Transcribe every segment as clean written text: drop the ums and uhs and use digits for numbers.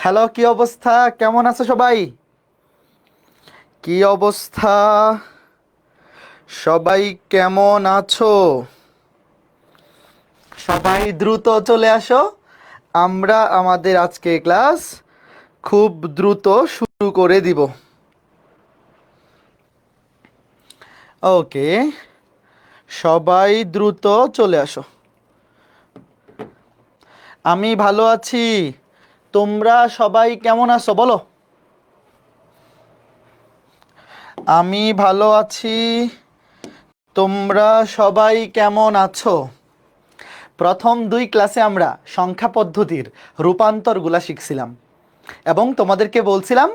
Hello, কি অবস্থা? কেমন আছো সবাই? কি অবস্থা? সবাই কেমন আছো? সবাই দ্রুত চলে আসো। আমরা আমাদের আজকে ক্লাস খুব দ্রুত শুরু করে দিব। ওকে, সবাই দ্রুত চলে আসো। আমি ভালো আছি। তোমরা সবাই কেমন আছো বলো? আমি ভালো আছি। তোমরা সবাই কেমন আছো? প্রথম দুই ক্লাসে আমরা সংখ্যা পদ্ধতির রূপান্তরগুলা শিখছিলাম এবং তোমাদেরকে বলছিলাম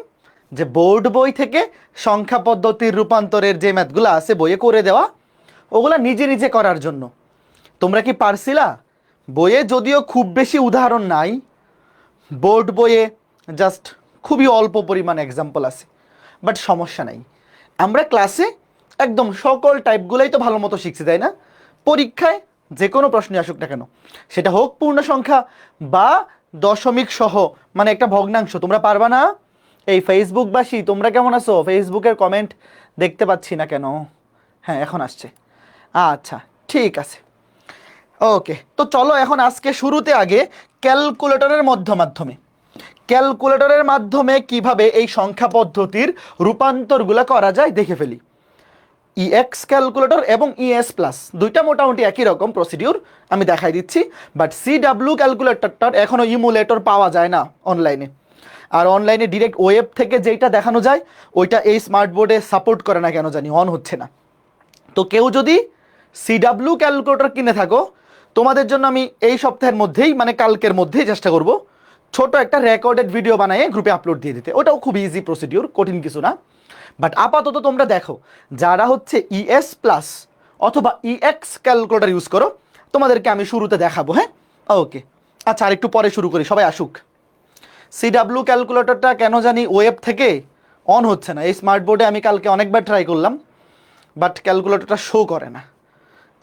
যে বোর্ড বই থেকে সংখ্যা পদ্ধতির রূপান্তরের যে ম্যাথগুলো আছে বইয়ে করে দেওয়া, ওগুলা নিজে নিজে করার জন্য। তোমরা কি পারছিলা? বইয়ে যদিও খুব বেশি উদাহরণ নাই, বোর্ড বইয়ে জাস্ট খুবই অল্প পরিমাণ এক্সাম্পল আছে, বাট সমস্যা নাই। আমরা ক্লাসে একদম সকল টাইপগুলোই তো ভালো মতো শিখছি, তাই না? পরীক্ষায় যে কোনো প্রশ্ন আসুক না কেন, সেটা হোক পূর্ণ সংখ্যা বা দশমিক সহ, মানে একটা ভগ্নাংশ, তোমরা পারবা না? এই ফেসবুকবাসী তোমরা কেমন আছো? ফেসবুকের কমেন্ট দেখতে পাচ্ছি না কেন? হ্যাঁ, এখন আসছে। আচ্ছা, ঠিক আছে। ওকে, তো চলো এখন আজকে শুরুতে আগে ক্যালকুলেটরের মাধ্যমে কিভাবে এই সংখ্যা পদ্ধতির রূপান্তরগুলো করা যায় দেখে ফেলি। ইএক্স ক্যালকুলেটর এবং ইএস প্লাস দুইটা মোটামুটি একই রকম প্রসিডিউর, আমি দেখাই দিচ্ছি। বাট সিডাব্লিউ ক্যালকুলেটরটার এখনও ইমুলেটর পাওয়া যায় না অনলাইনে। আর অনলাইনে ডিরেক্ট ওয়েব থেকে যেইটা দেখানো যায় ওইটা এই স্মার্ট বোর্ডে সাপোর্ট করে না, কেন জানি অন হচ্ছে না। তো কেউ যদি সিডাব্লিউ ক্যালকুলেটর কিনে থাকো, তোমাদের জন্য আমি এই সপ্তাহের মধ্যেই, মানে কালকের মধ্যেই চেষ্টা করব ছোট একটা রেকর্ডেড ভিডিও বানিয়ে গ্রুপে আপলোড দিয়ে দিতে। ওটাও খুব ইজি প্রসিডিউর, কঠিন কিছু না। বাট আপাতত তোমরা দেখো, যারা হচ্ছে ইএস প্লাস অথবা ইএক্স ক্যালকুলেটর ইউজ করো, তোমাদেরকে আমি শুরুতে দেখাবো। হ্যাঁ, ওকে। আচ্ছা, আর একটু পরে শুরু করি, সবাই আসুক। সিডাব্লিউ ক্যালকুলেটরটা কেন জানি ওয়েব থেকে অন হচ্ছে না। এই স্মার্ট বোর্ডে আমি কালকে অনেকবার ট্রাই করলাম, বাট ক্যালকুলেটরটা শো করে না।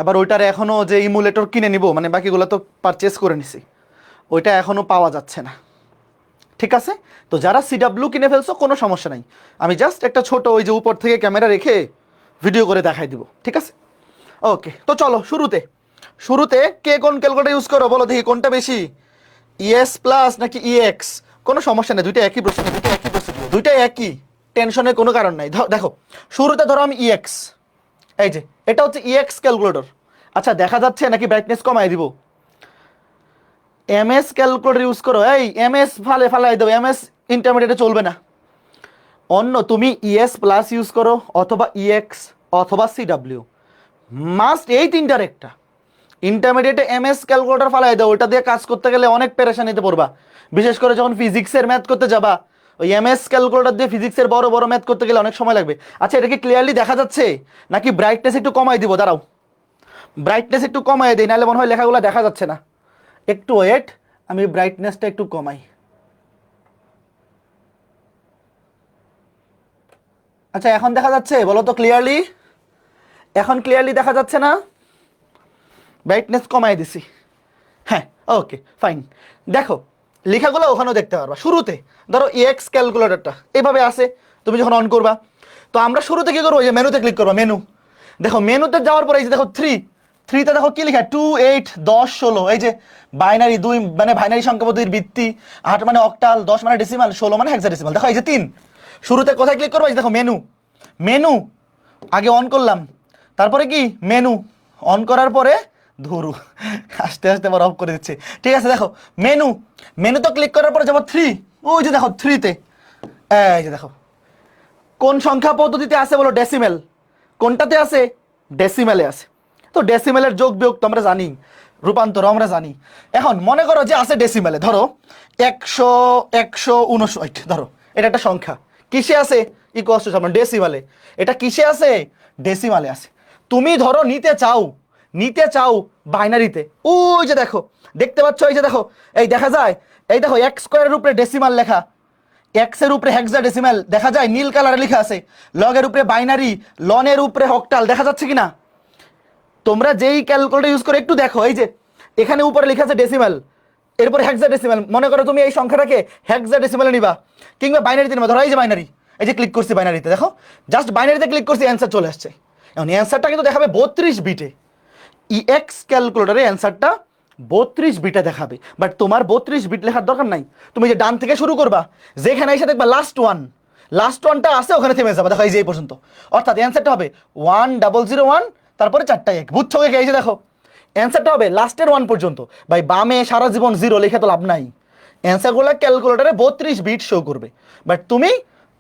আবার ওইটার এখনও যে ইমুলেটর কিনে নিব, মানে বাকিগুলো তো পারচেস করে নিছি, ওইটা এখনও পাওয়া যাচ্ছে না। ঠিক আছে, তো যারা সিডাব্লিউ কিনে ফেলছো কোনো সমস্যা নাই, আমি জাস্ট একটা ছোট ওই যে উপর থেকে ক্যামেরা রেখে ভিডিও করে দেখাই দিব। ঠিক আছে, ওকে। তো চলো শুরুতে কে কোন ক্যালকুলেটর ইউজ করো বলো দেখি, কোনটা বেশি, ইএস প্লাস নাকি ইএক্স? কোনো সমস্যা নেই, দুইটা একই প্রশ্ন, দুইটা একই, টেনশনের কোনো কারণ নাই। দেখো, শুরুতে ধরো আমি ইএক্স, এই যে এটা হচ্ছে ইএক্স ক্যালকুলেটর। আচ্ছা, দেখা যাচ্ছে নাকি ব্রাইটনেস কমাই দিব? এমএস ক্যালকুলেটর ইউজ করো। এই এমএস ফালাই দাও, এমএস ইন্টারমিডিয়েটে চলবে না। অন্য তুমি ইএস প্লাস ইউজ করো অথবা ইএক্স অথবা সিডাব্লিউ, মাস্ট এই তিনটার একটা। ইন্টারমিডিয়েটে এমএস ক্যালকুলেটর ফালাই দাও, ওটা দিয়ে কাজ করতে গেলে অনেক পেরেশানিতে পড়বা, বিশেষ করে যখন ফিজিক্সের ম্যাথ করতে যাবা। ওই এমএস ক্যালকুলেটর দিয়ে ফিজিক্সের বড় বড় ম্যাথ করতে গেলে অনেক সময় লাগবে। আচ্ছা, এটা কি ক্লিয়ারলি দেখা যাচ্ছে নাকি ব্রাইটনেস একটু কমাই দিব? দাঁড়াও, ব্রাইটনেস একটু কমাই দিই, নাহলে মনে হয় লেখাগুলো দেখা যাচ্ছে না। একটু ওয়েট, আমি ব্রাইটনেসটা একটু কমাই। আচ্ছা, এখন দেখা যাচ্ছে বলো তো ক্লিয়ারলি? এখন ক্লিয়ারলি দেখা যাচ্ছে না? ব্রাইটনেস কমাই দিছি। হ্যাঁ, ওকে ফাইন। দেখো, লেখাগুলো ওখানেও দেখতে পারবা। শুরুতে ধরো এক্স ক্যালকুলেটরটা এভাবে আসে, তুমি যখন অন করবা, তো আমরা শুরুতে কি করবো, যে মেনুতে ক্লিক করবা। মেনু, দেখো মেনুতে যাওয়ার পরে এই যে দেখো থ্রিতে দেখো কি লেখা, 2 8 10 16। এই যে বাইনারি, 2 মানে বাইনারি সংখ্যা পদ্ধতির ভিত্তি, 8 মানে অক্টাল, 10 মানে ডেসিমাল, 16 মানে হেক্সাডেসিমাল। দেখো এই যে 3, শুরুতে কোথায় ক্লিক করবো? এই যে দেখো মেনু আগে অন করলাম, তারপরে কি মেনু অন করার পরে ধরু আস্তে আস্তে আবার অফ করে দিচ্ছে। ঠিক আছে, দেখো মেনু তো ক্লিক করার পরে যাবো ওই যে দেখো থ্রিতে, এই যে দেখো কোন সংখ্যা পদ্ধতিতে আছে বলো? ডেসিমেল। কোনটাতে আছে? ডেসিমেলে আছে। তো ডেসিমেলের যোগ বিয়োগ তো আমরা জানি, রূপান্তর আমরা জানি। এখন মনে করো যে আছে ডেসিমেলে, ধরো 100 ধরো এটা একটা সংখ্যা, কিসে আছে? ইকুয়াল টু ডেসিমালে। এটা কিসে আছে? ডেসিমালে আছে। তুমি ধরো নিতে চাও বাইনারিতে। ওই যে দেখো, দেখতে পাচ্ছ? এই যে দেখো, এই দেখা যায়, এই দেখো এক্স স্কোয়ারের উপরে ডেসিমাল লেখা, এক্স এর উপরে হেক্সাডেসিমাল দেখা যায়, নীল কালারে লেখা আছে। লগের উপরে বাইনারি, লনের উপরে অক্টাল, দেখা যাচ্ছে কিনা? তোমরা যেই ক্যালকুলেটর ইউজ করে একটু দেখো, এই যে এখানে উপরে লেখা আছে ডেসিমাল, এরপর হেক্সাডেসিমাল, মনে করো তুমি এই সংখ্যাটাকে হেক্সাডেসিমালে নিবা কিংবা বাইনারিতে নিবা। ধরো এই যে বাইনারি, এই যে ক্লিক করছি বাইনারিতে, দেখো জাস্ট বাইনারিতে ক্লিক করছি, অ্যান্সার চলে আসছে। এখন অ্যান্সারটা কিন্তু দেখাবে 32 বিটে। ইএক্স ক্যালকুলেটরে অ্যান্সারটা 32 বিটে দেখাবে, বাট তোমার 32 বিট লেখার দরকার নাই। তুমি যে ডান থেকে শুরু করবা, যেখানে এসে দেখবা লাস্ট ওয়ানটা আছে, ওখানে থেমে যাবে। দেখো এই যে এই পর্যন্ত, অর্থাৎ অ্যান্সারটা হবে 1001, তারপরে 4টা 1। বুঝছো? এই যে দেখো অ্যান্সারটা হবে লাস্টের 1 পর্যন্ত। ভাই বামে সারা জীবন 0 লিখে তো লাভ নাই। অ্যান্সারগুলো ক্যালকুলেটরে 32 বিট শো করবে, বাট তুমি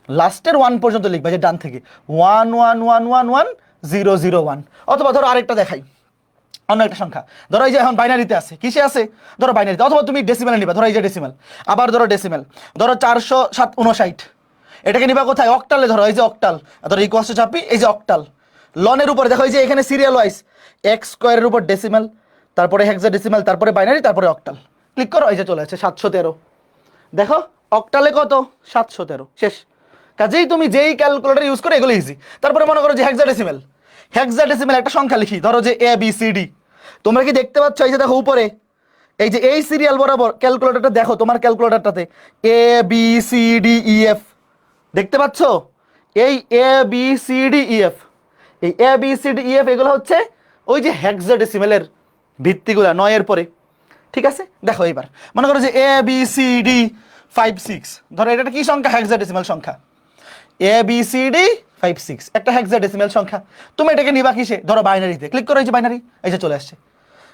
লাস্টের 1 পর্যন্ত লিখবা, যে ডান থেকে 11111001। অথবা ধরো আরেকটা দেখাই, অন্য একটা সংখ্যা। ধরো এই যে এখন বাইনারিতে আছে, কিসে আছে? ধরো বাইনারিতে। অথবা তুমি ডেসিমেলে নিবা, ধরো এই যে ডেসিমেল, আবার ধরো ডেসিমেল, ধরো 459। এটাকে নিবা কোথায়? অক্টালে। ধরো এই যে অক্টাল, ধরো ইকুয়ালস টু চাপি, এই যে অক্টাল লনের উপরে দেখো এই যে এখানে সিরিয়াল ওয়াইজ এক্স স্কোয়ারের উপর ডেসিমেল, তারপরে হেক্সাডেসিমাল, তারপরে বাইনারি, তারপরে অক্টাল। ক্লিক করো, এই যে চলে আসছে 713। দেখো অক্টালে কত? 713। শেষ। কাজেই তুমি যেই ক্যালকুলেটর ইউজ করো এগুলো ইজি। তারপরে মনে করো যে হেক্সাডেসিমাল একটা সংখ্যা লিখি, ধরো যে এ বি সি ডি। তোমরা কি দেখতে পাচ্ছ? এই যে দেখো উপরে এই যে এই সিরিয়াল বরাবর ক্যালকুলেটরটা দেখো, তোমার ক্যালকুলেটরটাতে A B C D E F দেখতে পাচ্ছ? এই A B C D E F, এই A B C D E F এগুলো হচ্ছে ওই যে হেক্সাডেসিমালের ভিত্তিগুলা 9 এর পরে। ঠিক আছে, দেখো এইবার মনে করো যে এ বি সি ডি 56। ধরো এটা কি সংখ্যা? হেক্সাডেসিমাল সংখ্যা। এ বি সি ডি 56 একটা হেক্সাডেসিমাল সংখ্যা। তুমি এটাকে নিবা কিসে? ধরো বাইনারিতে। ক্লিক করো, এই যে বাইনারি, এই যে চলে আসছে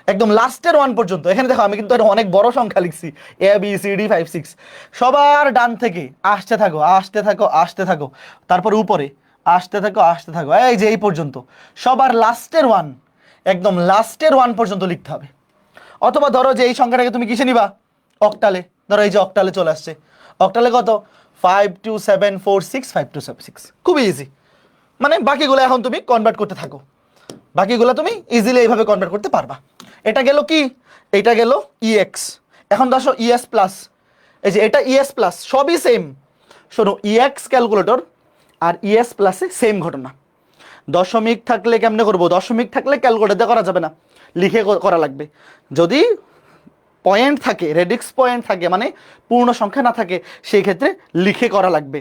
একদম লাস্টের 1 পর্যন্ত। এখানে দেখো আমি কিন্তু এটা অনেক বড় সংখ্যা লিখছি, এ বি সি ডি 56। সবার ডান থেকে আসতে থাকো, আসতে থাকো, আসতে থাকো, তারপর উপরে আসতে থাকো, আসতে থাকো, এই যে এই পর্যন্ত। সবার লাস্টের 1, একদম লাস্টের 1 পর্যন্ত লিখতে হবে। অথবা ধরো যে এই সংখ্যাটাকে তুমি কিসে নিবা? অক্টালে। ধরো এই যে অক্টালে চলে আসছে। অক্টালে কত? 52746, খুবই ইজি। মানে বাকিগুলো এখন তুমি কনভার্ট করতে থাকো, বাকিগুলো তুমি ইজিলি এইভাবে কনভার্ট করতে পারবা। এটা গেল কি? এটা গেল ইএক্স। এখন দেখো ইএস প্লাস, এই যে এটা ইএস প্লাস, সবই সেম। শোনো, ইএক্স ক্যালকুলেটর আর ইএস প্লাসে সেম ঘটনা। দশমিক থাকলে কেমনে করবো? দশমিক থাকলে ক্যালকুলেটর করা যাবে না, লিখে করা লাগবে। যদি পয়েন্ট থাকে, রেডিক্স পয়েন্ট থাকে, মানে পূর্ণ সংখ্যা না থাকে, সেই ক্ষেত্রে লিখে করা লাগবে।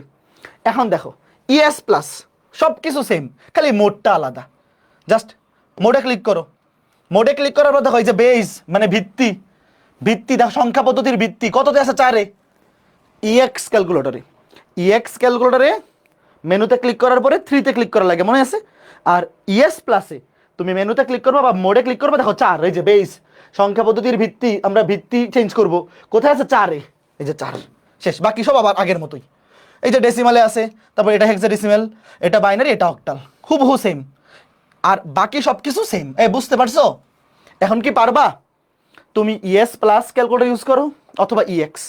এখন দেখো ইএস প্লাস সব কিছু সেম, খালি মোডটা আলাদা। জাস্ট মোডে ক্লিক করো। মোডে ক্লিক করার পর দেখো এই যে বেস মানে ভিত্তি, ভিত্তি দেখো সংখ্যা পদ্ধতির ভিত্তি কততে আছে? 4-এ। ইএক্স ক্যালকুলেটরে মেনুতে ক্লিক করার পরে 3-তে ক্লিক করা লাগে, মনে আছে? আর ইএস প্লাসে তুমি মেনুতে ক্লিক করবা বা মোডে ক্লিক করবা, দেখো 4, এই যে বেস সংখ্যা পদ্ধতির ভিত্তি। আমরা ভিত্তি চেঞ্জ করব, কোথায় আছে? 4-এ, এই যে 4। শেষ। বাকি সব আবার আগের মতোই। এই যে ডেসিমালে আছে, তারপর এটা হেক্সাডেসিমাল, এটা বাইনারি, এটা অক্টাল, হুবহু সেম। আর বাকি সব কিছু সেম। বুঝতে পারছো? এখন কি পারবা? তুমি ইএস প্লাস ক্যালকুলেটর ইউজ করো অথবা ইএক্স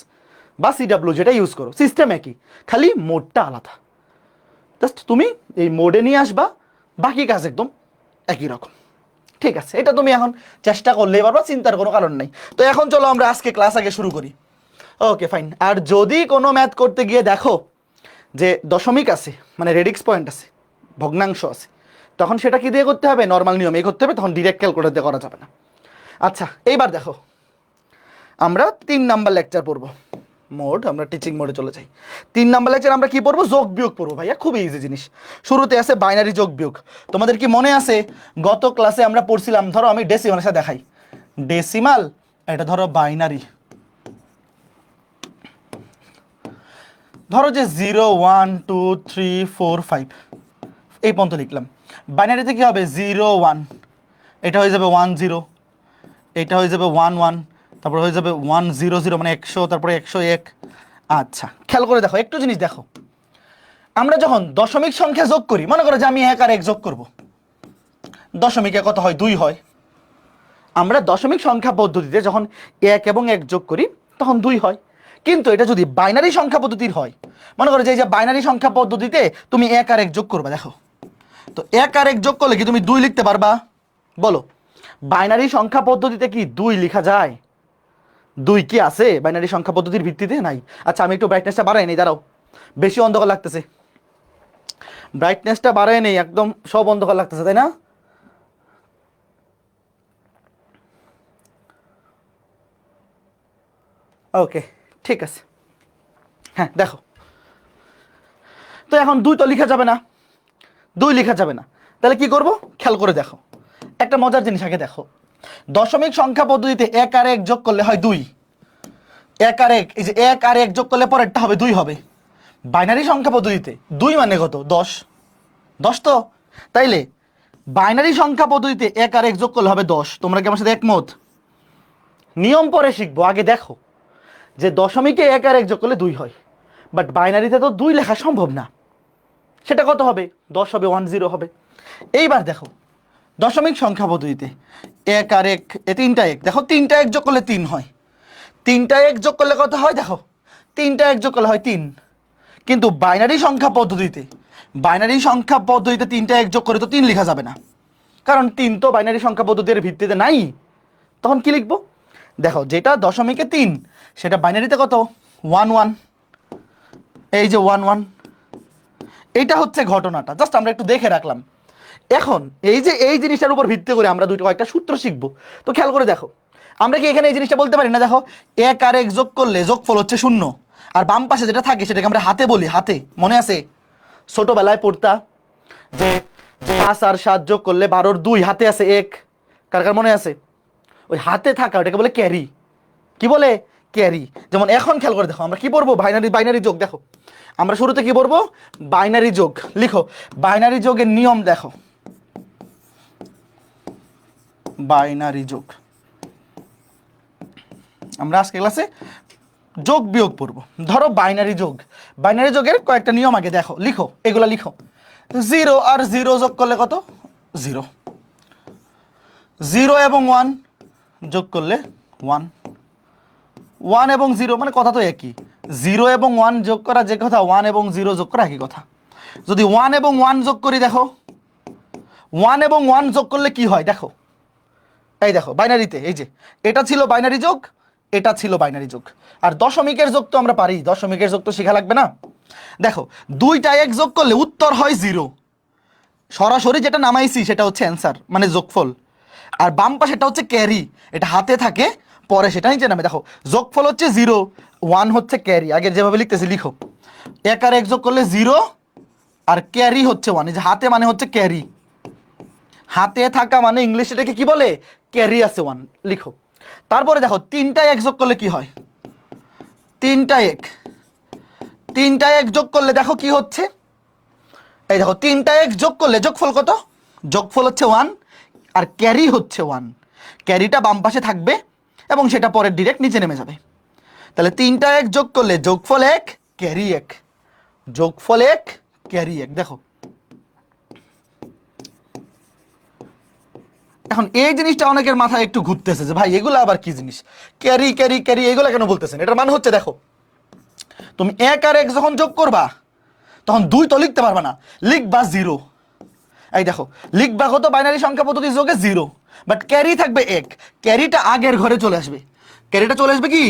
বা সিডাব্লিউ, যেটা ইউজ করো, সিস্টেম একই, খালি মোডটা আলাদা। জাস্ট তুমি এই মোডে নিয়ে আসবা, বাকি কাজ একদম একই রকম। ঠিক আছে, এটা তুমি এখন চেষ্টা করলেই পারবা, চিন্তার কোনো কারণ নাই। তো এখন চলো আমরা আজকে ক্লাস আগে শুরু করি। Okay fine. আর যদি কোনো ম্যাথ করতে গিয়ে দেখো যে দশমিক আছে, মানে রেডিক্স পয়েন্ট আছে, ভগ্নাংশ আছে, তখন সেটা কি দিয়ে করতে হবে? নর্মাল নিয়মেই করতে হবে, তখন ডিরেক্ট ক্যালকুলেটর দিয়ে করা যাবে না। আচ্ছা, এইবার দেখো আমরা 3 নাম্বার লেকচার পড়বো। মোড, আমরা টিচিং মোডে চলে যাই। 3 নাম্বার লেকচার আমরা কি পড়বো? যোগ বিয়োগ পড়বো। ভাইয়া খুবই ইজি জিনিস। শুরুতে আছে বাইনারি যোগ বিয়োগ। তোমাদের কি মনে আছে গত ক্লাসে আমরা পড়ছিলাম? ধরো আমি ডেসিমালের সাথে দেখাই, ডেসিমাল, এটা ধরো বাইনারি। ধরো যে 0 1 2 3 4 5 এই পর্যন্ত লিখলাম। বাইনারিতে কি হবে? 0 1, এটা হয়ে যাবে 1 0, এটা হয়ে যাবে 1 1, তারপর হয়ে যাবে 1 0 0 মানে 100, তারপরে 101। আচ্ছা, খেয়াল করে দেখো একটু জিনিস দেখো। আমরা যখন দশমিক সংখ্যা যোগ করি, মনে করো যে আমি 1 আর 1 যোগ করব, দশমিকে কত হয়? 2 হয়। আমরা দশমিক সংখ্যা পদ্ধতিতে যখন 1 এবং 1 যোগ করি তখন 2 হয়। কিন্তু এটা যদি বাইনারি সংখ্যা পদ্ধতির হয়, মনে করো যে এই যে বাইনারি সংখ্যা পদ্ধতিতে তুমি 1 আর 1 যোগ করবে, দেখো তো 1 আর 1 যোগ করলে কি তুমি 2 লিখতে পারবা? বলো, বাইনারি সংখ্যা পদ্ধতিতে কি 2 লেখা যায়? 2 কি আছে বাইনারি সংখ্যা পদ্ধতির ভিত্তিতে? নাই। আচ্ছা, আমি একটু ব্রাইটনেসটা বাড়াই নেই, দাঁড়াও, বেশি অন্ধকার লাগতেছে। ব্রাইটনেসটা বাড়াই নেই, একদম সব অন্ধকার লাগতেছে, তাই না? ওকে, ঠিক আছে। হ্যাঁ দেখো, তো এখন 2 তো লেখা যাবে না, 2 লেখা যাবে না, তাহলে কি করব? খেয়াল করে দেখো, একটা মজার জিনিস আগে দেখো। দশমিক সংখ্যা পদ্ধতিতে 1 আর 1 যোগ করলে হয় 2। 1 আর 1, এই যে 1 আর 1 যোগ করলে পরেরটা হবে 2 হবে। বাইনারি সংখ্যা পদ্ধতিতে 2 মানে কত? 10। 10 তো, তাইলে বাইনারি সংখ্যা পদ্ধতিতে 1 আর 1 যোগ করলে হবে 10। তোমরা কি আমার সাথে একমত? নিয়ম পরে শিখবো, আগে দেখো যে দশমিকে 1 আর 1 যোগ করলে 2 হয়, বাট বাইনারিতে তো 2 লেখা সম্ভব না। সেটা কত হবে? 10 হবে, 10 হবে। এইবার দেখো দশমিক সংখ্যা পদ্ধতিতে 1 আর 1, তিনটা 1, দেখো তিনটা 1 যোগ করলে 3 হয়। তিনটা 1 যোগ করলে কত হয়? দেখো তিনটা 1 যোগ করলে হয় 3। কিন্তু বাইনারি সংখ্যা পদ্ধতিতে তিনটা 1 যোগ করে তো 3 লেখা যাবে না, কারণ 3 তো বাইনারি সংখ্যা পদ্ধতির ভিত্তিতে নাই। তখন কি লিখবো? দেখো যেটা দশমিকে 3 সেটা বাইনারিতে কত? 1 1। এই যে 1 1, এইটা হচ্ছে ঘটনাটা, জাস্ট আমরা একটু দেখে রাখলাম। এখন এই যে এই জিনিসটার উপর ভিত্তি করে আমরা কয়েকটা সূত্র শিখবো। তো খেয়াল করে দেখো, আমরা কি এখানে এই জিনিসটা বলতে পারি না? দেখো 1 আর 1 যোগ করলে যোগফল হচ্ছে 0, আর বাম পাশে যেটা থাকে সেটাকে আমরা হাতে বলি। হাতে মনে আছে ছোটবেলায় পড়তা যে 5 আর 7 যোগ করলে 12 2, হাতে আছে 1। কার কার মনে আছে? ওই হাতে থাকা ওটাকে বলে ক্যারি। কি বলে? ক্যারি। যেমন এখন খেয়াল করে দেখো, আমরা কি পড়বো? বাইনারি যোগ। দেখো আমরা শুরুতে কি পড়বো? বাইনারি যোগ। লিখো বাইনারি যোগের নিয়ম। দেখো বাইনারি যোগ, আমরা আজকে ক্লাসে যোগ বিয়োগ পড়বো। ধরো বাইনারি যোগের কয়েকটা নিয়ম আগে দেখো, লিখো এগুলা লিখো। 0 আর 0 যোগ করলে কত? 0। 0 এবং 1 যোগ করলে 1। 1 এবং 0 মানে কথা তো একই। 0 এবং 1 যোগ করা যে কথা, 1 এবং 0 যোগ করা একই কথা। যদি 1 এবং 1 যোগ করি, দেখো 1 এবং 1 যোগ করলে কি হয়? দেখো এই দেখো বাইনারিতে, এই যে এটা ছিল বাইনারি যোগ, এটা ছিল বাইনারি যোগ। আর দশমিকের যোগ তো আমরা পারি, দশমিকের যোগ তো শেখা লাগবে না? দেখো 2টা 1 যোগ করলে উত্তর হয় 0। সরাসরি যেটা নামাইছি সেটা হচ্ছে অ্যান্সার, মানে যোগফল। আর বাম পাশেটা হচ্ছে ক্যারি, এটা হাতে থাকে, পরে সেটা নিচে নামে। দেখো যোগফল হচ্ছে 0, 1 হচ্ছে ক্যারি। আগে যেভাবে লিখতেছি লিখো, 1 আর 1 যোগ করলে 0, আর ক্যারি হচ্ছে 1। এই যে হাতে মানে হচ্ছে ক্যারি, হাতে থাকা মানে ইংলিশ এটাকে কি বলে? ক্যারি আছে 1, লিখো। তারপরে দেখো 3টা 1 যোগ করলে কি হয়? 3টা 1 যোগ করলে দেখো কি হচ্ছে? এই দেখো 3টা 1 যোগ করলে যোগফল কত? যোগফল হচ্ছে 1, আর ক্যারি হচ্ছে 1। ক্যারিটা বাম পাশে থাকবে এবং সেটা পরে ডিরেক্ট নিচে নেমে যাবে। তাহলে 3টা 1 যোগ করলে যোগফল 1, ক্যারি 1। যোগফল 1, ক্যারি 1। দেখো এখন এই জিনিসটা অনেকের মাথায় একটু ঘুরতেছে যে ভাই এগুলো আবার কি জিনিস? ক্যারি ক্যারি ক্যারি এগুলো কেন বলতেছেন? এটার মানে হচ্ছে দেখো, তুমি 1 আর 1 যখন যোগ করবা তখন 2 তো লিখতে পারবা না, লিখবা 0। এই দেখো লিখবা কত? বাইনারি সংখ্যা পদ্ধতি যোগে 0, বাট ক্যারি থাকবে 1। ক্যারিটা আগের ঘরে চলে আসবে। ক্যারিটা চলে আসবে কি?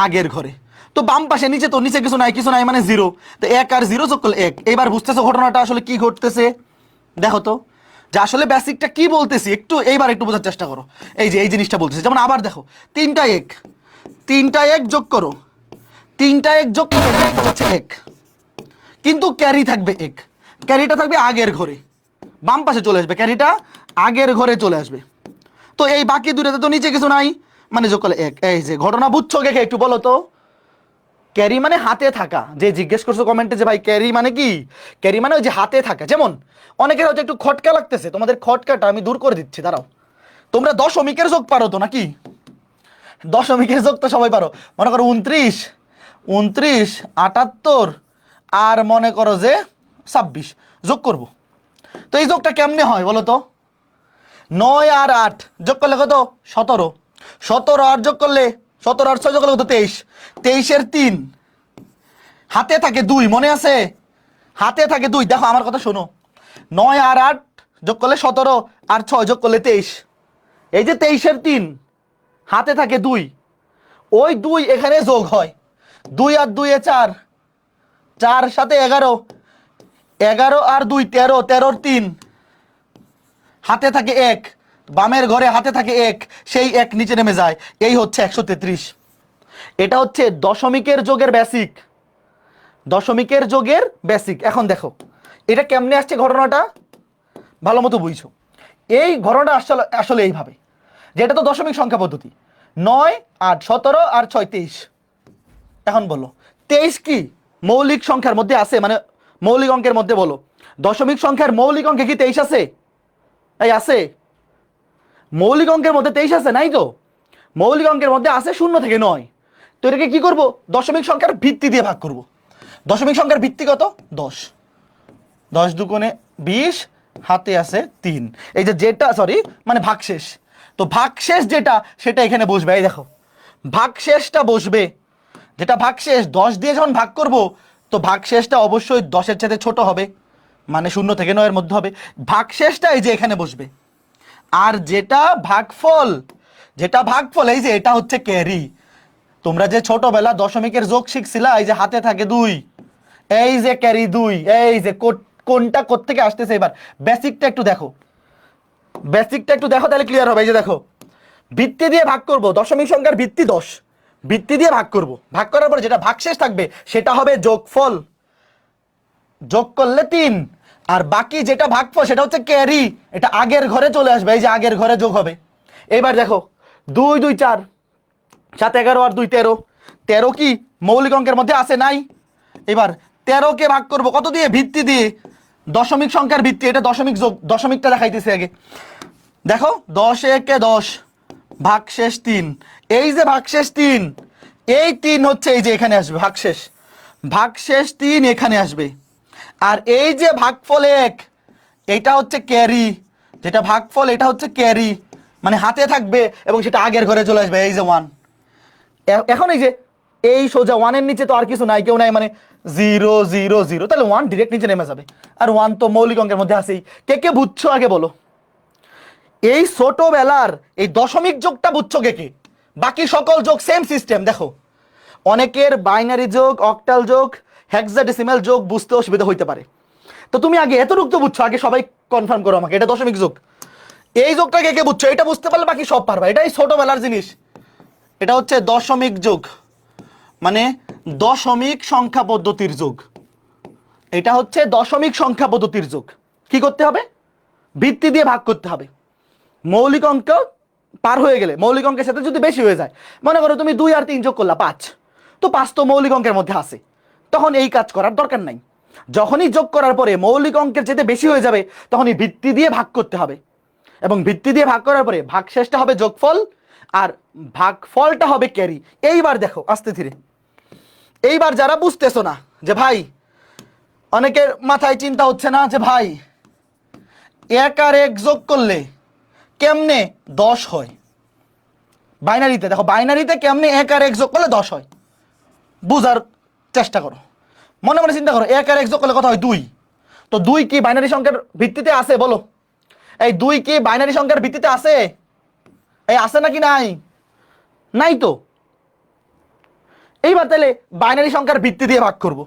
আগের ঘরে। তো বাম পাশে নিচে তো নিচে কিছু নাই মানে 0। তো 1 আর 0 যোগ করলে 1। এবার বুঝতেছো ঘটনাটা আসলে কি ঘটতেছে? দেখো তো যে আসলে বেসিকটা কি বলতেছি, এইবার একটু বোঝার চেষ্টা করো। এই যে এই জিনিসটা বলতেছি, যেমন আবার দেখো 3টা 1 যোগ করো, 3টা 1 যোগ করো হচ্ছে 1, কিন্তু ক্যারি থাকবে 1। ক্যারিটা থাকবে আগের ঘরে, বাম পাশে চলে আসবে, ক্যারিটা আগের ঘরে চলে আসবে। তো এই বাকি দুটাতে তো নিচে কিছু নাই, মানে যোগ করলে 1। এই যে ঘটনা বুঝছো কে? একটু বলো তো। ক্যারি মানে হাতে থাকা। যে জিজ্ঞেস করছো কমেন্টে যে ভাই ক্যারি মানে কি? ক্যারি মানে ওই যে হাতে থাকা। যেমন অনেকের হয়তো একটু খটকা লাগতেছে, তোমাদের খটকাটা আমি দূর করে দিচ্ছি, দাঁড়াও। তোমরা দশমিকের যোগ পারো তো নাকি? দশমিকের যোগ তো সবাই পারো। মনে করো 29, 78, আর মনে করো যে 26 যোগ করব। তো এই যোগটা কেমনে হয় বলো তো? 9 আর 8 যোগ করলে কত? 17। 17 আর যোগ করলে 17 আর 6 যোগ করলে কত? 23। 23-এর 3, হাতে থাকে 2, মনে আছে? হাতে থাকে 2। দেখো আমার কথা শোনো, 9 আর 8 যোগ করলে 17, আর 6 যোগ করলে 23। এই যে 23-এর 3, হাতে থাকে 2, ওই 2 এখানে যোগ হয়। 2 আর 2 এ 4, 4 সাথে 11, 11 আর 2 13, 13-র 3, হাতে থাকে 1, বামের ঘরে হাতে থাকে 1, সেই 1 নিচে নেমে যায়। এই হচ্ছে 133। এটা হচ্ছে দশমিকের যোগের বেসিক, দশমিকের যোগের বেসিক। এখন দেখো এটা কেমনে আসছে ঘটনাটা, ভালো মতো বুঝছো। এই ঘটনাটা আসলে আসলে এইভাবে, যেটা তো দশমিক সংখ্যা পদ্ধতি, 9 8 17 আর 6 23। এখন বলো 23 কি মৌলিক সংখ্যার মধ্যে আছে? মানে মৌলিক অঙ্কের মধ্যে বলো, দশমিক সংখ্যার মৌলিক অঙ্কে কি 23 আছে? এই আছে? মৌলিক অঙ্কের মধ্যে 23 আছে? নাই তো। মৌলিক অঙ্কের মধ্যে আছে 0 থেকে 9। তো এটাকে কি করব, দশমিক সংখ্যার ভিত্তি দিয়ে ভাগ করব। দশমিক সংখ্যার ভিত্তি কত? 10। 10 দুগুণে 20, হাতে আছে 3। এই যে যেটা সরি মানে ভাগশেষ, তো ভাগশেষ যেটা সেটা এখানে বসবে। এই দেখো ভাগশেষটা বসবে, যেটা ভাগশেষ 10 দিয়ে যখন ভাগ করব, তো ভাগশেষটা অবশ্যই 10-এর চাইতে ছোট হবে, মানে 0 থেকে 9 এর মধ্যে হবে। ভাগশেষটা এই যে এখানে বসবে। আর যেটা ভাগফল, যেটা ভাগফল এই যে এটা হচ্ছে ক্যারি। তোমরা যে ছোটবেলা দশমিকের যোগ শিখছিলা, এই যে হাতে থাকে 2, এই যে ক্যারি 2, এই যে কোনটা কোত্থেকে আসতেছে। এবার বেসিকটা একটু দেখো, বেসিকটা একটু দেখো, তাহলে ক্লিয়ার হবে। এই যে দেখো ভিত্তি দিয়ে ভাগ করব, দশমিক সংখ্যার ভিত্তি 10, ভিত্তি দিয়ে ভাগ করব, ভাগ করার পরে যেটা ভাগশেষ থাকবে সেটা হবে যোগফল, যোগ করলে 3। আর বাকি যেটা ভাগফল সেটা হচ্ছে ক্যারি, এটা আগের ঘরে চলে আসবে, এই যে আগের ঘরে যোগ হবে। এবার দেখো 2 2 4, 7 11 আর 2 13। 13 কি মৌলিক অঙ্কের মধ্যে আছে? নাই। এবার 13 কে ভাগ করব কত দিয়ে? ভিত্তি দিয়ে, দশমিক সংখ্যার ভিত্তি, এটা দশমিক যোগ, দশমিকটা দেখাইতেছে আগে। দেখো 10 একে 10, ভাগশেষ 3। এই যে ভাগশেষ 3, এই 3 হচ্ছে এই যে এখানে আসবে ভাগশেষ, ভাগশেষ 3 এখানে আসবে। আর এই যে ভাগফল 1, এটা হচ্ছে ক্যারি, যেটা ভাগফল এটা হচ্ছে ক্যারি, মানে হাতে থাকবে এবং সেটা আগের ঘরে চলে আসবে, এই যে 1। এখন এই যে এই সোজা 1 এর নিচে তো আর কিছু নাই, কেউ নাই, মানে 0 0 0, তাহলে 1 ডিরেক্ট নিচে নেমে যাবে। আর 1 তো মৌলিক অঙ্কের মধ্যে আছেই। কে কে বুঝছো আগে বলো? এই ছোটবেলার এই দশমিক যোগটা বুঝছো কে কে? বাকি সকল যোগ সেম সিস্টেম। দেখো অনেকের বাইনারি যোগ, অক্টাল যোগ, হেক্সাডেসিমাল যোগ বুঝতে অসুবিধা হইতে পারে। তো তুমি আগে এতটুকু তো বুঝছো, আগে সবাই কনফার্ম করো আমাকে, এটা দশমিক যোগ। এই যোগটা কে কে বুঝছো? এটা বুঝতে পারলে বাকি সব পারবা, এটাই ছোটবেলার জিনিস। এটা হচ্ছে দশমিক যোগ, মানে দশমিক সংখ্যা পদ্ধতির যোগ। এটা হচ্ছে দশমিক সংখ্যা পদ্ধতির যোগ। কি করতে হবে? ভিত্তি দিয়ে ভাগ করতে হবে। মৌলিক অঙ্ক পার হয়ে গেলে, মৌলিক অঙ্কের সাথে যদি বেশি হয়ে যায়, মনে করো তুমি 2 আর 3 যোগ করলা 5, তো 5 তো মৌলিক অঙ্কের মধ্যে আছে, তখন এই কাজ করার দরকার নাই। যখনই যোগ করার পরে মৌলিক অঙ্কের যেতে বেশি হয়ে যাবে, তখনই ভিত্তি দিয়ে ভাগ করতে হবে। এবং ভিত্তি দিয়ে ভাগ করার পরে ভাগশেষটা হবে যোগফল, আর ভাগফলটা হবে ক্যারি। এইবার দেখো আস্তে ধীরে, এইবার যারা বুঝতেছো না যে ভাই, অনেকের মাথায় চিন্তা হচ্ছে না যে ভাই 1 আর 1 যোগ করলে কেমনে 10 হয়। বাইনারিতে দেখো, বাইনারিতে কেমনে 1 আর 1 যোগ করলে 10 হয়, বুঝার চেষ্টা করো। মনে মনে চিন্তা করো, 1 আর 1 যোগ করলে কত হয়? 2। তো 2 কি বাইনারি সংখ্যার ভিত্তিতে আছে? বলো, এই 2 কি বাইনারি সংখ্যার ভিত্তিতে আছে? এই আছে নাকি নাই? নাই তো। এইবার তাহলে বাইনারি সংখ্যার ভিত্তি দিয়ে ভাগ করব।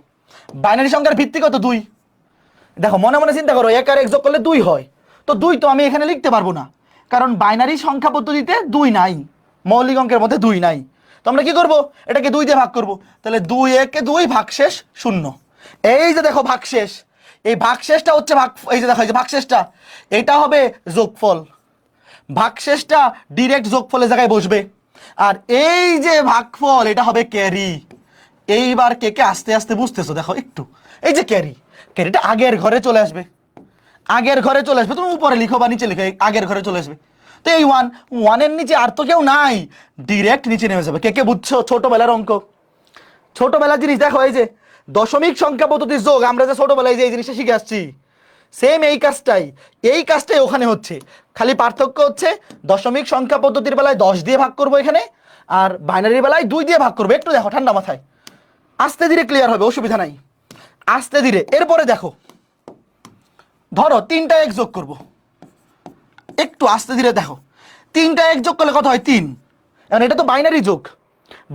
বাইনারি সংখ্যার ভিত্তি কত? 2। দেখো মনে মনে চিন্তা করো, 1 আর 1 যোগ করলে 2 হয়, তো 2 তো আমি এখানে লিখতে পারবো না, কারণ বাইনারি সংখ্যা পদ্ধতিতে 2 নাই, মৌলিক অঙ্কের মধ্যে 2 নাই। তো আমরা কি করব? এটাকে 2 দিয়ে ভাগ করব। তাহলে 2 একে 2, ভাগশেষ 0। এই যে দেখো ভাগশেষ, এই ভাগশেষটা হচ্ছে এই যে দেখো এই যে ভাগশেষটা, এটা হবে যোগফল। ভাগশেষটা ডিরেক্ট যোগফলের জায়গায় বসবে। আর এই যে ভাগফল এটা হবে ক্যারি। এইবার কে কে আস্তে আস্তে বুঝতেছো? দেখো একটু, এই যে ক্যারি, ক্যারিটা আগের ঘরে চলে আসবে, আগের ঘরে চলে আসবে। তুমি উপরে লিখো বা নিচে লিখো, আগের ঘরে চলে আসবে। তো এই 1 এর নিচে আর তো কেউ নাই, ডিরেক্ট নিচে নেমে যাবে। কে কে বুঝছো ছোটবেলার অঙ্ক? ছোটবেলার জিনিস দেখো, এই যে দশমিক সংখ্যা পদ্ধতির যোগ, আমরা যে ছোটবেলায় যে এই জিনিসটা শিখে আসছি, সেম এই কাজটাই ওখানে হচ্ছে। খালি পার্থক্য হচ্ছে দশমিক সংখ্যা পদ্ধতির বেলায় 10 দিয়ে ভাগ করবো এখানে, আর বাইনারির বেলায় 2 দিয়ে ভাগ করবো। একটু দেখো ঠান্ডা মাথায়, আস্তে ধীরে ক্লিয়ার হবে, অসুবিধা নাই, আস্তে ধীরে। এরপরে দেখো, ধরো 3টা 1 যোগ করবো, একটু আস্তে ধীরে দেখো। 3টা 1 যোগ করলে কত হয়? 3। এখন এটা তো বাইনারি যোগ,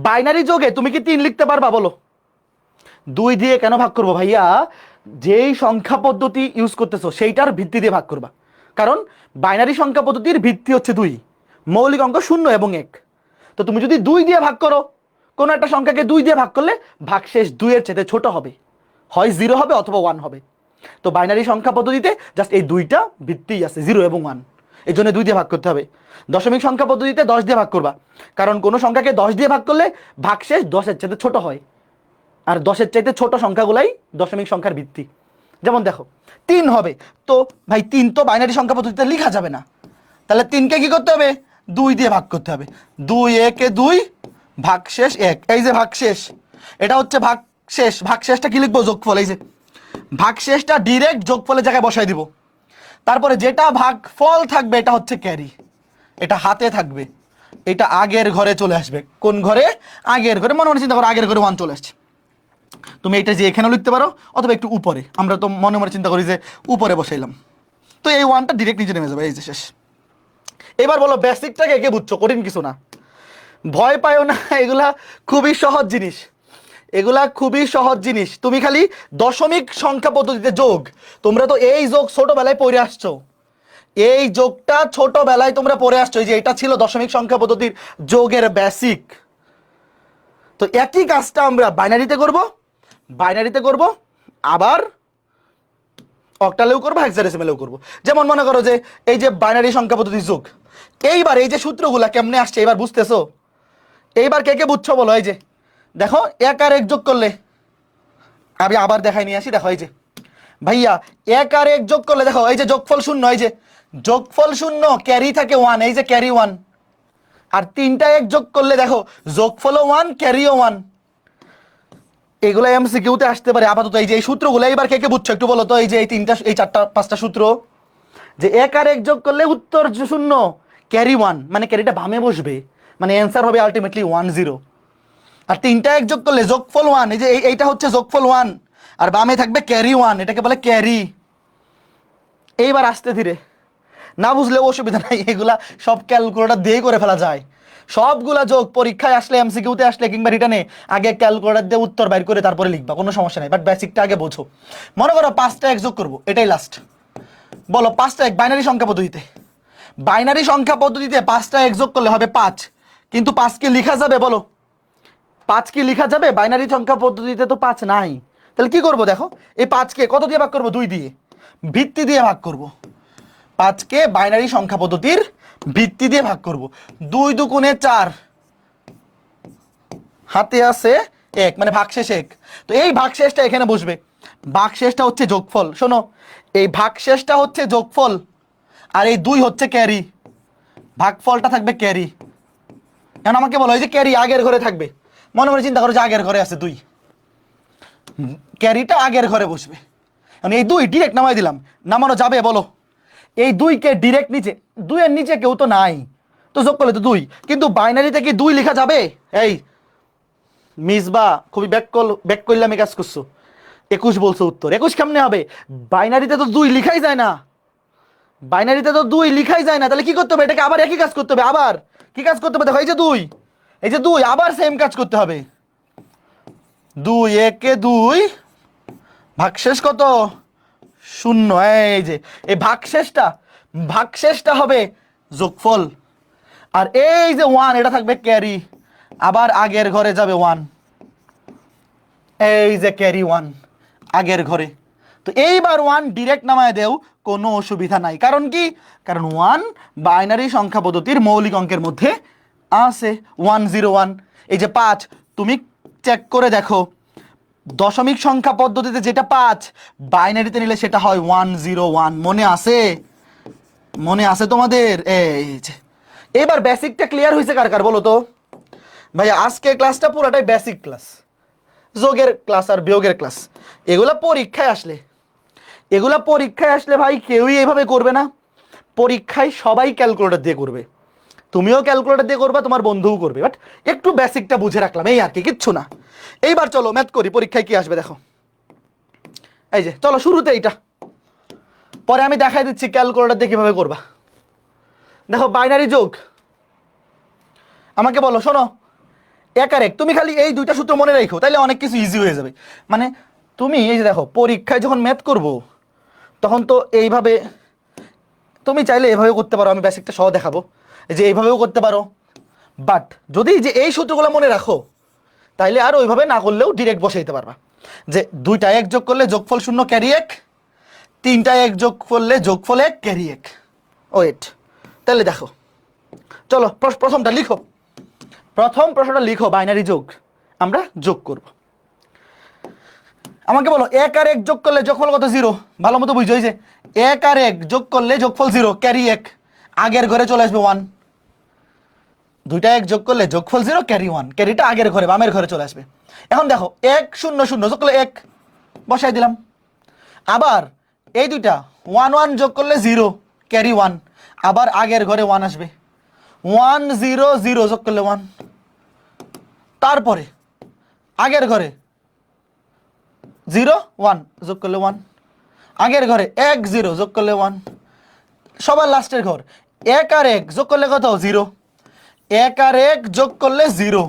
বাইনারি যোগে তুমি কি 3 লিখতে পারবা? বলো। 2 দিয়ে কেন ভাগ করবো ভাইয়া? যেই সংখ্যা পদ্ধতি ইউজ করতেছো সেইটার ভিত্তি দিয়ে ভাগ করবা, কারণ বাইনারি সংখ্যা পদ্ধতির ভিত্তি হচ্ছে 2, মৌলিক অঙ্ক 0 এবং 1। তো তুমি যদি 2 দিয়ে ভাগ করো, কোনো একটা সংখ্যাকে 2 দিয়ে ভাগ করলে ভাগশেষ 2 এর চেয়ে ছোট হবে, হয় 0 হবে অথবা 1 হবে। তো বাইনারি সংখ্যা পদ্ধতিতে জাস্ট এই দুইটা ভিত্তিই আছে, 0 এবং 1, এই জন্য 2 দিয়ে ভাগ করতে হবে। দশমিক সংখ্যা পদ্ধতিতে 10 দিয়ে ভাগ করবা, কারণ কোনো সংখ্যাকে 10 দিয়ে ভাগ করলে ভাগশেষ 10 এর চেয়ে ছোট হয়, আর 10 এর চাইতে ছোট সংখ্যাগুলাই দশমিক সংখ্যার ভিত্তি। যেমন দেখো 3 হবে, তো ভাই 3 তো বাইনারি সংখ্যা পদ্ধতিতে লেখা যাবে না, তাহলে 3কে কি করতে হবে, 2 দিয়ে ভাগ করতে হবে। 2 একে 2, ভাগশেষ 1, এই যে ভাগশেষ, এটা হচ্ছে ভাগশেষ। ভাগশেষটা কি লিখবো, যোগফল। এই যে ভাগশেষটা ডিরেক্ট যোগফলের জায়গায় বসাই দিব। তারপরে যেটা ভাগফল থাকবে এটা হচ্ছে ক্যারি, এটা হাতে থাকবে, এটা আগের ঘরে চলে আসবে। কোন ঘরে, আগের ঘরে। মনে মনে চিন্তা করো, আগের ঘরে 1 চলে আসছে, তুমি এটা যে এখানেও লিখতে পারো অথবা একটু উপরে, আমরা তো মনে মনে চিন্তা করি যে উপরে বসাইলাম, তো এই 1টা ডিরেক্ট নিচে নেমে যাবে। এই যে শেষ। এবার বলো বেসিকটাকে কে বুঝছো, কঠিন কিছু না, ভয় পাইও না, এগুলা খুবই সহজ জিনিস, এগুলা খুবই সহজ জিনিস। তুমি খালি দশমিক সংখ্যা পদ্ধতিতে যোগ, তোমরা তো এই যোগ ছোটবেলায় পড়ে আসছো, এই যোগটা ছোটবেলায় তোমরা পড়ে আসছো, এই যে এটা ছিল দশমিক সংখ্যা পদ্ধতির যোগের বেসিক। তো একই কাজটা আমরা বাইনারিতে করব, আবার অক্টালেও করবো, হেক্সাডেসিমেলেও করবো। যেমন মনে করো যে এই যে বাইনারি সংখ্যা পদ্ধতির যোগ, এইবার এই যে সূত্রগুলা কেমনে আসছে এবার বুঝতেছো? এইবার কে কে বুঝছো বলো? এই যে দেখো 1 আর 1 যোগ করলে, আমি আবার দেখাই নিয়ে আসি, দেখো এই যে ভাইয়া 1 আর 1 যোগ করলে দেখো এই যে যোগফল 0, এই যে যোগফল 0, ক্যারি থাকে 1, এই যে ক্যারি 1। আর 3টা 1 যোগ করলে দেখো যোগফলও 1, ক্যারিও 1। এগুলো এমসিকিউতে আসতে পারে। আপাতত এই যে এই সূত্রগুলো এইবার কে কে বুঝছো একটু বলো তো? এই যে এই 3টা, এই 4টা 5টা সূত্র, যে 1 আর 1 যোগ করলে উত্তর 0, ক্যারি 1, মানে ক্যারিটা বামে বসবে, মানে অ্যান্সার হবে আলটিমেটলি 1 0। আর 3টা 1 যোগ করলে যোগফল 1, এই যে এইটা হচ্ছে যোগফল 1, আর বামে থাকবে ক্যারি 1, এটাকে বলে ক্যারি। এইবার আস্তে ধীরে, না বুঝলেও অসুবিধা নাই, এগুলা সব ক্যালকুলেটর দিয়েই করে ফেলা যায়। সবগুলা যোগ পরীক্ষায় আসলে, এমসিকিউতে আসলে কিংবা রিটার্নে আগে ক্যালকুলেটর দিয়ে উত্তর বাইর করে তারপরে লিখবা, কোনো সমস্যা নাই, বাট বেসিকটা আগে বোঝো। মনে করো 5টা 1 যোগ করবো, এটাই লাস্ট। বলো 5টা 1 বাইনারি সংখ্যা পদ্ধতিতে, বাইনারি সংখ্যা পদ্ধতিতে 5টা 1 যোগ করলে হবে 5, কিন্তু 5 কি লেখা যাবে বলো? 5 কি লেখা যাবে? বাইনারি সংখ্যা পদ্ধতিতে তো 5 নাই। তাহলে কি করব দেখো, এই 5কে কত দিয়ে ভাগ করব? 2 দিয়ে, ভিত্তি দিয়ে ভাগ করব। 5কে বাইনারি সংখ্যা পদ্ধতির ভিত্তি দিয়ে ভাগ করব। 2 দুগুণে 4, হাতে আছে 1, মানে ভাগশেষ 1। তো এই ভাগশেষটা এখানে বসবে, ভাগশেষটা হচ্ছে যোগফল। শোনো, এই ভাগশেষটা হচ্ছে যোগফল, আর এই 2 হচ্ছে ক্যারি, ভাগফলটা থাকবে ক্যারি। এখন আমাকে বলো, এই যে ক্যারি আগের ঘরে থাকবে, মনে মনে চিন্তা করো যে আগের ঘরে আছে 2, ক্যারিটা আগের ঘরে বসবে। এই 2 ডিরেক্ট নামাই দিলাম, নামানো যাবে বলো? এই 2কে ডিরেক্ট নিচে, 2 এর নিচে কেউ তো নাই, তো যোগ করলে তো 2, কিন্তু বাইনারিতে কি 2 লেখা যাবে? এই মিসবা খুবই ব্যাক করলাম, কাজ করছো। 21 বলছো উত্তর, 21 কেমনে হবে? বাইনারিতে তো 2 লিখাই যায় না, বাইনারিতে তো 2 লিখাই যায় না। তাহলে কি করতে হবে? এটাকে আবার একই কাজ করতে হবে। আবার কি কাজ করতে হবে? দেখো এই যে 2, এই যে 2, আবার সেম কাজ করতে হবে। 2 একে 2, ভাগশেষ কত? 0। এই যে এই ভাগশেষটা হবে যোগফল, আর এই যে 1, এটা থাকবে ক্যারি, আবার আগের ঘরে যাবে 1, এই যে ক্যারি 1 আগের ঘরে। তো এইবার 1 ডিরেক্ট নামায় দেও, কোনো অসুবিধা নাই। কারণ কি? কারণ 1 বাইনারি সংখ্যা পদ্ধতির মৌলিক অঙ্কের মধ্যে আছে। 1 0 1, এই যে 5, তুমি চেক করে দেখো দশমিক সংখ্যা পদ্ধতিতে যেটা 5, বাইনারিতে নিলে সেটা হয় 1 0 1। মনে আছে তোমাদের? এই যে এবার বেসিকটা ক্লিয়ার হয়েছে কার কার বলো তো? ভাইয়া আজকে ক্লাসটা পুরোটাই বেসিক ক্লাস, যোগের ক্লাস আর বিয়োগের ক্লাস। এগুলা পরীক্ষায় আসলে ভাই কেউই এভাবে করবে না। পরীক্ষায় সবাই ক্যালকুলেটর দিয়ে করবে, তুমিও ক্যালকুলেটর দিয়ে করবে, তোমার বন্ধুও করবে, বাট একটু বেসিকটা বুঝে রাখলাম, এই আর কি, কিচ্ছু না। এইবার চলো ম্যাথ করি, পরীক্ষায় কি আসবে দেখো। এই যে চলো শুরুতে এইটা, পরে আমি দেখাই দিচ্ছি ক্যালকুলেটর দিয়ে কিভাবে করবা। দেখো বাইনারি যোগ, আমাকে বলো, শোনো 1 আর 1, তুমি খালি এই 2টা সূত্র মনে রাখো, তাইলে অনেক কিছু ইজি হয়ে যাবে। মানে তুমি এই যে দেখো পরীক্ষায় যখন ম্যাথ করবো তখন তো এইভাবে, তুমি চাইলে এভাবে করতে পারো, আমি বেসিকটা সহ দেখাবো, এই যে এইভাবেও করতে পারো। বাট যদি যে এই সূত্রগুলো মনে রাখো, তাইলে আর ওইভাবে না করলেও ডিরেক্ট বসে দিতে পারবা যে 2টা 1 যোগ করলে যোগফল 0 ক্যারি 1, 3টা 1 যোগ করলে যোগফল 1 ক্যারি 1। ওয়েট, তাহলে দেখো, চলো প্রথমটা লিখো, প্রথম প্রশ্নটা লিখো, বাইনারি যোগ আমরা যোগ করব। আমাকে বলো 1 আর 1 যোগ করলে যোগফল কত? 0। ভালো মতো বুঝো, যে 1 আর 1 যোগ করলে যোগফল 0 ক্যারি 1, আগের ঘরে চলে আসবে 1। 2টা 1 যোগ করলে যোগফল 0 ক্যারি 1, ক্যারিটা আগের ঘরে বামের ঘরে চলে আসবে। এখন দেখো 1 0 0 যোগ করলে 1 বসাই দিলাম। আবার এই দুইটা 1 1 যোগ করলে 0 ক্যারি 1, আবার আগের ঘরে 1 আসবে। 1 0 0 যোগ করলে 1, তারপরে আগের ঘরে 0 1 যোগ করলে 1, আগের ঘরে 1 0 যোগ করলে 1, সবার লাস্টের ঘর 1 আর 1 যোগ করলে কত? 0। 1 আর 1 যোগ করলে 0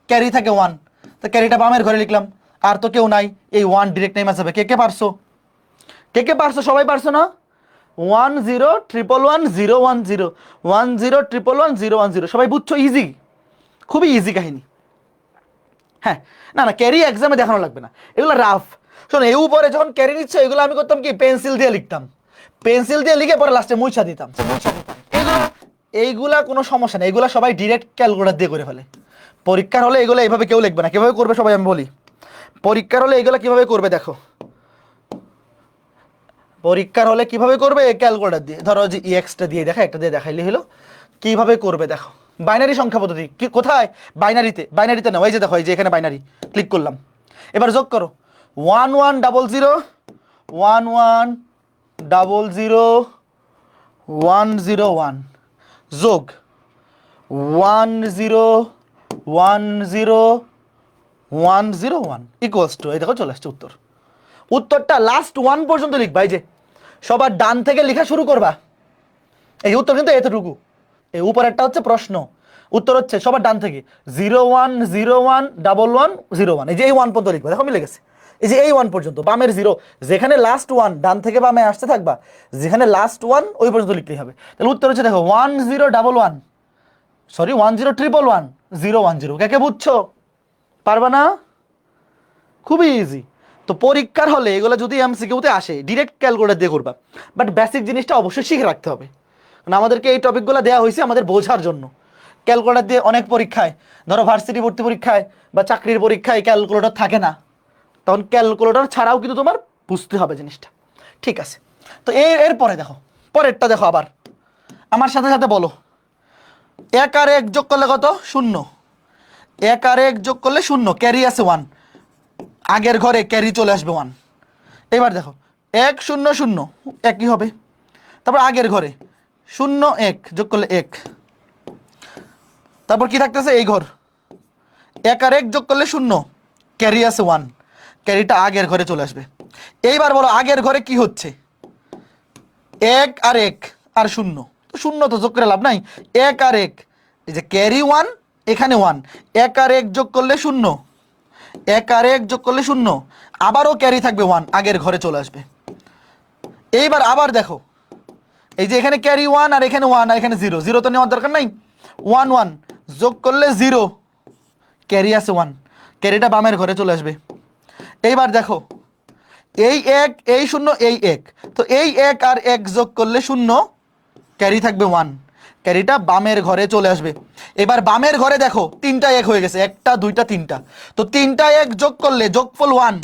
ক্যারি থাকে 1, তো ক্যারিটা বামের ঘরে লিখলাম। আর তো কেউ নাই, এই 1 ডিরেক্ট নেমে যাবে। কে কে পারছো? কে কে পারছো? সবাই পারছো না? 1 0 1 1 0 1 0 1 0 1 1 0 1 0, সবাই বুঝছো? ইজি, খুবই ইজি কাহিনী। হ্যাঁ, না না, ক্যারি এক্সামে দেখানো লাগবে না, এগুলো রাফ। শোনো, এই উপরে যখন ক্যারি নিচ্ছে এগুলো আমি করতাম কি, পেন্সিল দিয়ে লিখতাম, পেন্সিল দিয়ে লিখে পরে লাস্টে মুছা দিতাম। এইগুলা কোনো সমস্যা নেই, এগুলা সবাই ডিরেক্ট ক্যালকুলেটর দিয়ে করে ফেলে। পরীক্ষার হলে এগুলো এইভাবে কেউ লিখবে না। কিভাবে করবে সবাই আমি বলি। পরীক্ষার হলে এগুলো কিভাবে করবে দেখো, পরীক্ষার হলে কিভাবে করবে, ক্যালকুলেটর দিয়ে। ধরো যে এক্সটা দিয়ে দেখা, একটা দিয়ে দেখাইলে হলো। কিভাবে করবে দেখো, বাইনারি সংখ্যা পদ্ধতি। কি কোথায়? বাইনারিতে। বাইনারিতে না, ওই যে দেখো, এই যে এখানে বাইনারি ক্লিক করলাম। এবার যোগ করো 1 1 0 0 1 1 0 0 1 0 1 যোগ 1 0 1 0 1 0 1 ইকুয়ালস টু, এই দেখো চলে আসছে উত্তর। উত্তরটা লাস্ট 1 পর্যন্ত লিখবা। এই যে সবার ডান থেকে লেখা শুরু করবা। এই উত্তর কিন্তু এতটুকু। এই উপরেরটা হচ্ছে প্রশ্ন, উত্তর হচ্ছে সবার ডান থেকে 0 1 0 1 1 1 0 1। এই যে এই 1 পর্যন্ত লিখবা। দেখো মিলে গেছে। এই যে এই 1 পর্যন্ত, বামের 0, যেখানে লাস্ট 1 ডান থেকে বামে আসতে থাকবা, যেখানে লাস্ট 1 ওই পর্যন্ত লিখতেই হবে। তাহলে উত্তর হচ্ছে দেখো 1 0 1 1, সরি 1 0 1 1 0 1 0। কে কে বুঝছো? পারবা না? খুবই ইজি। তো পরীক্ষার হলে এগুলো যদি এমসিকিউতে আসে ডিরেক্ট ক্যালকুলেটর দিয়ে করবা, বাট বেসিক জিনিসটা অবশ্যই শিখে রাখতে হবে। কারণ আমাদেরকে এই টপিকগুলো দেওয়া হয়েছে আমাদের বোঝার জন্য। ক্যালকুলেটর দিয়ে অনেক পরীক্ষায়, ধরো ভার্সিটি ভর্তি পরীক্ষায় বা চাকরির পরীক্ষায় ক্যালকুলেটর থাকে না, তখন ক্যালকুলেটর ছাড়াও কিন্তু তোমার বুঝতে হবে জিনিসটা। ঠিক আছে, তো এরপরে দেখো, পরেরটা দেখো আবার আমার সাথে সাথে বলো। 1 আর 1 যোগ করলে কত? 0। 1 আর 1 যোগ করলে 0, ক্যারি আছে 1, আগের ঘরে ক্যারি চলে আসবে 1। এবার দেখো 1 0 0 একই হবে, তারপর আগের ঘরে 0 1 যোগ করলে 1, তারপর কি থাকতেছে? এই ঘর 1 আর 1 যোগ করলে 0, ক্যারি আছে 1, ক্যারিটা আগের ঘরে চলে আসবে। এইবার বলো আগের ঘরে কি হচ্ছে? 1 আর 1 আর 0, তো 0 তো যোগ করে লাভ নাই। 1 আর 1, এই যে ক্যারি 1, এখানে 1, 1 আর 1 যোগ করলে 0, 1 আর 1 যোগ করলে 0, আবারও ক্যারি থাকবে 1, আগের ঘরে চলে আসবে। এইবার আবার দেখো, এই যে এখানে ক্যারি 1 আর এখানে 1 আর এখানে 0, 0 তো নেওয়ার দরকার নাই। 1 1 যোগ করলে 0, ক্যারি আছে 1, ক্যারিটা বামের ঘরে চলে আসবে। এইবার দেখো এই 1 এই 0 এই 1, তো এই 1 আর 1 যোগ করলে 0, ক্যারি থাকবে 1, ক্যারিটা বামের ঘরে চলে আসবে। এবার বামের ঘরে দেখো 3টা 1 হয়ে গেছে, 1টা 2টা 3টা, তো 3টা 1 যোগ করলে যোগফল 1,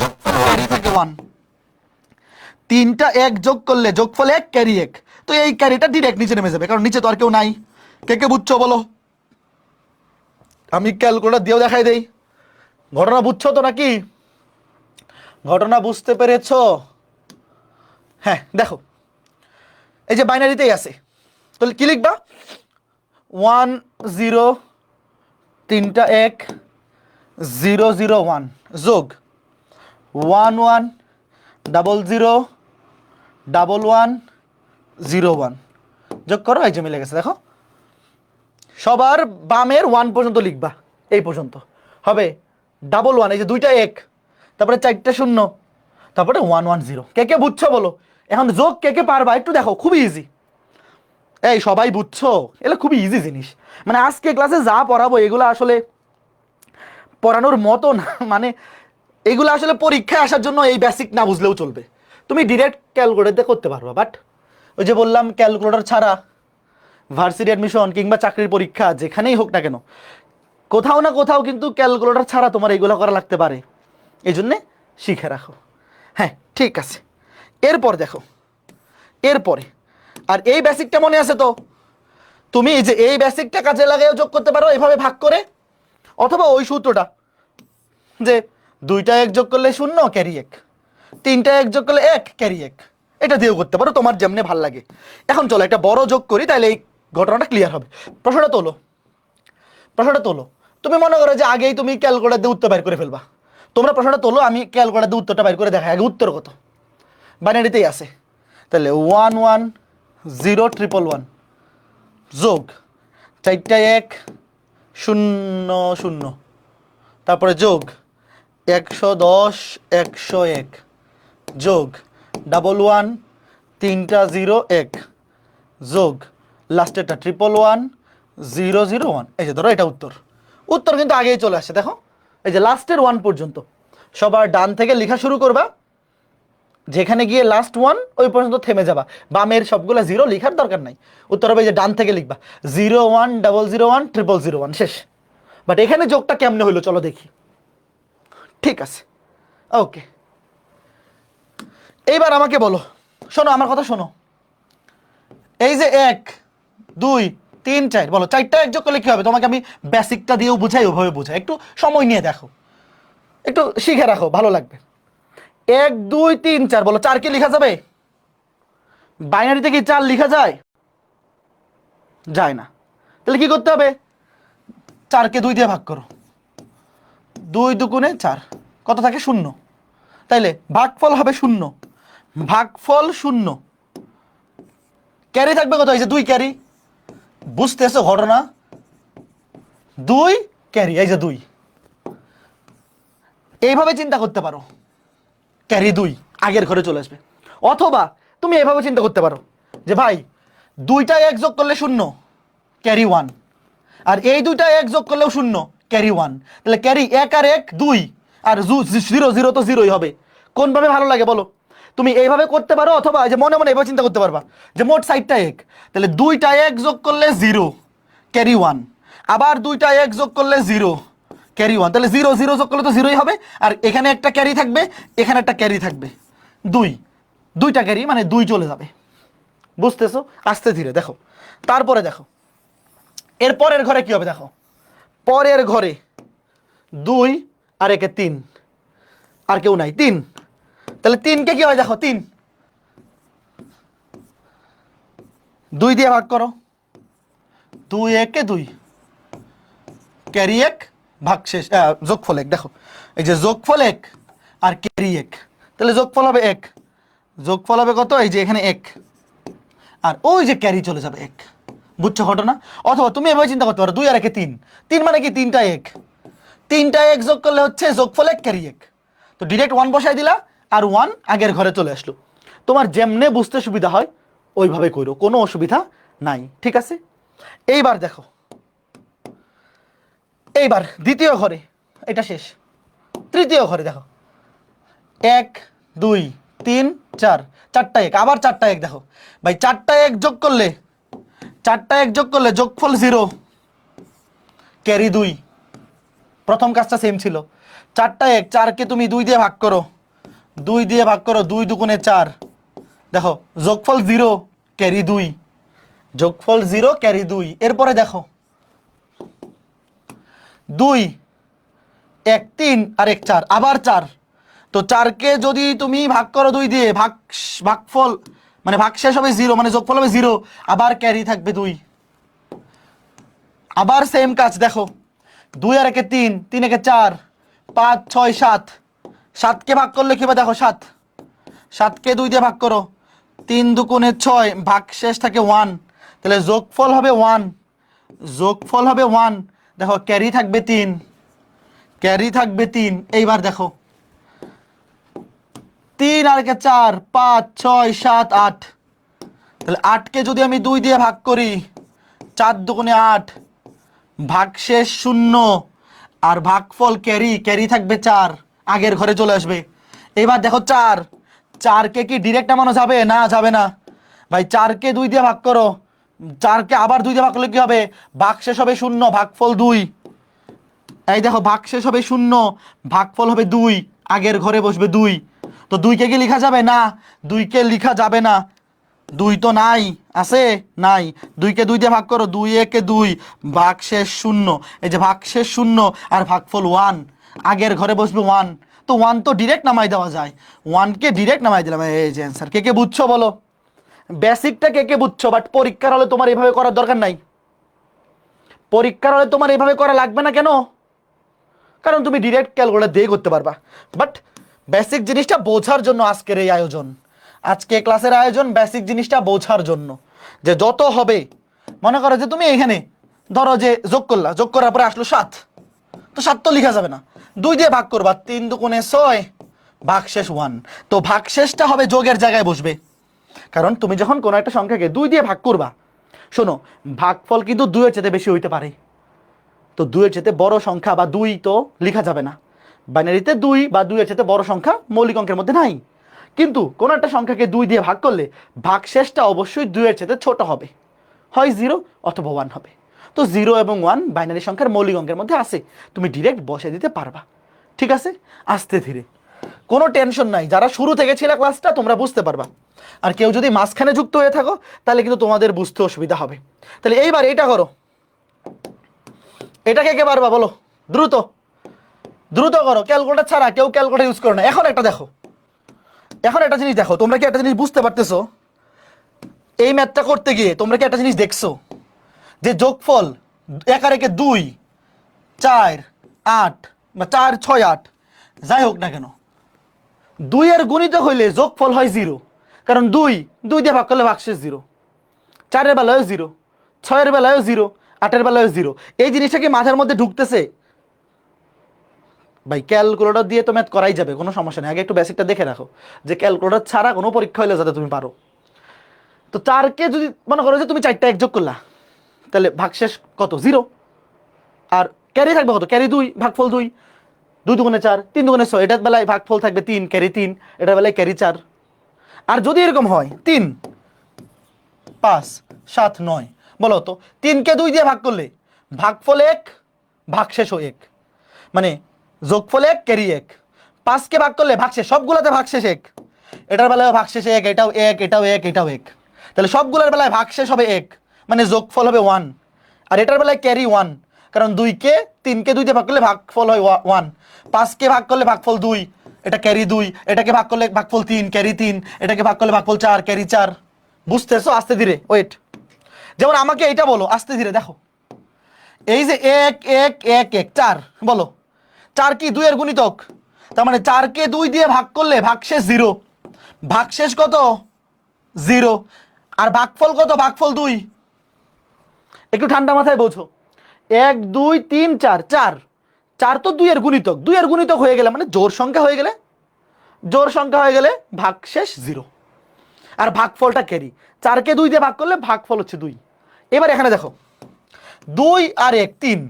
ক্যারি থাকে 1। 3টা 1 যোগ করলে যোগফল 1, ক্যারি 1, তো এই ক্যারিটা ডিরেক্ট নিচে নেমে যাবে, কারণ নিচে তো আর কেউ নাই। কে কে বুঝছো বলো? আমি ক্যালকুলেটর দিয়েও দেখাই দেই। ঘটনা বুঝছো তো নাকি? ঘটনা বুঝতে পেরেছো? হ্যাঁ দেখো, এই যে বাইনারিতেই আছে, তাহলে কি লিখবা? 1 0 3টা 1 0 0 1 যোগ 1 1 0 0 1 1 0 1 যোগ করো। এই যে মিলে গেছে। দেখো সবার বামের 1 পর্যন্ত লিখবা, এই পর্যন্ত হবে 1 1, এই যে 2টা 1, তারপরে 4টা 0, তারপরে 1 1 0। কে কে বুঝছো বলো? এখন যোগ কে কে পারবা একটু দেখো, খুবই ইজি। এই সবাই বুঝছো? এগুলো খুবই ইজি জিনিস। মানে আজকে ক্লাসে যা পড়াবো এগুলো আসলে পড়ানোর মতো না, মানে এগুলো আসলে পরীক্ষায় আসার জন্য এই বেসিক না বুঝলেও চলবে, তুমি ডিরেক্ট ক্যালকুলেটর করতে পারবা। বাট ওই যে বললাম ক্যালকুলেটর ছাড়া ভার্সিটি অ্যাডমিশন কিংবা চাকরির পরীক্ষা যেখানেই হোক না কেন, কোথাও না কোথাও কিন্তু ক্যালকুলেটর ছাড়া তোমার এইগুলো করা লাগতে পারে, এই জন্যে শিখে রাখো। হ্যাঁ ঠিক আছে, এরপর দেখো, এরপরে আর এই বেসিকটা মনে আছে তো, তুমি এই যে এই বেসিকটা কাজে লাগাইও যোগ করতে পারো এভাবে ভাগ করে, অথবা ওই সূত্রটা যে 2টা 1 যোগ করলে 0 ক্যারি 1, 3টা 1 যোগ করলে 1 ক্যারি 1, এটা দিয়েও করতে পারো, তোমার যেমনি ভাল লাগে। এখন চলো একটা বড় যোগ করি, তাহলে এই ঘটনাটা ক্লিয়ার হবে। প্রশ্নটা তোলো, প্রশ্নটা তোলো। তুমি মনে করো যে আগেই তুমি ক্যালকুলেটর দিয়ে উত্তর বের করে ফেলবা, তোমরা প্রশ্নটা তোলো, আমি ক্যালকুলেটর দিয়ে উত্তরটা বের করে দেখাই। আগে উত্তর কত, বাইনারিতেই আছে, তাহলে 1 1 0 1 1 যোগ 4টা 1 0 0, তারপরে যোগ 110 101 যোগ 1 1 3টা 0 1 যোগ লাস্টেরটা 1 1 0 0 1। এই যে ধরো এটা উত্তর, উত্তর কিন্তু আগেই চলে আসছে। দেখো এই যে লাস্টের 1 পর্যন্ত সবার ডান থেকে লেখা শুরু করবা, যেখানে গিয়ে লাস্ট 1 ওই পর্যন্ত থেমে যাবা, বামের সবগুলো 0 লেখার দরকার নাই। উত্তর হবে যে ডান থেকে লিখবা 0 1 0 1 0 0 1 শেষ। বাট এখানে যোগটা কেমনে হইলো চলো দেখি। ঠিক আছে, ওকে, এইবার আমাকে বলো, শোনো আমার কথা শোনো, এই যে 1 2 3 4, বলো 4টা 1 যোগ করলে কি হবে, তোমাকে আমি বেসিকটা দিয়েও বুঝাই, ওভাবে বুঝাই, একটু সময় নিয়ে দেখো, একটু শিখে রাখো, ভালো লাগবে। 1 2 3 4, বলো 4 কি লেখা যাবে? বাইনারিতে কি 4 লেখা যায়? যায় না। তাহলে কি করতে হবে, 4কে 2 দিয়ে ভাগ করো, 2 দুগুণে 4, কত থাকে 0, তাইলে ভাগফল হবে 0, ভাগফল 0, ক্যারি থাকবে কত, এই যে 2 ক্যারি, বুঝতেছো ঘটনা, 2 ক্যারি, এই যে 2, এইভাবে চিন্তা করতে পারো, ক্যারি 2 আগের ঘরে চলে আসবে। অথবা তুমি এভাবে চিন্তা করতে পারো যে ভাই 2টা 1 যোগ করলে 0 ক্যারি 1, আর এই 2টা 1 যোগ করলেও 0 ক্যারি 1, তাহলে ক্যারি 1 আর 1 2, আর 0 0 তো 0ই হবে। কোনভাবে ভালো লাগে বলো, তুমি এইভাবে করতে পারো, অথবা যে মনে মনে এভাবে চিন্তা করতে পারবা যে মোট সাইডটা 1, তাহলে 2টা 1 যোগ করলে 0 ক্যারি 1, আবার 2টা 1 যোগ করলে 0 ক্যারি 1, তাহলে 0 0 যোগ করলে তো 0ই হবে, আর এখানে একটা ক্যারি থাকবে, এখানে একটা ক্যারি থাকবে, 2টা ক্যারি মানে 2 চলে যাবে। বুঝতেছো, আস্তে ধীরে দেখো। তারপরে দেখো এর পরের ঘরে কি হবে, দেখো পরের ঘরে 2 আর 1 3, আর কেউ নাই 3, তাহলে 3কে কি হয় দেখো, 3 2 দিয়ে ভাগ করো, 2 1 2 ক্যারি 1 ভাগ শেষ, যোগফল 1, দেখো এই যে যোগফল 1 আর ক্যারি 1, তাহলে যোগফল হবে 1, যোগফল হবে কত, এই যে এখানে 1, আর ওই যে ক্যারি চলে যাবে 1। বুঝছো ঘটনা? অথবা তুমি এভাবে চিন্তা করতে পারো 2 আর 1 3, 3 মানে কি 3টা 1, 3টা 1 যোগ করলে হচ্ছে যোগফল 1 ক্যারি 1, তো ডিরেক্ট 1 বসাই দিলা, আর 1 আগের ঘরে চলে আসলো। তোমার যেমনে বুঝতে সুবিধা হয় ওইভাবে করো, কোনো অসুবিধা নাই, ঠিক আছে। এইবার দেখো, এইবার দ্বিতীয় ঘরে, এটা শেষ, তৃতীয় ঘরে দেখো 1 2 3 4, 4টা 1, আবার 4টা 1, দেখো ভাই 4টা 1 যোগ করলে, 4টা 1 যোগ করলে যোগফল 0 ক্যারি 2, প্রথম কাজটা সেম ছিল। 4টা 1, 4কে তুমি 2 দিয়ে ভাগ করো, 2 দিয়ে ভাগ করো, 2 দুগুণে 4, দেখো যোগফল 0 ক্যারি 2, যোগফল 0 ক্যারি 2। এরপরে দেখো 2 1 3 আর 1 4, আবার 4, তো 4কে যদি তুমি ভাগ করো 2 দিয়ে, ভাগফল মানে ভাগ শেষ হবে 0, মানে যোগফল হবে 0, আবার ক্যারি থাকবে 2, আবার সেম কাজ, দেখো 2 আর 1 3, 3 1 4 5 6 7, 7কে ভাগ করলে কি হবে দেখো 7, 7কে 2 দিয়ে ভাগ করো, 3 দুগুণে 6, ভাগ শেষ থাকে 1, তাহলে যোগফল হবে 1, যোগফল হবে 1, দেখো ক্যারি থাকবে 3, ক্যারি থাকবে 3। এইবার দেখো 3 আর 1 4 5 6 7 8, তাহলে 8কে যদি আমি 2 দিয়ে ভাগ করি, 4 দুগুণে 8, ভাগশেষ 0, আর ভাগফল ক্যারি, ক্যারি থাকবে 4, আগের ঘরে চলে আসবে। এবার দেখো 4, 4কে কি ডিরেক্ট নামানো যাবে? না, যাবে না ভাই। 4কে 2 দিয়ে ভাগ করো, 4কে আবার 2 দিয়ে ভাগ করলে কি হবে? ভাগশেষ হবে 0, ভাগফল 2। এই দেখো ভাগশেষ হবে 0, ভাগফল হবে 2, আগের ঘরে বসবে 2। তো 2কে কি লেখা যাবে? না, 2কে লেখা যাবে না। 2 তো নাই, আছে নাই। 2কে 2 দিয়ে ভাগ করো, 2 একে 2, ভাগশেষ 0। এই যে ভাগশেষ 0 আর ভাগফল 1, আগের ঘরে বসবে 1। তো 1 তো ডিরেক্ট নামাই দেওয়া যায়, 1কে ডিরেক্ট নামাই দিলাম। এই যে অ্যান্সার। কে কে বুঝছো বলো? বেসিকটা কে কে বুঝছো? বাট পরীক্ষার হলে তোমার এইভাবে করার দরকার নাই। পরীক্ষার হলে তোমার এইভাবে করা লাগবে না। কেন? কারণ তুমি ডিরেক্ট ক্যালকুলেটর দিয়ে করতে পারবা। বাট বেসিক জিনিসটা বোঝার জন্য আজকের এই আয়োজন, আজকে ক্লাসের আয়োজন বেসিক জিনিসটা বোঝার জন্য। যে যত হবে, মনে করো যে তুমি এখানে ধরো যে যোগ করলা, যোগ করার পরে আসলো 7, তো 7 তো লেখা যাবে না, 2 দিয়ে ভাগ করবা, 3 দুগুণে 6, ভাগশেষ 1। তো ভাগশেষটা হবে যোগের জায়গায় বসবে। কারণ তুমি যখন কোনো একটা সংখ্যাকে 2 দিয়ে ভাগ করবা, শোনো, ভাগফল কিন্তু 2 এর চেয়ে বেশি হইতে পারে। তো 2 এর চেয়ে বড় সংখ্যা বা 2 তো লেখা যাবে না। বাইনারিতে 2 বা 2 এর চেয়ে বড় সংখ্যা মৌলিক অঙ্কের মধ্যে নাই। কিন্তু কোনো একটা সংখ্যাকে 2 দিয়ে ভাগ করলে ভাগশেষটা অবশ্যই 2 এর চেয়ে ছোট হবে, হয় 0 অথবা 1 হবে। তো 0 এবং 1 বাইনারি সংখ্যার মৌলিক অঙ্কের মধ্যে আছে, তুমি ডিরেক্ট বসে দিতে পারবা। ঠিক আছে, আস্তে ধীরে, কোনো টেনশন নাই। যারা শুরু থেকে ছিল ক্লাসটা, তোমরা বুঝতে পারবা। আর কেউ যদি মাঝখানে যুক্ত হয়ে থাকো, তাহলে কিন্তু তোমাদের বুঝতে অসুবিধা হবে। তাহলে এইবার এইটা করো, এটাকে কে পারবা বলো? দ্রুত দ্রুত করো, ক্যালকুলেটর ছাড়া কেউ ক্যালকুলেটর ইউজ করো না। এখন একটা দেখো, এখন একটা জিনিস দেখো, তোমরা কি একটা জিনিস বুঝতে পারতেছো? এই ম্যাথটা করতে গিয়ে তোমরা কি একটা জিনিস দেখছো? যে যোগফল 1 আর 1 2, 4 8 বা 4 6 8 যাই হোক না কেন, 2 এর গুণিতক হইলে যোগফল হয় 0। কারণ 2 দিয়ে ভাগ করলে ভাগশেষ 0, 4 এর বেলায়ও 0, 6 এর বেলায়ও 0, 8 এর বেলায়ও 0। এই জিনিসটা কি মাথার মধ্যে ঢুকতেছে? ভাই ক্যালকুলেটর দিয়ে তো ম্যাথ করাই যাবে, কোনো সমস্যা নেই। আগে একটু বেসিকটা দেখে রাখো যে ক্যালকুলেটর ছাড়া কোনো পরীক্ষা হলে যাতে তুমি পারো। তো 4কে যদি মনে করো যে তুমি 4টা এক যোগ করলা, তাহলে ভাগশেষ কত? 0। আর ক্যারি থাকবে কত? ক্যারি 2, ভাগফল 2, 2 দুগুণে 4, 3 দুগুণে 6, এটার বেলায় ভাগফল থাকবে 3, ক্যারি 3, এটার বেলায় ক্যারি 4। আর যদি এরকম হয় 3 5 7 9, বলো তো 3কে 2 দিয়ে ভাগ করলে ভাগফল 1, ভাগশেষও 1, মানে যোগফল 1, ক্যারি 1। 5কে ভাগ করলে ভাগশেষ, সবগুলোতে ভাগশেষ 1, এটার বেলায় ভাগশেষ 1, এটাও 1, এটাও 1, এটাও 1। তাহলে সবগুলোর বেলায় ভাগশেষ হবে 1, মানে যোগফল হবে 1। আর এটার বেলায় ক্যারি 1, কারণ 3কে 2 দিয়ে ভাগ করলে ভাগফল হয় 1। 5কে ভাগ করলে ভাগফল 2, এটা ক্যারি 2, এটাকে ভাগ করলে ভাগফল 3, ক্যারি 3, এটাকে ভাগ করলে ভাগফল 4, ক্যারি 4। বুঝতেছো? আস্তে ধীরে ওয়েট। যেমন আমাকে এইটা বলো, আস্তে ধীরে দেখো, এই যে 1 1 1 1 4, বলো 4 কি 2 এর গুণিতক? তার মানে 4কে 2 দিয়ে ভাগ করলে ভাগশেষ 0, ভাগশেষ কত? 0। আর ভাগফল কত? ভাগফল 2। একটু ঠান্ডা মাথায় বোঝো, 1 2 3 4, 4 4 তো 2 এর গুণিতক, 2 এর গুণিতক হয়ে গেলে মানে জোড় সংখ্যা হয়ে গেলে, জোড় সংখ্যা হয়ে গেলে ভাগশেষ 0। আর ভাগফলটা ক্যারি, 4কে 2 দিয়ে ভাগ করলে ভাগফল হচ্ছে 2। এবার এখানে দেখো 2 আর 1 3,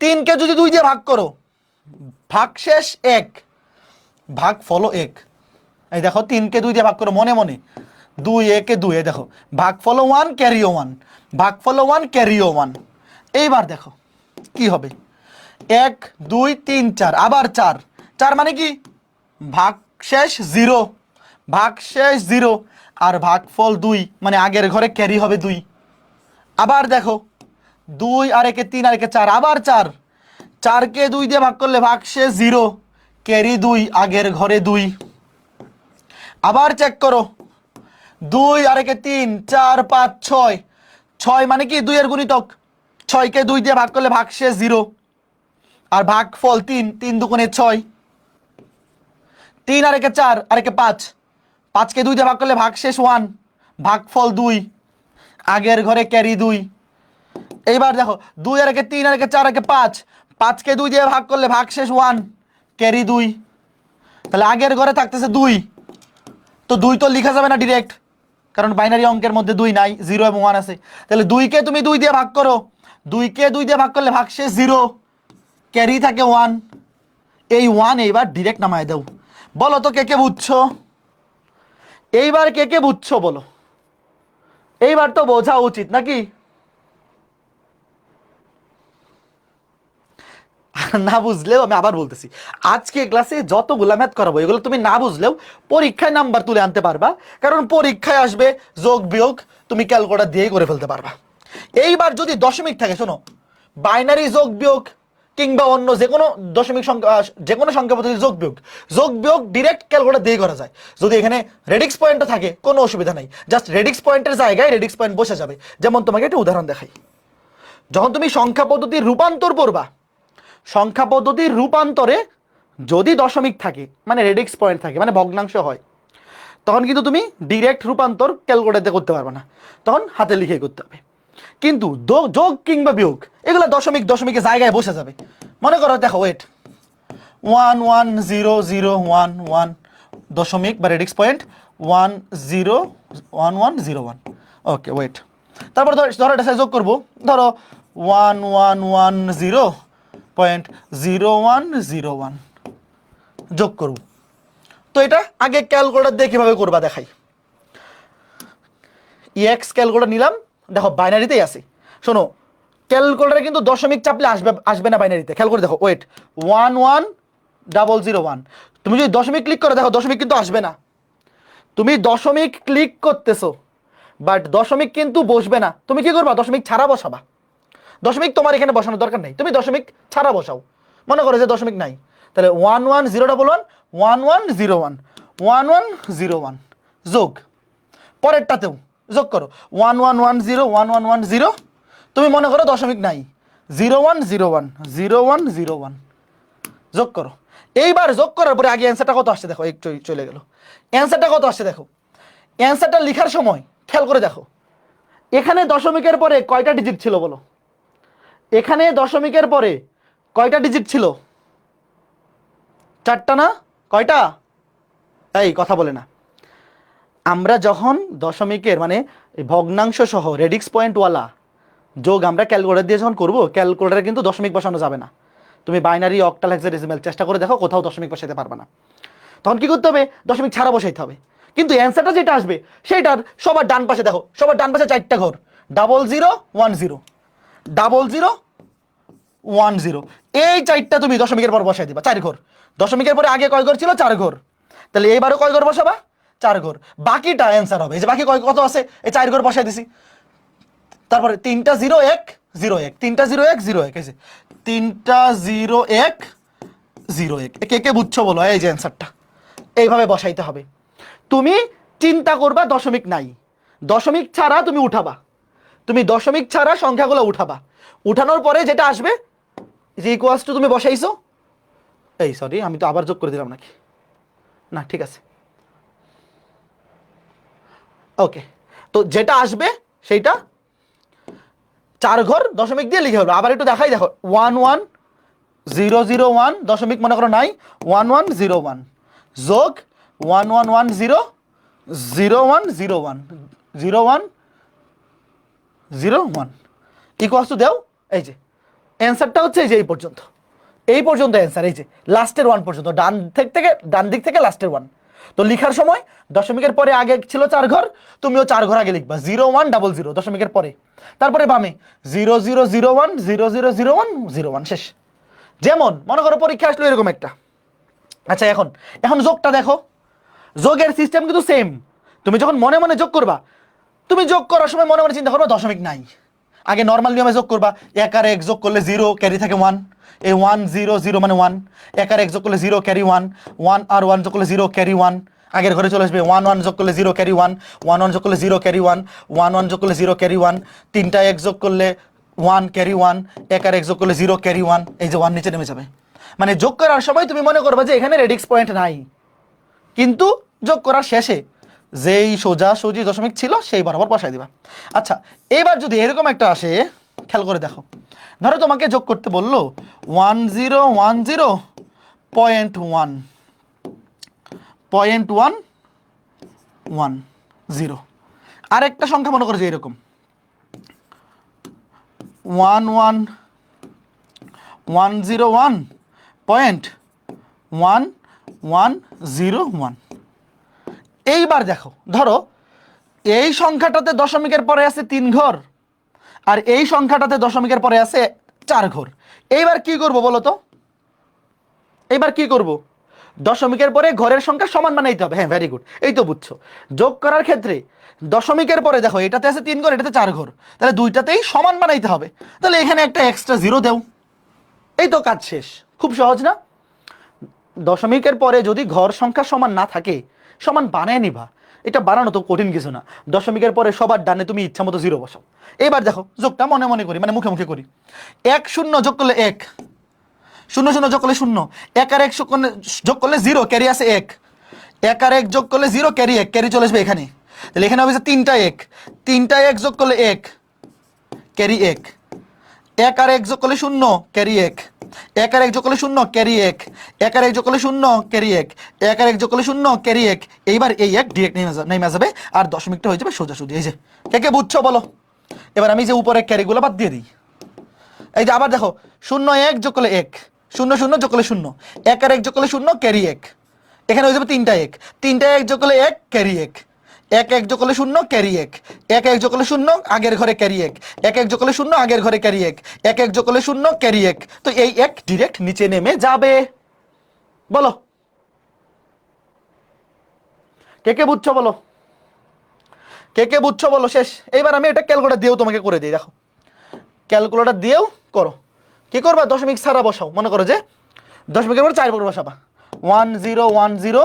3কে যদি 2 দিয়ে ভাগ করো ভাগশেষ 1, ভাগফলও 1। এই দেখো 3কে 2 দিয়ে ভাগ করো মনে মনে, 2 1 2, এই দেখো ভাগফলও 1, ক্যারিও 1, ভাগফলও 1, ক্যারিও 1। এইবার দেখো কি হবে, 1 2 3 4, আবার 4, 4 মানে কি? ভাগশেষ 0, ভাগশেষ 0। আর ভাগফল 2, মানে আগের ঘরে ক্যারি হবে 2। আবার দেখো 2 আর 1 3 আর 1 4, আবার 4, 4কে 2 দিয়ে ভাগ করলে ভাগশেষ 0, ক্যারি 2, আগের ঘরে 2। আবার চেক করো, 2 আর 1 3 4 5 6, 6 মানে কি 2 এর গুণিতক, 6কে 2 দিয়ে ভাগ করলে ভাগশেষ 0, আর ভাগফল 3, 3 দুগুণে 6, 3 আর 1 4 আর 1 5, 5কে 2 দিয়ে ভাগ করলে ভাগশেষ 1, ভাগফল 2, আগের ঘরে ক্যারি 2। এইবার দেখো 2 আর 1 3 আর 1 4 আর 1 5, 5কে 2 দিয়ে ভাগ করলে ভাগশেষ 1, ক্যারি 2। তাহলে আগের ঘরে থাকতেছে 2, তো 2 তো লেখা যাবে না ডিরেক্ট, কারণ বাইনারি অঙ্কের মধ্যে 2 নাই, 0 এবং 1 আছে। তাহলে 2কে তুমি 2 দিয়ে ভাগ করো, 2কে 2 দিয়ে ভাগ করলে ভাগশেষ 0, ক্যারি থাকে 1, এই 1 এইবার ডিরেক্ট নামায় দাও। বলো তো কে কে বুঝছো? এইবার কে কে বুঝছো বলো? এইবার তো বোঝা উচিত নাকি? না বুঝলেও আমি আবার বলতেছি, আজকে ক্লাসে যতগুলা ম্যাথ করাবো এগুলো তুমি না বুঝলেও পরীক্ষায় নাম্বার তুলে আনতে পারবা, কারণ পরীক্ষায় আসবে যোগ বিয়োগ, তুমি ক্যালকুলেটর দিয়েই করে ফেলতে পারবা। এইবার যদি দশমিক থাকে, শোনো, বাইনারি যোগ বিয়োগ কিংবা অন্য যে কোনো দশমিক সংখ্যা, যে কোনো সংখ্যা পদ্ধতি যোগ বিয়োগ ডিরেক্ট ক্যালকুলেটর দিয়ে করা যায়। যদি এখানে রেডিক্স পয়েন্টটা থাকে কোনো অসুবিধা নাই, জাস্ট রেডিক্স পয়েন্টের জায়গায় রেডিক্স পয়েন্ট বসে যাবে। যেমন তোমাকে একটা উদাহরণ দেখাই, যখন তুমি সংখ্যা পদ্ধতির রূপান্তর করবা, সংখ্যা পদ্ধতির রূপান্তরে যদি দশমিক থাকে মানে রেডিক্স পয়েন্ট থাকে মানে ভগ্নাংশ হয়, তখন কিন্তু তুমি ডিরেক্ট রূপান্তর ক্যালকুলেটরে করতে পারবে না, তখন হাতে লিখে করতে হবে। কিন্তু যোগ কিংবা বিয়োগ এগুলো দশমিকের জায়গায় বসে যাবে। মনে করো, দেখো, ওয়েট, 1 1 0 0 1 1 দশমিক বা রেডিক্স পয়েন্ট 1 0 1 1 0 1। ওকে, ওয়েট, তারপর ধরো এটা যোগ করবো, ধরো 1 1 1 0 পয়েন্ট 0 1 0 1 যোগ করব। তো এটা আগে ক্যালকুলেটর দিয়ে কিভাবে করবা দেখাই। এক্স ক্যালকুলেটর নিলাম, দেখো বাইনারিতেই আছে। শোনো, ক্যালকুলেটরে কিন্তু দশমিক চাপলে আসবে না বাইনারিতে। খেয়াল করে দেখো, ওয়েট, 1 1 0 0 1। তুমি যদি দশমিক ক্লিক করো, দেখো দশমিক কিন্তু আসবে না। তুমি দশমিক ক্লিক করতেছো বাট দশমিক কিন্তু বসবে না। তুমি কি করবা? দশমিক ছাড়া বসাবা। দশমিক তোমার এখানে বসানোর দরকার নেই, তুমি দশমিক ছাড়া বসাও। মনে করো যে দশমিক নাই, তাহলে 1 1 0 1 1 1 0 1 1 1 0 1 যোগ, পরেরটাতেও যোগ করো 1 1 1 0 1 1 1 0। তুমি মনে করো দশমিক নাই, 0 1 0 1 0 1 0 1 যোগ করো। এইবার যোগ করার পরে আগে অ্যান্সারটা কত আসছে দেখো, একটু চলে গেল। অ্যান্সারটা কত আসছে দেখো। অ্যান্সারটা লেখার সময় খেয়াল করে দেখো, এখানে দশমিকের পরে কয়টা ডিজিট ছিল বলো? এখানে দশমিকের পরে কয়টা ডিজিট ছিল? 4টা না? কয়টা? এই কথা বলে না। আমরা যখন দশমিকের মানে ভগ্নাংশ সহ রেডিক্স পয়েন্টওয়ালা যোগ আমরা ক্যালকুলেটর দিয়ে যখন করবো, ক্যালকুলেটরে কিন্তু দশমিক বসানো যাবে না। তুমি বাইনারি, অক্টাল, হেক্সাডেসিমাল চেষ্টা করে দেখো, কোথাও দশমিক বসাইতে পারবে না। তখন কি করতে হবে? দশমিক ছাড়া বসাইতে হবে। কিন্তু অ্যান্সারটা যেটা আসবে সেইটার সবার ডান পাশে দেখো, সবার ডান পাশে 4টা ঘর, 0 0 1 0 0 0 1 0। এই 4টা তুমি দশমিকের পর বসাই দিবা, 4 ঘর। দশমিকের পরে আগে কয় ঘর ছিল? 4 ঘর। তাহলে এইবারও কয় ঘর বসাবা? 4 ঘর। বাকিটা অ্যান্সার হবে। এই যে বাকি কত আছে, এই 4 ঘর বসাই দিছি। তারপরে 3টা 0 1 0 1 3টা 0 1 0 1, এই যে 3টা 0 1 0 1। কে কে বুঝছো বলো? এই যে অ্যান্সারটা এইভাবে বসাইতে হবে। তুমি চিন্তা করবা দশমিক নাই, দশমিক ছাড়া তুমি উঠাবা, তুমি দশমিক ছাড়া সংখ্যাগুলো উঠাবা। উঠানোর পরে যেটা আসবে যে ইকুয়ালস টু তুমি বসাইছো, এই সরি আমি তো আবার যোগ করে দিলাম নাকি? না, ঠিক আছে, ওকে। তো যেটা আসবে সেইটা 4 ঘর দশমিক দিয়ে লিখে হলো। আবার একটু দেখাই, দেখো 1 1 0 0 1 দশমিক মনে করো নাই, 1 1 0 1 যোগ 1 1 1 0 0 1 0 1 0 1 0 1 ইকুয়ালস টু দেও। এই যে অ্যান্সারটা হচ্ছে এই যে এই পর্যন্ত অ্যান্সার, এই যে লাস্টের 1 পর্যন্ত, ডান দিক থেকে লাস্টের 1। তো লিখার সময় দশমিকের পরে আগে ছিল 4 ঘর, তুমিও 4 ঘর আগে লিখবা, 0 1 0 0 দশমিকের পরে, তারপরে বামে 0 0 0 1 0 0 0 1 0 1 শেষ। যেমন মনে করো পরীক্ষা আসলো এরকম একটা। আচ্ছা, এখন যোগটা দেখো, যোগের সিস্টেম কিন্তু সেম। তুমি যখন মনে মনে যোগ করবা, তুমি যোগ করার সময় মনে মনে চিন্তা করবা দশমিক নাই। আগে নর্মাল নিয়মে যোগ করবা, 1 আর 1 যোগ করলে 0, ক্যারি থাকে 1, এই 1 0 0 মানে 1। 1 আর 1 যোগ করলে 0, ক্যারি 1, 1 আর 1 যোগ করলে 0, ক্যারি 1। আগের ঘরে চলে আসবে 1 1 যোগ করলে 0, ক্যারি 1, 1 1 যোগ করলে 0, ক্যারি 1, 1 1 যোগ করলে 0, ক্যারি 1। 3টা 1 যোগ করলে 1, ক্যারি 1, 1 আর 1 যোগ করলে 0, ক্যারি 1। এই যে 1 নিচে নেমে যাবে। মানে যোগ করার সময় তুমি মনে করবা যে এখানে রেডিক্স পয়েন্ট নাই, কিন্তু যোগ করার শেষে যেই সোজাসুজি দশমিক ছিল সেই বরাবর বসাই দিবা। আচ্ছা, এবার যদি এরকম একটা আসে, খেয়াল করে দেখো, ধরো তোমাকে যোগ করতে বললো 1 0 1 0 0.1 0.1 1 0। আরেকটা সংখ্যা মনে করো যে এরকম 1 1 101.1101। এইবার দেখো, ধরো এই সংখ্যাটাতে দশমিকের পরে আছে 3 ঘর, আর এই সংখ্যাটাতে দশমিকের পরে আছে 4 ঘর। এইবার কি করব বলো তো? এইবার কি করব? দশমিকের পরে ঘরের সংখ্যা সমান বানাইতে হবে। হ্যাঁ, ভেরি গুড, এই তো বুঝছো। যোগ করার ক্ষেত্রে দশমিকের পরে দেখো এটাতে আছে 3 ঘর, এটাতে 4 ঘর, তাহলে দুইটাতেই সমান বানাইতে হবে। তাহলে এখানে একটা এক্সট্রা জিরো দেও, এই তো কাজ শেষ। খুব সহজ না? দশমিকের পরে যদি ঘর সংখ্যা সমান না থাকে, সমান বানায় নিবা। এটা বানানো তো কঠিন কিছু না। দশমিকের পরে সবার ডানে তুমি ইচ্ছা মতো জিরো বসাও। এবার দেখো যোগটা মনে মনে করি, মানে মুখে মুখে করি। 1 0 যোগ করলে 1, 0 0 যোগ করলে 0, 1 আর 1 যোগ করলে 0, ক্যারি আছে 1, 1 আর 1 যোগ করলে 0, ক্যারি 1, ক্যারি চলে আসবে এখানে। তাহলে এখানে হবে 3টা 1, 3টা 1 যোগ করলে 1, ক্যারি 1, 1 আর 1 যোগ করলে 0, ক্যারি 1, 1 আর 1 যোগ করলে 0, ক্যারি 1, 1 আর 1 যোগ করলে 0, ক্যারি 1, 1 আর 1 যোগ করলে 0, ক্যারি 1। এইবার এই 1 ডিরেক্ট নেমে যাবে, আর দশমিকটা হয়ে যাবে সোজাসুজি। এই যে কে কে বুঝছো বলো? এবার আমি যে উপরে ক্যারিগুলো বাদ দিয়ে দিই। এই যে আবার দেখো, 0 1 যোগ করলে 1, 0 0 যোগ করলে 0, 1 আর 1 যোগ করলে 0, ক্যারি 1। এখানে হয়ে যাবে 3টা 1, 3টা 1 যোগ করলে 1, ক্যারি 1, 1 1 যোগ করলে 0, ক্যারি 1, 1 1 যোগ করলে 0, আগের ঘরে ক্যারি 1, 1 1 যোগ করলে 0, আগের ঘরে ক্যারি 1, 1 1 যোগ করলে 0, ক্যারি 1। তো এই 1 ডিরেক্ট নিচে নেমে যাবে। বলো কে কে বুঝছো বলো? কে কে বুঝছো বলো? শেষ। এইবার আমি এটা ক্যালকুলেটর দিয়েও তোমাকে করে দিই। দেখো ক্যালকুলেটর দিয়েও করো। কি করবা? দশমিক ছাড়া বসাও। মনে করো যে দশমিকের পর 4 করে বসাবা। 1 0 1 0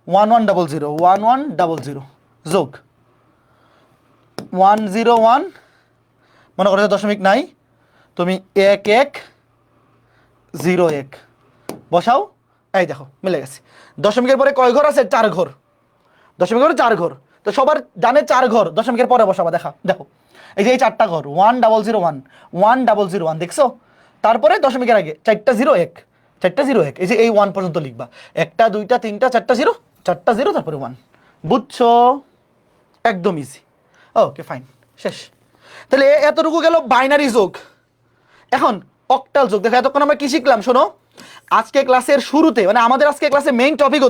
1 1 0 0 1 1 0 0 যোগ 1 0 1, মনে করো যে দশমিক নাই, তুমি 1 1 0 1 বসাও। এই দেখো মিলে গেছে। দশমিকের পরে কয় ঘর আছে? 4 ঘর। দশমিকের পরে 4 ঘর, তো সবার ডানে 4 ঘর দশমিকের পরে বসাবা। দেখো এই যে এই 4টা ঘর, 1 0 0 1 1 0 0 1, দেখছো? তারপরে দশমিকের আগে 4টা 0 1, 4টা 0 1, এই যে এই 1 পর্যন্ত লিখবা। 1টা 2টা 3টা 4টা 0, 4টা 0, তারপরে 1। বুঝছো? একদম ইজি। ওকে ফাইন, শেষ। তাহলে এতটুকু গেল বাইনারি যোগ। এখন অক্টাল যোগ। দেখো এতক্ষণ আমরা কি শিখলাম শোনো। আজকে ক্লাসের শুরুতে, মানে আমাদের আজকে ক্লাসে মেইন টপিক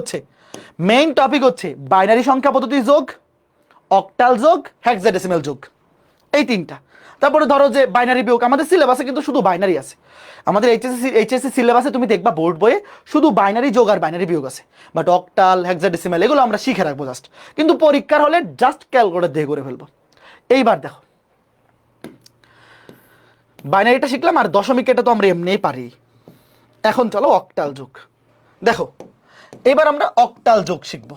হচ্ছে বাইনারি সংখ্যা পদ্ধতি যোগ, অক্টাল যোগ, হেক্সাডেসিমাল যোগ, এই 3টা। তারপরে ধরো যে বাইনারি বিয়োগ। আমাদের সিলেবাসে কিন্তু শুধু বাইনারি আছে। আমাদের এইচএসসি সিলেবাসে তুমি দেখবা বোর্ড বইয়ে শুধু বাইনারি যোগ আর বাইনারি বিয়োগ আছে। বাট অক্টাল, হেক্সাডেসিমাল এগুলো আমরা শিখে রাখবো জাস্ট। কিন্তু পরীক্ষার হলে জাস্ট ক্যালকুলেটর দিয়ে করে ফেলবো। এইবার দেখো বাইনারিটা শিখলাম, আর দশমিক এটা তো আমরা এমনিই পারি। এখন চলো অক্টাল যোগ। দেখো এবার আমরা অক্টাল যোগ শিখব।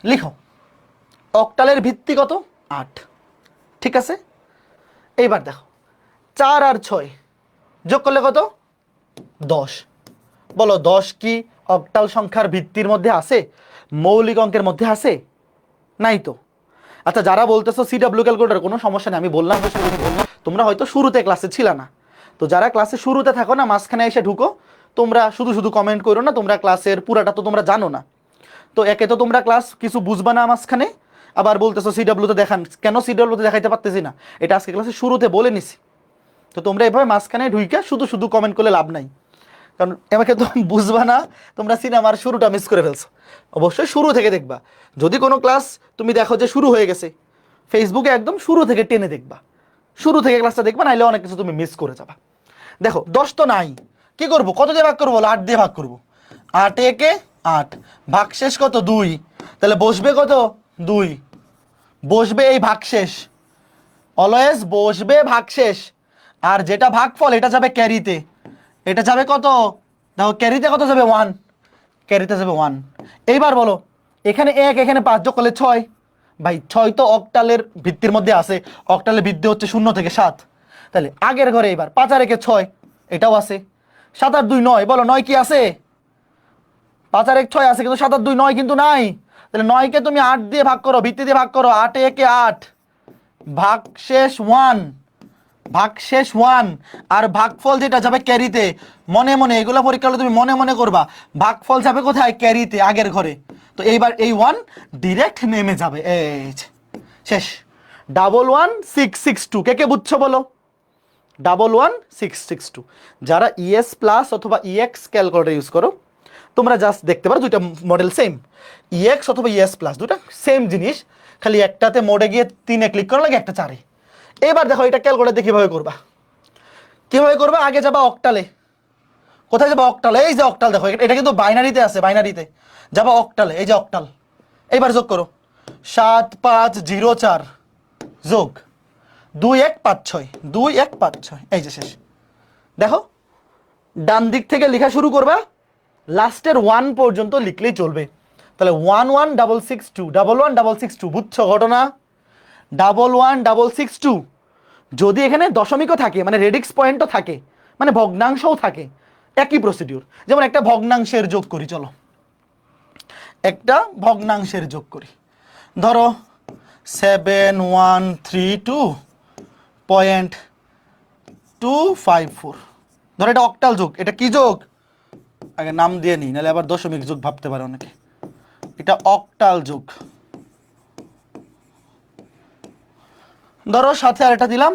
লিখো, অক্টালের ভিত্তি কত? 8। ঠিক আছে। এইবার দেখো 4 আর 6 যোগ করলে কত? 10। বলো 10 কি অক্টাল সংখ্যার ভিত্তির মধ্যে আছে? মৌলিক অঙ্কের মধ্যে আছে? নাই তো। আচ্ছা, যারা বলতেছো সিডব্লিউ ক্যালকুলেটর, কোনো সমস্যা নেই। আমি বললাম তোমরা হয়তো শুরুতে ক্লাসে ছিল না। তো যারা ক্লাসে শুরুতে থাকো না, মাঝখানে এসে ঢুকো, তোমরা শুধু কমেন্ট করো না। তোমরা ক্লাসের পুরাটা তো তোমরা জানো না। তো একে তো তোমরা ক্লাস কিছু বুঝবা না মাঝখানে, আবার বলতেছো সিডব্লিউতে দেখান। কেন সিডব্লিউতে দেখাইতে পারতেছি না? এটা আজকে ক্লাসে শুরুতে বলে নিছি। তো তোমরা এভাবে মাঝখানে ঢুইকা শুধু কমেন্ট করলে লাভ নাই, কারণ আমাকে তো বুঝবা না। তোমরা সিনেমার শুরুটা মিস করে ফেলছো। অবশ্যই শুরু থেকে দেখবা। যদি কোনো ক্লাস তুমি দেখো যে শুরু হয়ে গেছে, ফেসবুকে একদম শুরু থেকে টেনে দেখবা, শুরু থেকে ক্লাসটা দেখবা, নাইলে অনেক কিছু তুমি মিস করে যাবা। দেখো 10 তো নাই, কি করব? কত দিয়ে ভাগ করবো? 8 দিয়ে ভাগ করবো। 8 একে 8, ভাগশেষ কত? 2। তাহলে বসবে কত? 2। বসবে এই ভাগশেষ, অলওয়েজ বসবে ভাগশেষ। আর যেটা ভাগফল এটা যাবে ক্যারিতে। এটা যাবে কত? দেখো ক্যারিতে কত যাবে? 1। ক্যারিতে যাবে 1। এইবার বলো, এখানে 1 এখানে 5 যোগ করলে 6। ভাই 6 তো অক্টালের ভিত্তির মধ্যে আছে। অক্টালের ভিত্তি হচ্ছে 0 থেকে 7। তাহলে আগের ঘরে এবার 5 আর 1 6, এটাও আছে। 7 আর 2 9, বলো 9 কি আছে? 5 আর 1 6 আছে, কিন্তু 7 আর 2 9 কিন্তু নাই। তাহলে 9কে তুমি 8 দিয়ে ভাগ করো, ভিত্তি দিয়ে ভাগ করো। 8 একে 8, ভাগশেষ 1, ভাগশেষ 1। আর ভাগফল যেটা যাবে ক্যারিতে। মনে মনে এগুলো পরীক্ষা হলে তুমি মনে মনে করবা। ভাগফল যাবে কোথায়? ক্যারিতে, আগের ঘরে। তো এইবার এই 1 ডিরেক্ট নেমে যাবে। এই শেষ। 1 1 6 6 2, কে কে বুঝছো বলো? 111662। যারা ইএস প্লাস অথবা ইএক্স ক্যালকুলেটর ইউজ করো তোমরা জাস্ট দেখতে পারো দুইটা মডেল সেম, ইএক্স অথবা ইএস প্লাস দুটা সেম জিনিস, খালি একটাতে মোডে গিয়ে 3-এ ক্লিক করা লাগে, একটা 4-এ। এবার দেখো এটা ক্যালকুলেটর কিভাবে করবা, কিভাবে করবা? আগে যাবা অক্টালে। কোথায় যাবা? অক্টালে। এই যে অক্টাল, দেখো এটা কিন্তু বাইনারিতে আছে, বাইনারিতে যাবা অক্টালে, এই যে অক্টাল। এইবার যোগ করো 7504 যোগ 2156, 2156, এই যে শেষ। দেখো ডান দিক থেকে লেখা শুরু করবা, লাস্টের 1 পর্যন্ত লিখলেই চলবে। তাহলে 11662, 11662, বুঝছো ঘটনা? 11662 যদি এখানে দশমিকও থাকে, মানে রেডিক্স পয়েন্টও থাকে, মানে ভগ্নাংশও থাকে, একই প্রসিডিউর। যেমন একটা ভগ্নাংশের যোগ করি, চলো একটা ভগ্নাংশের যোগ করি। ধরো 7132.254, ধরো এটা অক্টাল যোগ। এটা কি যোগ? আগে নাম দিয়ে নিই, নাহলে আবার দশমিক যোগ ভাবতে পারে অনেকে। এটা অক্টাল যোগ। ধরো সাথে আর এটা দিলাম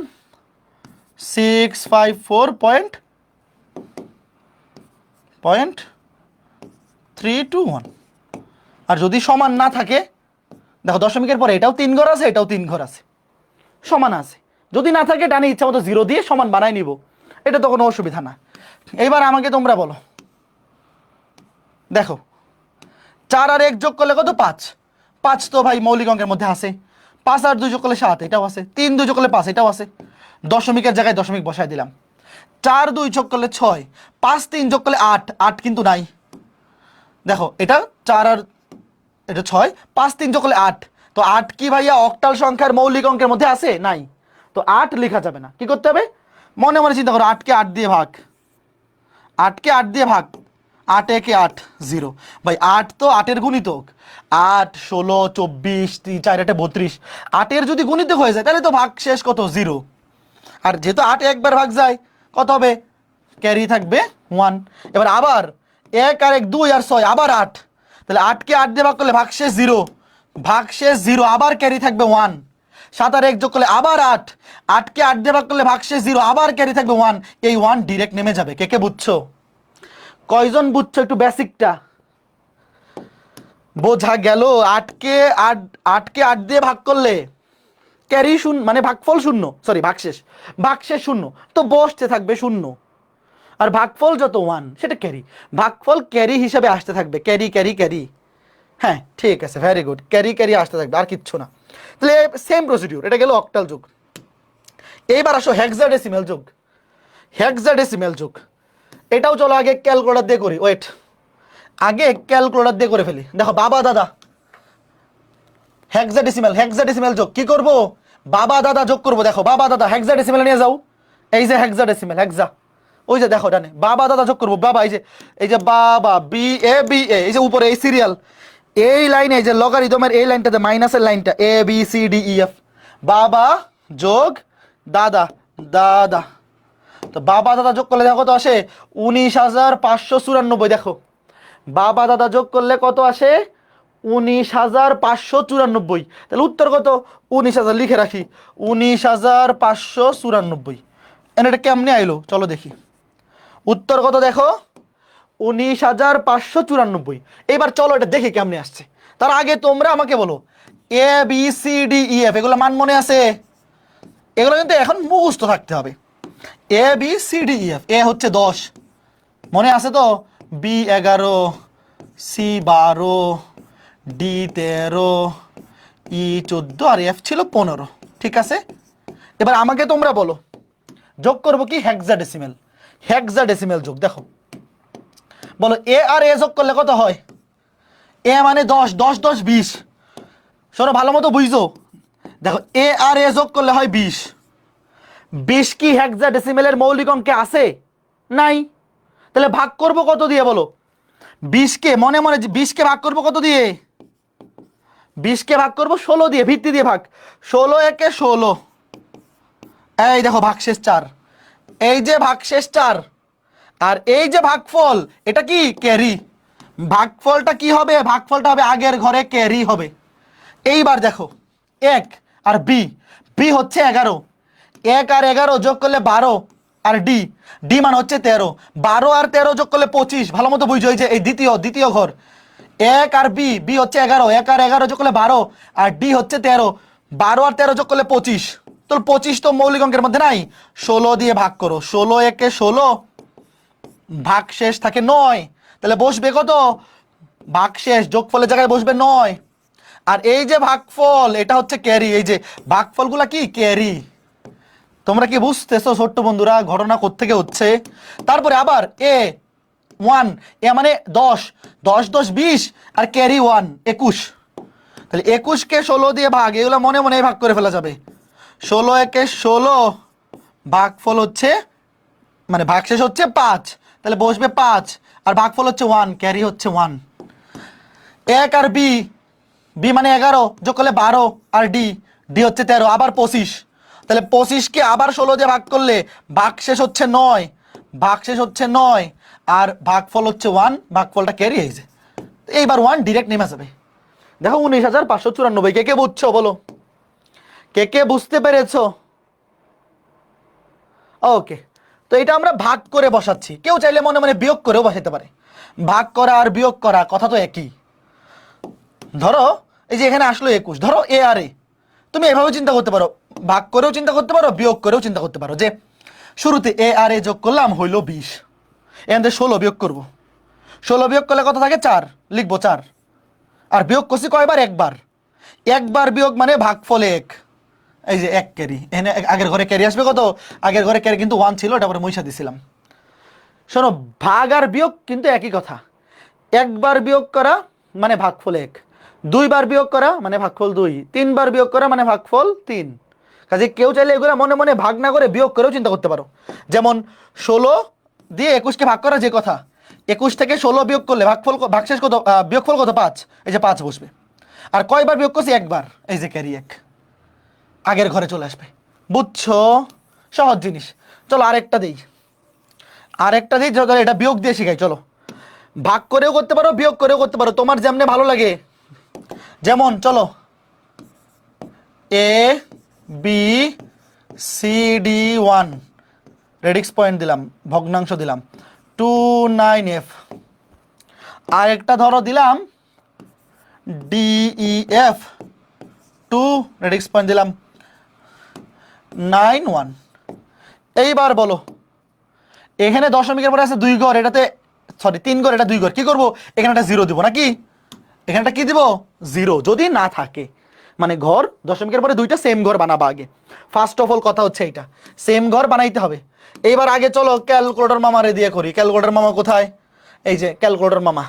654.321। আর যদি সমান না থাকে, দেখো দশমিকের পরে এটাও 3 ঘর আছে, এটাও 3 ঘর আছে, সমান আছে। যদি না থাকে ডানে ইচ্ছা মতো 0 দিয়ে সমান বানাই নিব, এটা তো কোনো অসুবিধা না। এইবার আমাকে তোমরা বলো, দেখো 4 আর 1 যোগ করলে কত? 5। 5 তো ভাই মৌলিক অঙ্কের মধ্যে আছে। 5 আর 2 যোগ করলে 7, এটাও আছে। 3 2 যোগ করলে 5, এটাও আছে। দশমিকের জায়গায় দশমিক বসায় দিলাম। 4 2 যোগ করলে 6, 5 3 যোগ করলে 8, 8 কিন্তু নাই। দেখো এটা 4 আর এটা 6, 5 3 যোগ করলে 8। তো 8 কি ভাইয়া অক্টাল সংখ্যার মৌলিক অঙ্কের মধ্যে আছে? নাই। তো 8 লেখা যাবে না। কি করতে হবে? মনে মনে চিন্তা করো, 8 কে 8 দিয়ে ভাগ, 8 কে 8 দিয়ে ভাগ, 8 একে 8 0। ভাই 8 তো 8-এর গুণিতক, 8 16 24 4 8 32। 8-এর যদি গুণিতক হয়ে যায় তাহলে তো ভাগ শেষ কত? 0। আর যেহেতু 8 একবার ভাগ যায়, কত হবে? ক্যারি থাকবে 1। এবার আবার 1 আর 1 2 আর 6, আবার 8। তাহলে 8 কে 8 দিয়ে ভাগ করলে ভাগ শেষ 0, ভাগ শেষ 0, আবার ক্যারি থাকবে 1। 7 আর 1 যোগ করলে আবার 8, 8 কে 8 দিয়ে ভাগ করলে ভাগ শেষ 0, আবার ক্যারি থাকবে 1। এই 1 ডিরেক্ট নেমে যাবে। কে কে বুঝছো? কয়জন বুঝছো একটু বেসিকটা? বোঝা গেল? 8 কে 8 দিয়ে ভাগ করলে ক্যারি শূন্য, মানে ভাগফল শূন্য, সরি ভাগশেষ, ভাগশেষ শূন্য, তো বসতে থাকবে শূন্য। আর ভাগফল যত 1 সেটা ক্যারি, ভাগফল ক্যারি হিসাবে আসতে থাকবে, ক্যারি ক্যারি ক্যারি। হ্যাঁ ঠিক আছে, ভেরি গুড, ক্যারি ক্যারি আসতে থাকবে, আর কিচ্ছু না। তাহলে সেম প্রসিডিউর, এটা গেল অক্টাল যোগ। এইবার আসো হেক্সাডেসিমেল যোগ। হেক্সাডেসিমেল যোগ এটাও চলো আগে ক্যালকুলেটর দিয়ে করি। ওয়েট, আগে ক্যালকুলেটর দিয়ে করে ফেলি। দেখো বাবা দাদা হেক্সাডেসিমেল যোগ কি করব? বাবা দাদা যোগ করব। দেখো বাবা দাদা হেক্সাডেসিমেল নিয়ে যাও, এই যে হেক্সাডেসিমেল, হেক্সা, ওই যে দেখো ডানে বাবা দাদা যোগ করব। বাবা এই যে বাবা বি এ, এই যে উপরে এই সিরিয়াল, এই লাইনে এই যে লগারিদমের এই লাইনটাতে মাইনাসের লাইনটা A B C D E F, বাবা যোগ দাদা, দাদা। তো বাবা দাদা যোগ করলে দেখো কত আসে? 19,594। দেখো বাবা দাদা যোগ করলে কত আসে? 19,594। তাহলে উত্তর কত? 19,000। লিখে রাখি 19,594। এটা কেমনে আইলো চলো দেখি। উত্তর কত দেখো? 19,594। এইবার চলো এটা দেখি কেমনে আসছে। তার আগে তোমরা আমাকে বলো, A B C D E F এগুলো মান মনে আছে? এগুলো কিন্তু এখন মুখস্থ থাকতে হবে। A B C D E F, A হচ্ছে 10, মনে আছে তো? বি 11, সি 12, ডি 13, ই 14, আর এফ ছিল 15। ঠিক আছে, এবার আমাকে তোমরা বলো যোগ করবো কি? হেক্সাডেসিমেল। হেক্সাডেসিমেল যোগ। দেখো বলো এ আর এ যোগ করলে কত হয়? এ মানে 10, 10 10 20। শোনো ভালো মতো বুঝছো। দেখো এ আর এ যোগ করলে হয় 20। 20 কি হেক্সাডেসিমেলের মৌলিক অঙ্কে আছে? নাই। তাহলে ভাগ করব কত দিয়ে বলো? 20 কে মনে মনে 20 কে ভাগ করব কত দিয়ে? 20 কে ভাগ করব 16 দিয়ে, ভিত্তি দিয়ে ভাগ। 16 একে 16, এই দেখো ভাগশেষ 4, এই যে ভাগশেষ 4। আর এই যে ভাগফল, এটা কি? ক্যারি। ভাগফলটা কি হবে? ভাগফলটা হবে আগের ঘরে ক্যারি হবে। এইবার দেখো 1 আর বি, বি হচ্ছে 11, 1 আর 11 যোগ করলে 12, আর ডি, ডি মানে হচ্ছে 13, 12 আর 13 যোগ করলে 25, ভালো মতো বুঝছো, এই যে এই দ্বিতীয় ঘর, 1 আর বি, বি হচ্ছে 11, 1 আর 11 যোগ করলে 12, আর ডি হচ্ছে 13, 12 আর 13 যোগ করলে 25, তো 25 তো মৌলিক অঙ্কের মধ্যে নাই, 16 দিয়ে ভাগ করো, 16 একে 16, ভাগ শেষ থাকে 9, তাহলে বসবে কত, ভাগ শেষ যোগফলের জায়গায় বসবে 9, আর এই যে ভাগফল এটা হচ্ছে ক্যারি, এই যে ভাগফলগুলা কি ক্যারি। তোমরা কি বুঝতেছো ছোট্ট বন্ধুরা ঘটনা কোত্থেকে হচ্ছে? তারপরে আবার এ 1, এ মানে 10, 10 10 20, আর ক্যারি 1 21, তাহলে 21 কে 16 দিয়ে ভাগ, এগুলো মনে মনে ভাগ করে ফেলা যাবে, 16 একে 16, ভাগফল হচ্ছে মানে ভাগশেষ হচ্ছে 5, তাহলে বসবে 5, আর ভাগফল হচ্ছে 1, ক্যারি হচ্ছে 1। 1 আর বি, বি মানে 11 যোগ করলে 12, আর ডি, ডি হচ্ছে 13, আবার 25, তাহলে 25 কে আবার 16 দিয়ে ভাগ করলে ভাগশেষ হচ্ছে 9, ভাগশেষ হচ্ছে 9, আর ভাগফল হচ্ছে 1, ভাগফলটা ক্যারি হয়েছে, এইবার 1 ডিরেক্ট নেমে যাবে। দেখো 19,594, কে কে বুঝছো বলো, কে কে বুঝতে পেরেছো? ওকে, তো এটা আমরা ভাগ করে বসাচ্ছি, কেউ চাইলে মনে মনে বিয়োগ করেও বসাতে পারে, ভাগ করা আর বিয়োগ করা কথা তো একই। ধরো এই যে এখানে আসলো 21, ধরো এ আর এ, তুমি এভাবে চিন্তা করতে পারো, ভাগ করেও চিন্তা করতে পারো, বিয়োগ করেও চিন্তা করতে পারো, যে শুরুতে এ আর এ যোগ করলাম হইলো 20, এখান থেকে 16 বিয়োগ করবো, 16 বিয়োগ করলে কত থাকে 4, লিখবো 4, আর বিয়োগ করছি কয়বার, একবার, একবার বিয়োগ মানে ভাগফল 1, এই যে 1 ক্যারি, এখানে আগের ঘরে ক্যারি আসবে কত, আগের ঘরে ক্যারি কিন্তু 1 ছিল, এটা পরে মুইসা দিছিলাম। শোনো, ভাগ আর বিয়োগ কিন্তু একই কথা, একবার বিয়োগ করা মানে ভাগফল 1, 2 বার বিয়োগ করা মানে ভাগফল 2, 3 বার বিয়োগ করা মানে ভাগফল 3। কাজে কেউ চাইলে এগুলো মনে মনে ভাগ না করে বিয়োগ করেও চিন্তা করতে পারো, যেমন 16 দিয়ে 21 কে ভাগ করা যে কথা, 21 থেকে 16 বিয়োগ করলে ভাগশেষ কত, বিয়োগফল কত 5, এই যে 5 বসবে, আর কয়বার বিয়োগ করছি, একবার, এই যে ক্যারি 1, আগের ঘরে চলে আসবে। বুঝছো? সহজ জিনিস। চলো আরেকটা দিই, এটা বিয়োগ দিয়ে শিখাই। চলো, ভাগ করেও করতে পারো, বিয়োগ করেও করতে পারো, তোমার যেমনে ভালো লাগে। যেমন চলো, A B C D 1, radix point দিলাম, ভগ্নাংশ দিলাম 29F, আর একটা ধরো দিলাম DEF 2, রেডিক্স পয়েন্ট দিলাম 91। এইবার বলো, এখানে দশমিকের পরে আছে 2 ঘর, এটাতে সরি 3 ঘর, এটা 2 ঘর, কি করব, এখানে একটা 0 দিব নাকি, এখানে একটা কি দিব, 0, যদি না থাকে মানে ঘর দশমিকের পরে 2টা সেম ঘর বানাবা আগে, ফার্স্ট অফ অল কথা হচ্ছে এইটা, সেম ঘর বানাইতে হবে। এইবার আগে চলো ক্যালকুলেটর মামারে দিয়ে করি, ক্যালকুলেটর মামা কোথায়, এই যে ক্যালকুলেটর মামা,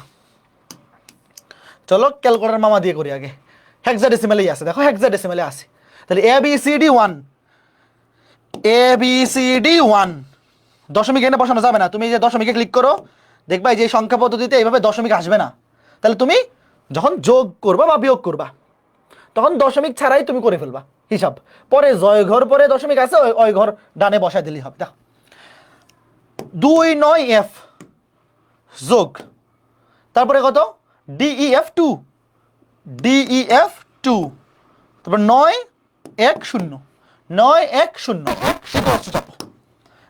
চলো ক্যালকুলেটর মামা দিয়ে করি আগে, হেক্সাডেসিমালেই আছে, দেখো হেক্সাডেসিমালে আছে, তাহলে ABCD1, দশমিক এনে বসানো যাবে না, তুমি এই যে দশমিকে ক্লিক করো, দেখবা এই যে সংখ্যা পদ্ধতিতে এইভাবে দশমিক আসবে না, তাহলে তুমি যখন যোগ করবা বা বিয়োগ করবা তখন দশমিক ছাড়াই তুমি করে ফেলবা হিসাব, পরে জয় ঘর পরে দশমিক আছে, ওই ঘর ডানে বসায় দিলেই হবে। দেখো 29F যোগ, তারপরে কত, DEF2, তারপর 910,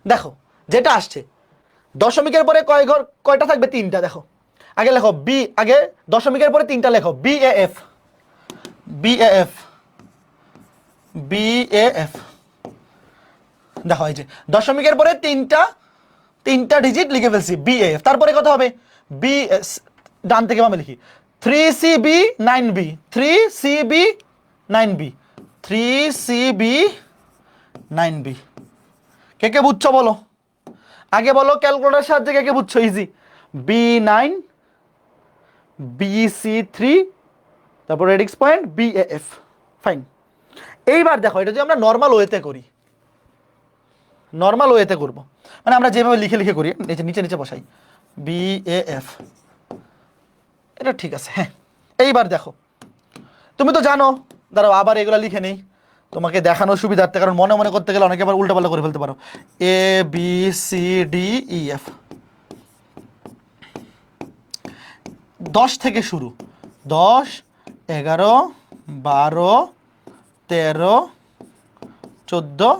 দেখো যেটা আসছে, দশমিকের পরে কয়টা থাকবে, 3টা। দেখো আগে লেখো বি, আগে দশমিকের পরে 3টা লেখো, BAF, দেখো এই যে দশমিকের পরে তিনটা ডিজিট লিখে ফেলছি, BAF, তারপরে কত হবে, বি, ডান থেকে বামে লিখি, 3CB9B, 3CB9B, কে কে বুঝছো বলো, আগে বলো ক্যালকুলেটরের সাহায্যে কে কে বুঝছো, ইজি, B9 BC3, তারপর রেডিক্স পয়েন্ট BAF, ফাইন। এইবার দেখো এটা যদি আমরা নর্মাল ওয়েতে করি, নর্মাল ওয়েতে করব, মানে আমরা যেভাবে লিখে লিখে করি, নিচে নিচে বসাই BAF, এটা ঠিক আছে, হ্যাঁ। এইবার দেখো তুমি তো জানো, দাঁড়াও আবার এগুলা লিখে নেই তোমাকে দেখানোর সুবিধার্থে, কারণ মনে মনে করতে গেলে অনেকে আবার উল্টাপাল্টা করে ফেলতে পারো। ABCDEF 10 থেকে শুরু, 10 11 12 13 14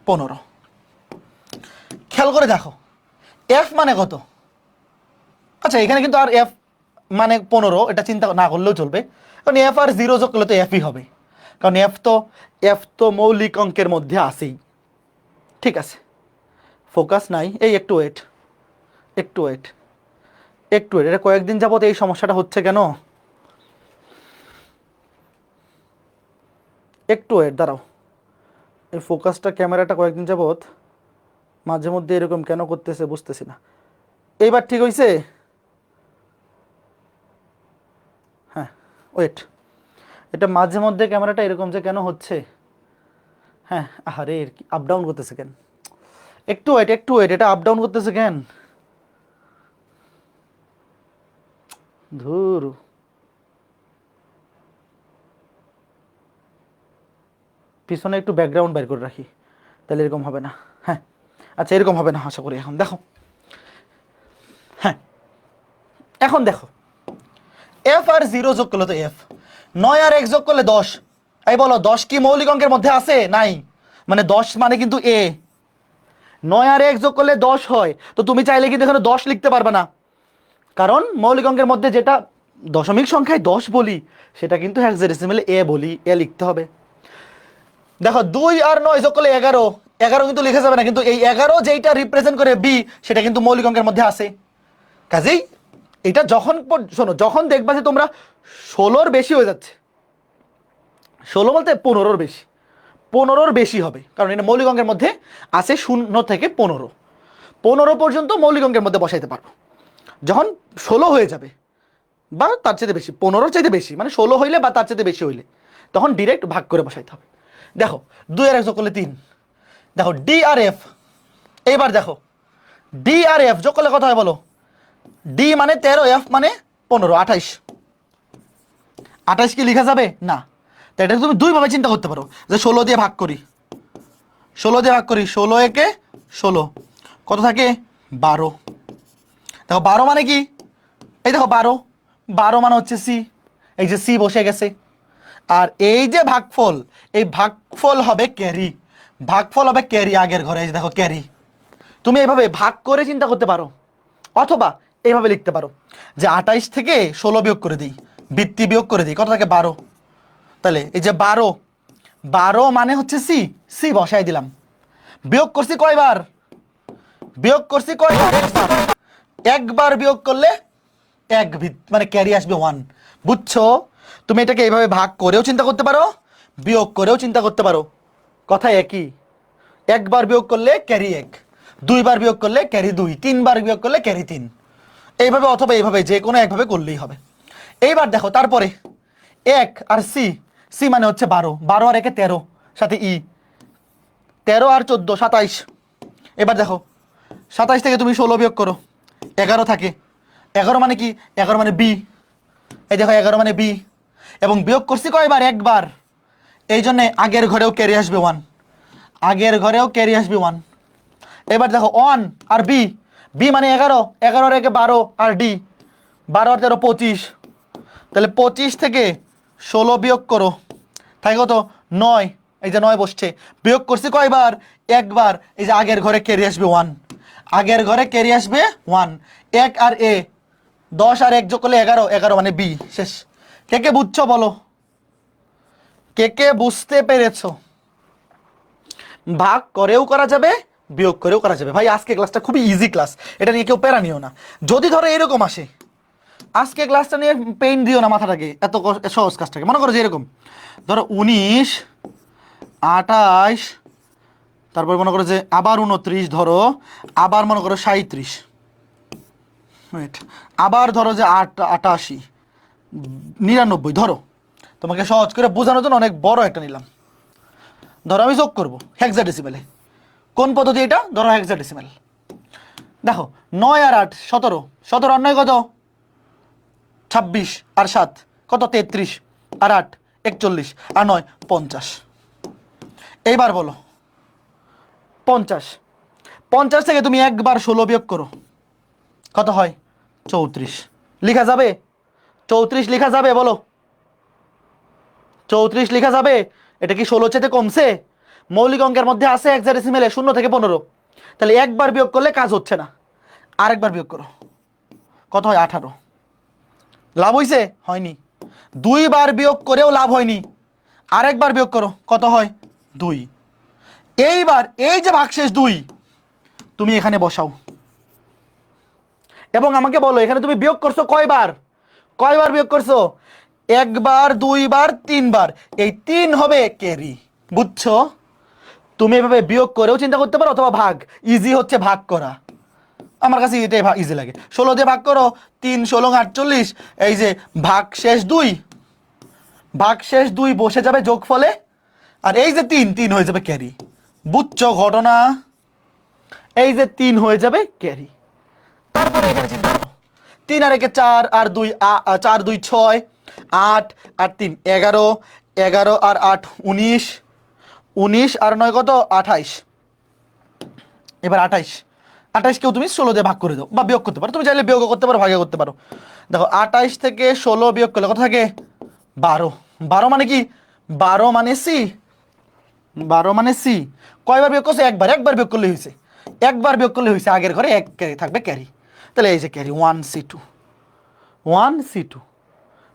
15, খেয়াল করে দেখো এফ মানে কত। আচ্ছা এখানে কিন্তু আর এফ মানে 15, এটা চিন্তা না করলেও চলবে, কারণ এফ আর 0 যোগ করলে তো এফই হবে, কারণ এফ তো মৌলিক অঙ্কের মধ্যে আসেই। ঠিক আছে, ফোকাস নাই, এই একটু ওয়েট, এটা কয়েকদিন যাবত এই সমস্যাটা হচ্ছে কেন, একটু ওয়েট, দাঁড়াও। এই ফোকাসটা ক্যামেরাটা কয়েকদিন যাবত মাঝে মধ্যে এরকম কেন করতেছে বুঝতেছি না। এইবার ঠিক হয়েছে? হ্যাঁ ওয়েট, এটা মাঝে মধ্যে ক্যামেরাটা এরকম যে কেন হচ্ছে, হ্যাঁ আরে আপ ডাউন করতেছে কেন, একটু ওয়েট, এটা আপ ডাউন করতেছে কেন, ধুর। পিছনে একটু ব্যাকগ্রাউন্ড বের করে রাখি, তাহলে এরকম হবে না। হ্যাঁ আচ্ছা, এরকম হবে না আশা করি। এখন দেখো, হ্যাঁ এখন দেখো, এফ আর 0 যোগ করলে তো এফ, 9 আর 1 যোগ করলে 10। এই বলো 10 কি মৌলিক অঙ্কের মধ্যে আছে? নাই, মানে 10 মানে কিন্তু এ। 9 আর 1 যোগ করলে 10 হয়, তো তুমি চাইলে কিন্তু এখানে 10 লিখতে পারবে না, কারণ মৌলিক অঙ্কের মধ্যে যেটা দশমিক সংখ্যায় 10 বলি সেটা কিন্তু হেক্সাডেসিমেলে এ বলি, এ লিখতে হবে। দেখো 2 আর 9 যোগ করলে 11, 11 কিন্তু লিখে যাবে না, কিন্তু এই 11 যেইটা রিপ্রেজেন্ট করে বি সেটা কিন্তু মৌলিক অঙ্কের মধ্যে আছে। কাজেই এটা যখন শোনো, যখন দেখবা যে তোমরা 16-র বেশি হয়ে যাচ্ছে, 16 বলতে 15-র বেশি, 15-র বেশি হবে, কারণ এটা মৌলিক অঙ্কের মধ্যে আছে 0 থেকে 15, 15 পর্যন্ত মৌলিক অঙ্কের মধ্যে বসাইতে পারো। যখন 16 হয়ে যাবে বা তার চেয়ে বেশি, 15-র চাইতে বেশি, মানে 16 হইলে বা তার চেয়ে বেশি হইলে তখন ডিরেক্ট ভাগ করে বসাইতে হবে। দেখো 2 আর 1 যোগ করলে 3, দেখো ডি আর এফ, এইবার দেখো ডি আর এফ যোগ করলে কত হয় বলো? ডি মানে 13, এফ মানে 15, 28। 28 কি লেখা যাবে না? তো এটা তুমি দুইভাবে চিন্তা করতে পারো, যে 16 দিয়ে ভাগ করি, 16 একে 16, কত থাকে? 12। দেখো 12 মানে কি, এই দেখো 12 মানে হচ্ছে সি, এই যে সি বসে গেছে। আর এই যে ভাগফল, এই ভাগফল হবে ক্যারি, আগের ঘরে, এই যে দেখো ক্যারি। তুমি এইভাবে ভাগ করে চিন্তা করতে পারো, অথবা এইভাবে লিখতে পারো যে 28 থেকে 16 বিয়োগ করে দিই, বৃত্তি বিয়োগ করে দিই, কত থাকে? 12। তাহলে এই যে 12 মানে হচ্ছে সি বসাই দিলাম। বিয়োগ করছি কয়বার? একবার বিয়োগ করলে মানে ক্যারি আসবে 1। বুঝছো? তুমি এটাকে এইভাবে ভাগ করেও চিন্তা করতে পারো, বিয়োগ করেও চিন্তা করতে পারো, কথা একই। একবার বিয়োগ করলে ক্যারি 1, 2 বার বিয়োগ করলে ক্যারি 2, 3 বার বিয়োগ করলে ক্যারি 3, এইভাবে অথবা এইভাবে যে কোনো একভাবে করলেই হবে। এইবার দেখো তারপরে 1 আর সি মানে হচ্ছে 12 আর 1 13, সাথে ই 13 আর 14 27। এবার দেখো 27 থেকে তুমি 16 বিয়োগ করো, 11 থাকে। 11 মানে কি? 11 মানে বি, এই দেখো 11 মানে বি, এবং বিয়োগ করছি কয়বার? একবার, এই জন্যে আগের ঘরেও ক্যারি আসবে 1, এবার দেখো 1 আর বি মানে 11 আর 1 12, আর ডি 12 আর 13 25। তাহলে 25 থেকে 16 বিয়োগ করো, তাই কত? 9, এই যে 9 বসছে। বিয়োগ করছি কয়বার? একবার, এই যে আগের ঘরে ক্যারি আসবে 1, 1 আর এ 10 আর 1 যোগ করলে 11 মানে বি। শেষ। কে বুঝছো বলো? কে বুঝতে পেরেছো? ভাগ করেও করা যাবে, বিয়োগ করেও করা যাবে। ভাই আজকে ক্লাসটা খুবই ইজি ক্লাস, এটা নিয়ে কেউ প্যারা নিও না। যদি ধরো এরকম আসে, আজকে ক্লাসটা নিয়ে পেইন দিও না মাথাটাকে, এত সহজ কাজটাকে। মনে করো যে এরকম ধরো 19, 28, তারপর মনে করো যে আবার 29, ধরো আবার মনে করো 37, আবার ধরো যে 88, 99। ধরো তোমাকে সহজ করে বোঝানোর জন্য অনেক বড় একটা নিলাম। ধরো আমি যোগ করবো হেক্সাডেসিমেলে। কোন পদ্ধতি এটা? ধরো হেক্সাডেসিমেল। দেখো 9 আর 8 17, 17 আর 9 কত? 26, আর 7 কত? 33, আর 8 41, আর 9 50। এইবার বলো 50 থেকে তুমি একবার 16 বিয়োগ করো, কত হয়? 34 লিখা যাবে? 34 লিখা যাবে? বলো 34 লিখা যাবে? এটা কি 16 চেয়ে কমছে? মৌলিক অঙ্কের মধ্যে আছে হেক্সাডেসিমেলে 0 থেকে 15, তাহলে একবার বিয়োগ করলে কাজ হচ্ছে না, আরেকবার বিয়োগ করো, কত হয় 18। লাভ হয়েছে? হয়নি। 2বার বিয়োগ করেও লাভ হয়নি, আরেকবার বিয়োগ করো, কত হয় 2। এইবার এই যে ভাগশেষ 2 তুমি এখানে বসাও এবং আমাকে বলো এখানে তুমি বিয়োগ করছো কয়বার, কয়বার বিয়োগ করছো? 1বার, 2বার, 3বার। এই 3 হবে ক্যারি। বুঝছো? তুমি এভাবে বিয়োগ করেও চিন্তা করতে পারো অথবা ভাগ, ইজি হচ্ছে ভাগ করা, আমার কাছে এটাই ইজি লাগে। 16 দিয়ে ভাগ করো, 3 16 48, এই যে ভাগশেষ 2, ভাগশেষ 2 বসে যাবে যোগফলে, আর এই যে 3 3 হয়ে যাবে ক্যারি। বুঝছো ঘটনা? এই যে 3 হয়ে যাবে ক্যারি। তারপরে এখানে চিন্তা করো, 3 আর 1 4 আর 2 4 2 6 8 আর 3 11, 11 আর 8 19, 19 আর 9 কত 28। এবার 28, 28 কেউ তুমি 16 দিয়ে ভাগ করে দাও বা বিয়োগ করতে পারো, তুমি চাইলে বিয়োগ করতে পারো, ভাগে করতে পারো। দেখো 28 থেকে 16 বিয়োগ করলে কত থাকে 12। 12 মানে কি? 12 মানে সি, 12 মানে সি। কয়বার বিয়োগ করছে? একবার। একবার বিয়োগ করলে হয়েছে, একবার বিয়োগ করলে হয়েছে, আগের ঘরে এক ক্যারি থাকবে ক্যারি। তাহলে এই যে ক্যারি 1C2, 1C2।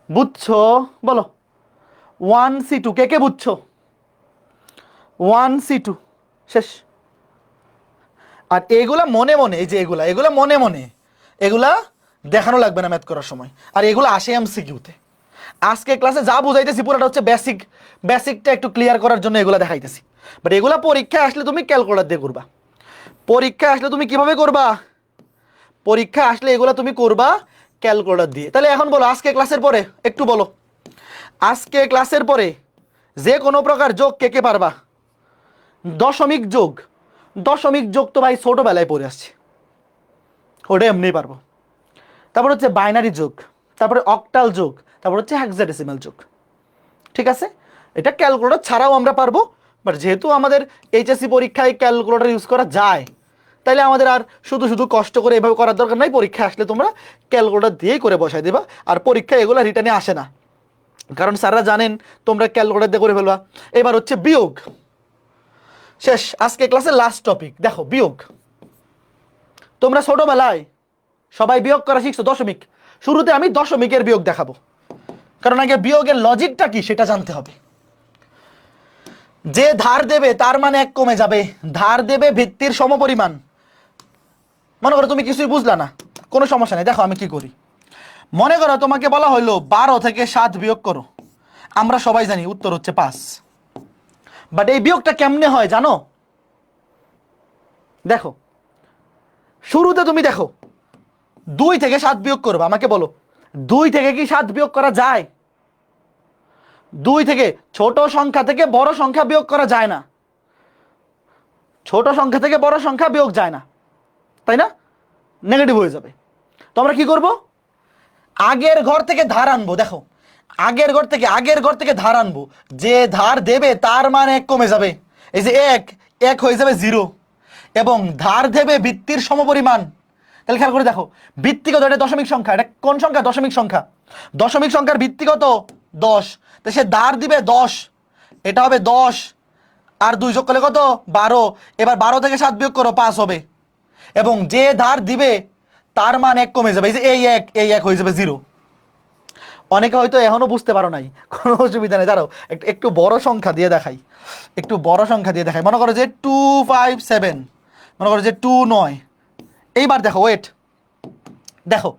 বুঝছো? বলো 1C2 কে কে বুঝছো? 1C2 শেষ। আর এগুলা মনে মনে, এই যে এগুলা এগুলা মনে মনে, এগুলা দেখানো লাগবে না ম্যাথ করার সময়, আর এগুলো আসে এমসিকিউতে। আজকে ক্লাসে যা বুঝাইতেছি পুরোটা হচ্ছে বেসিক, বেসিকটা একটু ক্লিয়ার করার জন্য এগুলা দেখাইতেছি। বাট এগুলা পরীক্ষায় আসলে তুমি ক্যালকুলেটর দিয়ে করবা। পরীক্ষায় আসলে তুমি কিভাবে করবা? পরীক্ষায় আসলে এগুলা তুমি করবা ক্যালকুলেটর দিয়ে। তাহলে এখন বলো আজকে ক্লাসের পরে একটু বলো, আজকে ক্লাসের পরে যে কোনো প্রকার যোগ কে কে পারবা? দশমিক যোগ, দশমিক যোগ তো ভাই ছোটবেলায় পড়ে আসছে, ওটা এমনি পারবো। তারপর হচ্ছে বাইনারি যোগ, তারপরে অক্টাল যোগ, তারপর হচ্ছে হেক্সাডেসিমাল যোগ। ঠিক আছে, এটা ক্যালকুলেটর ছাড়াও আমরা পারবো। বাট যেহেতু আমাদের এইচএসসি পরীক্ষায় ক্যালকুলেটর ইউজ করা যায়, তাইলে আমাদের আর শুধু শুধু কষ্ট করে এভাবে করার দরকার নাই। পরীক্ষায় আসলে তোমরা ক্যালকুলেটর দিয়েই করে বসাই দেবা, আর পরীক্ষায় এগুলো রিটার্নে আসে না, কারণ স্যাররা জানেন তোমরা ক্যালকুলেটর দিয়ে করে ফেলবা। এবার হচ্ছে বিয়োগ, শেষ আজকে ক্লাসের লাস্ট টপিক। দেখো বিয়োগ, তোমরা ছোটবেলায় সবাই বিয়োগ করা শিখছো দশমিক। শুরুতে আমি দশমিকের বিয়োগ দেখাবো, কারণ আগে বিয়োগের লজিকটা কি সেটা জানতে হবে। যে ধার দেবে তার মানে 1 কমে যাবে, ধার দেবে ভিত্তির সমপরিমাণ। মনে করো তুমি কিছুই বুঝলা না, কোনো সমস্যা নেই, দেখো আমি কি করি। মনে করো তোমাকে বলা হইলো 12 থেকে 7 বিয়োগ করো, আমরা সবাই জানি উত্তর হচ্ছে 5। বাট এই বিয়োগটা কেমনে হয় জানো? দেখো শুরুতে তুমি দেখো 2 থেকে 7 বিয়োগ করবে, আমাকে বলো 2 থেকে কি 7 বিয়োগ করা যায়? 2 থেকে ছোট সংখ্যা থেকে বড় সংখ্যা বিয়োগ করা যায় না, ছোট সংখ্যা থেকে বড় সংখ্যা বিয়োগ যায় না, তাই না? নেগেটিভ হয়ে যাবে। তো আমরা কি করব? আগের ঘর থেকে ধার আনবো। দেখো আগের ঘর থেকে ধার আনবো, যে ধার দেবে তার মান 1 কমে যাবে, এই যে 1 হয়ে যাবে 0, এবং ধার দেবে ভিত্তির সমপরিমাণ। তাহলে খেয়াল করে দেখো ভিত্তি কত? এটা দশমিক সংখ্যা, এটা কোন সংখ্যা? দশমিক সংখ্যা। দশমিক সংখ্যার ভিত্তি কত? 10। তো সে ধার দিবে 10, এটা হবে 10 আর 2 যোগ করলে কত? 12। এবার 12 থেকে 7 বিয়োগ করো, 5 হবে, এবং যে ধার দিবে তার মান 1 কমে যাবে, এই যে এই 1 হয়ে যাবে 0। অনেকে হয়তো এখনো বুঝতে পারো নাই, কোনো অসুবিধা নেই, দাঁড়াও একটু বড় সংখ্যা দিয়ে দেখাই, একটু বড় সংখ্যা দিয়ে দেখাই। মনে করো যে 257, মনে করো যে 2 9। এইবার দেখো ওয়েট, দেখো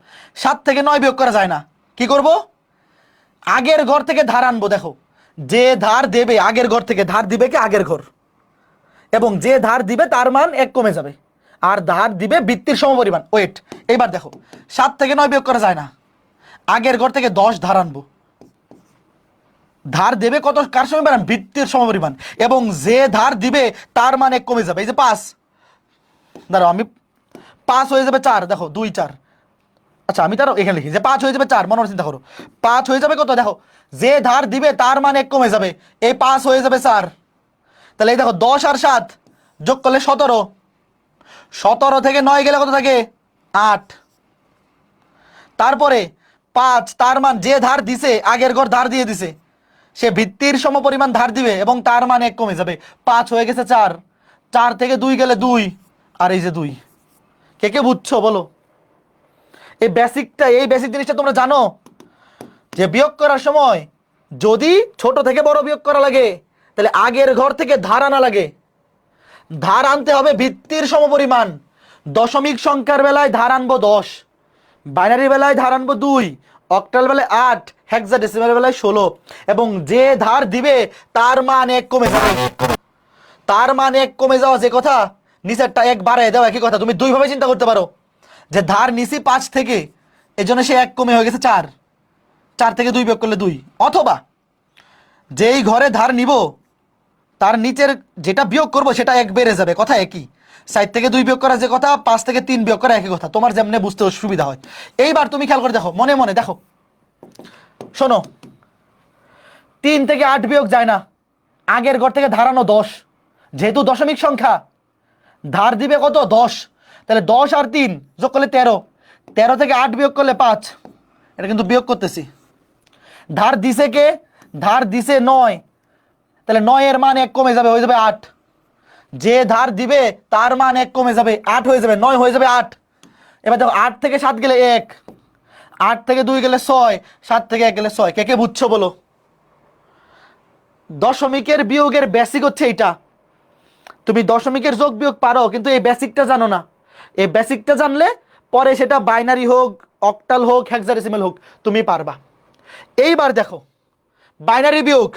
7 থেকে 9 বিয়োগ করা যায় না, কি করব? আগের ঘর থেকে ধার আনবো। দেখো যে ধার দেবে আগের ঘর থেকে, ধার দিবে কি আগের ঘর, এবং যে ধার দিবে তার মান 1 কমে যাবে, আর ধার দিবে ভিত্তির সমপরিমাণ। ওয়েট, এইবার দেখো 7 থেকে 9 বিয়োগ করা যায় না, আগের ঘর থেকে 10 ধার আনবো, ধার দেবে কত? কার সমপরিমাণ? ভিত্তির সমপরিমাণ, এবং যে ধার দিবে তার মান 1 কমে যাবে, এই যে 5। দাঁড়াও আমি 5 হয়ে যাবে 4, দেখো 2 4, আচ্ছা আমি তার এখানে লিখি যে 5 হয়ে যাবে 4, মনে চিন্তা করো 5 হয়ে যাবে কত? দেখো যে ধার দিবে তার মান 1 কমে যাবে, এই 5 হয়ে যাবে 4। তাহলে এই দেখো 10 আর 7 যোগ করলে 17, 17 থেকে 9 গেলে কত থাকে? 8। তারপরে 5, তার মান যে ধার দিছে আগের ঘর ধার দিয়ে দিছে, সে ভিত্তির সমপরিমাণ ধার দিবে এবং তার মান 1 কমে যাবে, 5 হয়ে গেছে 4, 4 থেকে 2 গেলে 2, আর এই যে 2, কে কে বুঝছো বলো? এই বেসিক জিনিসটা তোমরা জানো যে বিয়োগ করার সময় যদি ছোট থেকে বড় বিয়োগ করা লাগে তাহলে আগের ঘর থেকে ধার আনা লাগে। ধার আনতে হবে ভিত্তির সমপরিমাণ। দশমিক সংখ্যার বেলায় ধার আনবো 10, বাইনারি বেলায় ধার আনবো 2, অক্টাল বেলায় 8, হেক্সাডেসিমাল বেলায় 16। এবং যে ধার দিবে তার মান 1 কমে যাবে। তার মান 1 কমে যাওয়া যে কথা, নিচেরটা 1 বাড়ায় দাও একই কথা। তুমি দুই ভাবে চিন্তা করতে পারো যে ধার নিছি 5 থেকে, এজন্য সে 1 কমে হয়ে গেছে 4, 4 থেকে 2 বিয়োগ করলে 2। অথবা যেই ঘরে ধার নিব তার নিচের যেটা বিয়োগ করব সেটা 1 বেড়ে যাবে, কথা একই। 4 থেকে 2 বিয়োগ করা যে কথা, 5 থেকে 3 বিয়োগ করা একই কথা। তোমার যেমনে বুঝতে সুবিধা হয়। এইবার তুমি খেয়াল করে দেখো, মনে মনে দেখো, শোনো, 3 থেকে 8 বিয়োগ যায় না, আগের ঘর থেকে ধারানো 10, যেহেতু দশমিক সংখ্যা ধার দিবে কত 10, তাহলে 10 আর 3 যোগ করলে 13, 13 থেকে 8 বিয়োগ করলে 5। এটা কিন্তু বিয়োগ করতেছি। ধার দিছে কে? ধার দিছে 9, তাহলে 9 এর মান 1 কমে যাবে, হয়ে যাবে 8। যে ধার দিবে তার মান 1 কমে যাবে, 8 হয়ে যাবে, 9 হয়ে যাবে 8। এবার দেখো 8 থেকে 7 গেলে 1, 8 থেকে 2 গেলে 6, 7 থেকে 1 গেলে 6। কে কে বুঝছো বলো? দশমিকের বিয়োগের বেসিক হচ্ছে এইটা। তুমি দশমিকের যোগ বিয়োগ পারো, কিন্তু এই বেসিকটা জানো না। এই বেসিকটা জানলে পরে সেটা বাইনারি হোক, অক্টাল হোক, হেক্সাডেসিমাল হোক, তুমি পারবা। এইবার দেখো বাইনারি বিয়োগ,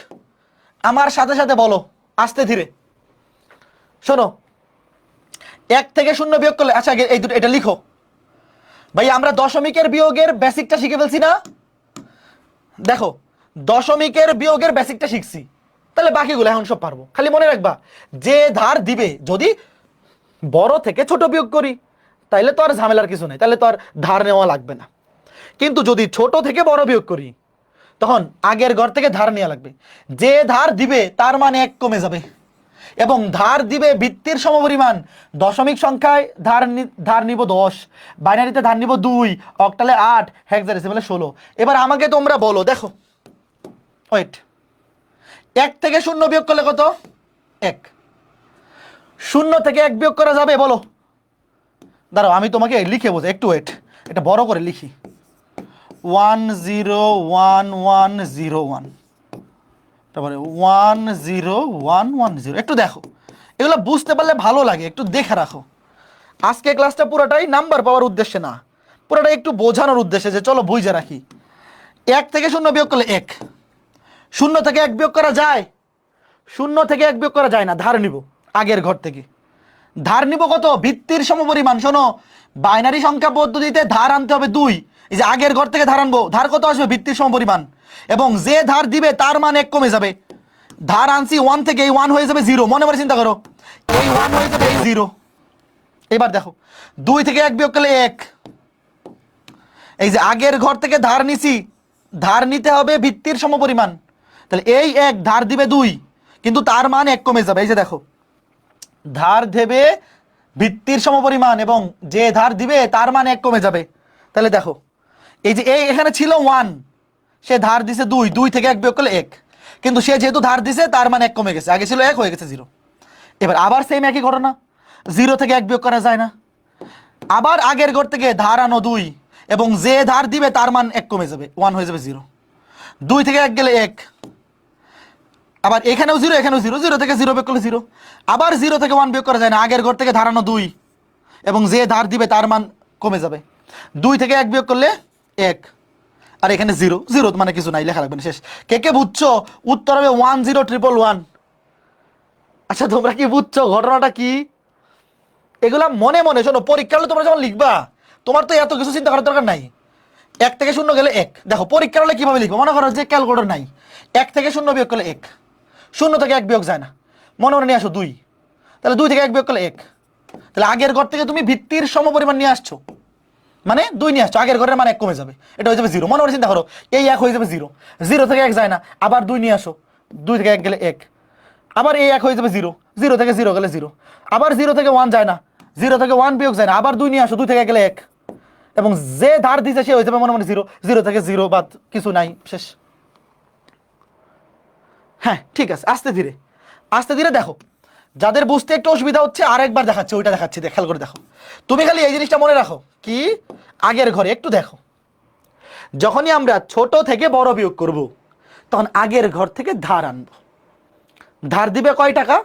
আমার সাথে সাথে বলো আস্তে ধীরে। শোনো, 1 থেকে 0 বিয়োগ করলে, আচ্ছা আগে এই দুটো এটা লিখো ভাই। আমরা দশমিকের বিয়োগের বেসিকটা শিখে ফেলছি না? দেখো, দশমিকের বিয়োগের বেসিকটা শিখছি, তাহলে বাকিগুলো এখন সব পারবো। খালি মনে রাখবা যে ধার দিবে, যদি বড় থেকে ছোট বিয়োগ করি তাইলে তো আর ঝামেলার কিছু নেই, তাহলে তো আর ধার নেওয়া লাগবে না। কিন্তু যদি ছোট থেকে বড় বিয়োগ করি তখন আগের ঘর থেকে ধার নেওয়া লাগবে। যে ধার দিবে তার মান 1 কমে যাবে, এবং ধার দিবে ভিত্তির সমপরিমাণ। দশমিক সংখ্যায় ধার নিব 10, বাইনারিতে ধার নিব 2, অক্টালে 8, হেক্সাডেসিমালে 16। এবার আমাকে তোমরা বলো, দেখো ওয়েট, 1 থেকে 0 বিয়োগ করলে কত? 1। 0 থেকে 1 বিয়োগ করা যাবে বলো? দাঁড়াও আমি তোমাকে লিখে বোঝাই, একটু ওয়েট, এটা বড় করে লিখি। 1 0 1 1 0 1, তারপরে 1 0 1 1 0। একটু দেখো, এগুলো বুঝতে পারলে ভালো লাগে, একটু দেখে রাখো। আজকে ক্লাসটা পুরোটাই নাম্বার পাওয়ার উদ্দেশ্যে না, পুরোটাই একটু বোঝানোর উদ্দেশ্যে, যে চলো বুঝে রাখি। 1 থেকে 0 বিয়োগ করলে 1। 0 থেকে 1 বিয়োগ করা যায়? 0 থেকে 1 বিয়োগ করা যায় না, ধার নিব আগের ঘর থেকে। ধার নিব কত? ভিত্তির সমপরিমাণ। শোনো, বাইনারি সংখ্যা পদ্ধতিতে ধার আনতে হবে 2, এই যে আগের ঘর থেকে ধার আনবো, ধার কত আসবে? ভিত্তির সমপরিমাণ। এবং যে ধার দিবে তার মান 1 কমে যাবে। ধার আনছি 1 থেকে, এই 1 হয়ে যাবে 0। মনে মনে চিন্তা করো, এই 1 হয়ে যাবে এই 0। এবার দেখো 2 থেকে 1 বিয়োগ করলে 1। এই যে আগের ঘর থেকে ধার নিছি, ধার নিতে হবে ভিত্তির সমপরিমাণ, তাহলে এই 1 ধার দিবে 2, কিন্তু তার মান 1 কমে যাবে। এই যে দেখো, ধার দেবে ভিত্তির সমপরিমাণ এবং যে ধার দিবে তার মান 1 কমে যাবে। তাহলে দেখো, এই যে এই এখানে ছিল 1, সে ধার দিছে 2, 2 থেকে 1 বিয়োগ করলে 1, কিন্তু সে যেহেতু ধার দিছে তার মান 1 কমে গেছে, আগে ছিল 1 হয়ে গেছে 0। এবার আবার সেম একই ঘটনা, 0 থেকে 1 বিয়োগ করা যায় না। আবার আগের ঘর থেকে ধার আনো 2, এবং যে ধার দিবে তার মান 1 কমে যাবে, 1 হয়ে যাবে 0। 2 থেকে 1 গেলে 1, আবার এখানেও 0, এখানেও 0, 0 থেকে 0 বিয়োগ করলে 0। আবার 0 থেকে 1 বিয়োগ করা যায় না, আগের ঘর থেকে ধারানো 2, এবং যে ধার দিবে তার মান কমে যাবে। 2 থেকে 1 বিয়োগ করলে 1, আর এখানে 0, 0 মানে কিছু নাই, লেখা লাগবে না, শেষ। কে কে বুঝছো? উত্তর হবে 1 0 1 1 1। আচ্ছা তোমরা কি বুঝছো ঘটনাটা কি? এগুলা মনে মনে শোনো, পরীক্ষা হলে তোমরা যখন লিখবা তোমার তো এত কিছু চিন্তা করার দরকার নাই। 1 থেকে 0 গেলে 1, দেখো পরীক্ষা হলে কিভাবে লিখবো, মনে করো যে ক্যালকুলেটর নাই, 1 থেকে 0 বিয়োগ করলে 1, 0 থেকে 1 বিয়োগ যায় না, মনে মনে নিয়ে আসো 2, তাহলে 2 থেকে 1 বিয়োগ করলে 1, তাহলে আগের ঘর থেকে তুমি ভিত্তির সমপরিমাণ নিয়ে আসছো, মানে 2 নিয়ে আসছো, আগের ঘরের মান 1 কমে যাবে, এটা হয়ে যাবে 0। মনে মনে চিন্তা করো, এই 1 হয়ে যাবে 0, 0 থেকে 1 যায় না, আবার 2 নিয়ে আসো, 2 থেকে 1 গেলে 1, আবার এই 1 হয়ে যাবে 0, 0 থেকে 0 গেলে 0, আবার 0 থেকে 1 যায় না, 0 থেকে 1 বিয়োগ যায় না, আবার 2 নিয়ে আসো, 2 থেকে 1 গেলে 1, এবং যে ধার দিছে সে হয়ে যাবে মনে মনে 0, 0 থেকে 0 বাদ, কিছু নাই, শেষ। হ্যাঁ ঠিক আছে, আস্তে ধীরে দেখো, যাদের বুঝতে একটু অসুবিধা হচ্ছে আরেকবার দেখাচ্ছি, ওইটা দেখাচ্ছি, খেয়াল করে দেখো। তুমি খালি এই জিনিসটা মনে রাখো, কি আগের ঘরে একটু দেখো, যখনই আমরা ছোট থেকে বড় বিয়োগ করব তখন আগের ঘর থেকে ধার আনবো। ধার দিবে কয় টাকা?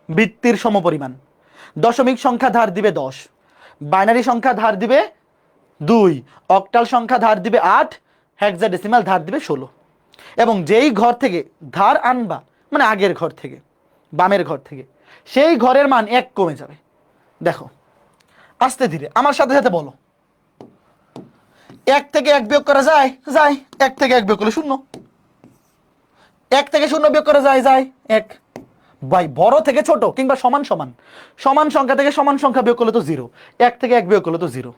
বৃত্তির সমপরিমাণ। দশমিক সংখ্যা ধার দিবে 10, বাইনারি সংখ্যা ধার দিবে 2, অক্টাল সংখ্যা ধার দিবে 8, হেক্সাডেসিমাল ধার দিবে 16। এবং যেই ঘর থেকে ধার আনবা, মানে আগের ঘর থেকে, বামের ঘর থেকে, সেই ঘরের মান 1 কমে যাবে। দেখো আস্তে ধীরে আমার সাথে সাথে বলো, 1 থেকে 1 বিয়োগ করা যায়? যায়। 1 থেকে 1 বিয়োগ করলে 0। 1 থেকে 0 বিয়োগ করা যায়? যায়। 1 ভাই, বড় থেকে ছোট কিংবা সমান সমান, সমান সংখ্যা থেকে সমান সংখ্যা বিয়োগ করলে তো 0, 1 থেকে 1 বিয়োগ করলে তো 0,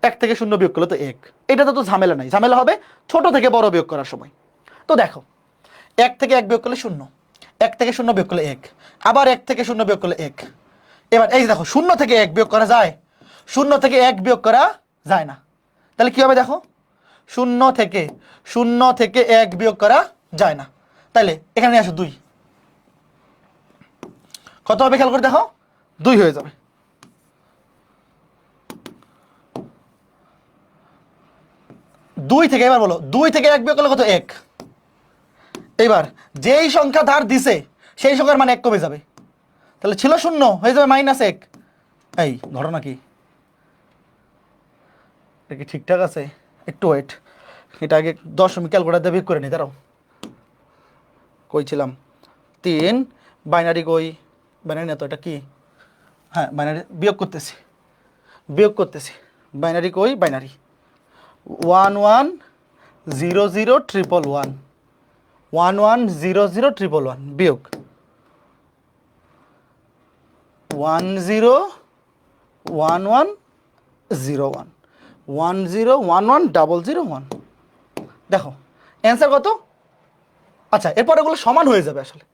1 থেকে 0 বিয়োগ করলে তো 1। এটাতে তো ঝামেলা নাই, ঝামেলা হবে ছোট থেকে বড় বিয়োগ করার সময়। তো দেখো 1 থেকে 1 বিয়োগ করলে 0, 1 থেকে 0 বিয়োগ করলে 1, আবার 1 থেকে 0 বিয়োগ করলে 1। এবার এই দেখো 0 থেকে 1 বিয়োগ করা যায়? 0 থেকে 1 বিয়োগ করা যায় না। তাহলে কি হবে দেখো, 0 থেকে 1 বিয়োগ করা যায় না। তাহলে এখানে নিয়ে আসো 2। কত হবে খেয়াল করে দেখো, 2 হয়ে যাবে। 2 থেকে, এবার বলো 2 থেকে 1 বিয়োগ করলে কত? 1। এবার যেই সংখ্যা ধার দিছে সেই সংখ্যার মান 1 কমে যাবে। তাহলে ছিল 0, হয়ে যাবে -1। এই ঘটনা কি, এটা কি ঠিকঠাক আছে? একটু ওয়েট, এটা আগে দশমিক ক্যালকুলেটর বিয়োগ করে নি, দাঁড়াও। কইছিলাম 3, বাইনারি কই? বাইনারি না তো, এটা কি? হ্যাঁ বাইনারি, বিয়োগ করতেছি, বাইনারি কই? বাইনারি 1 1 0 0 1 1 1 1 0 0 1 1 বিয়োগ 1 0 1 1 0 1 1 0 1 1 0 0 1। দেখো অ্যান্সার কত? আচ্ছা এরপর এগুলো সমান হয়ে যাবে, আসলে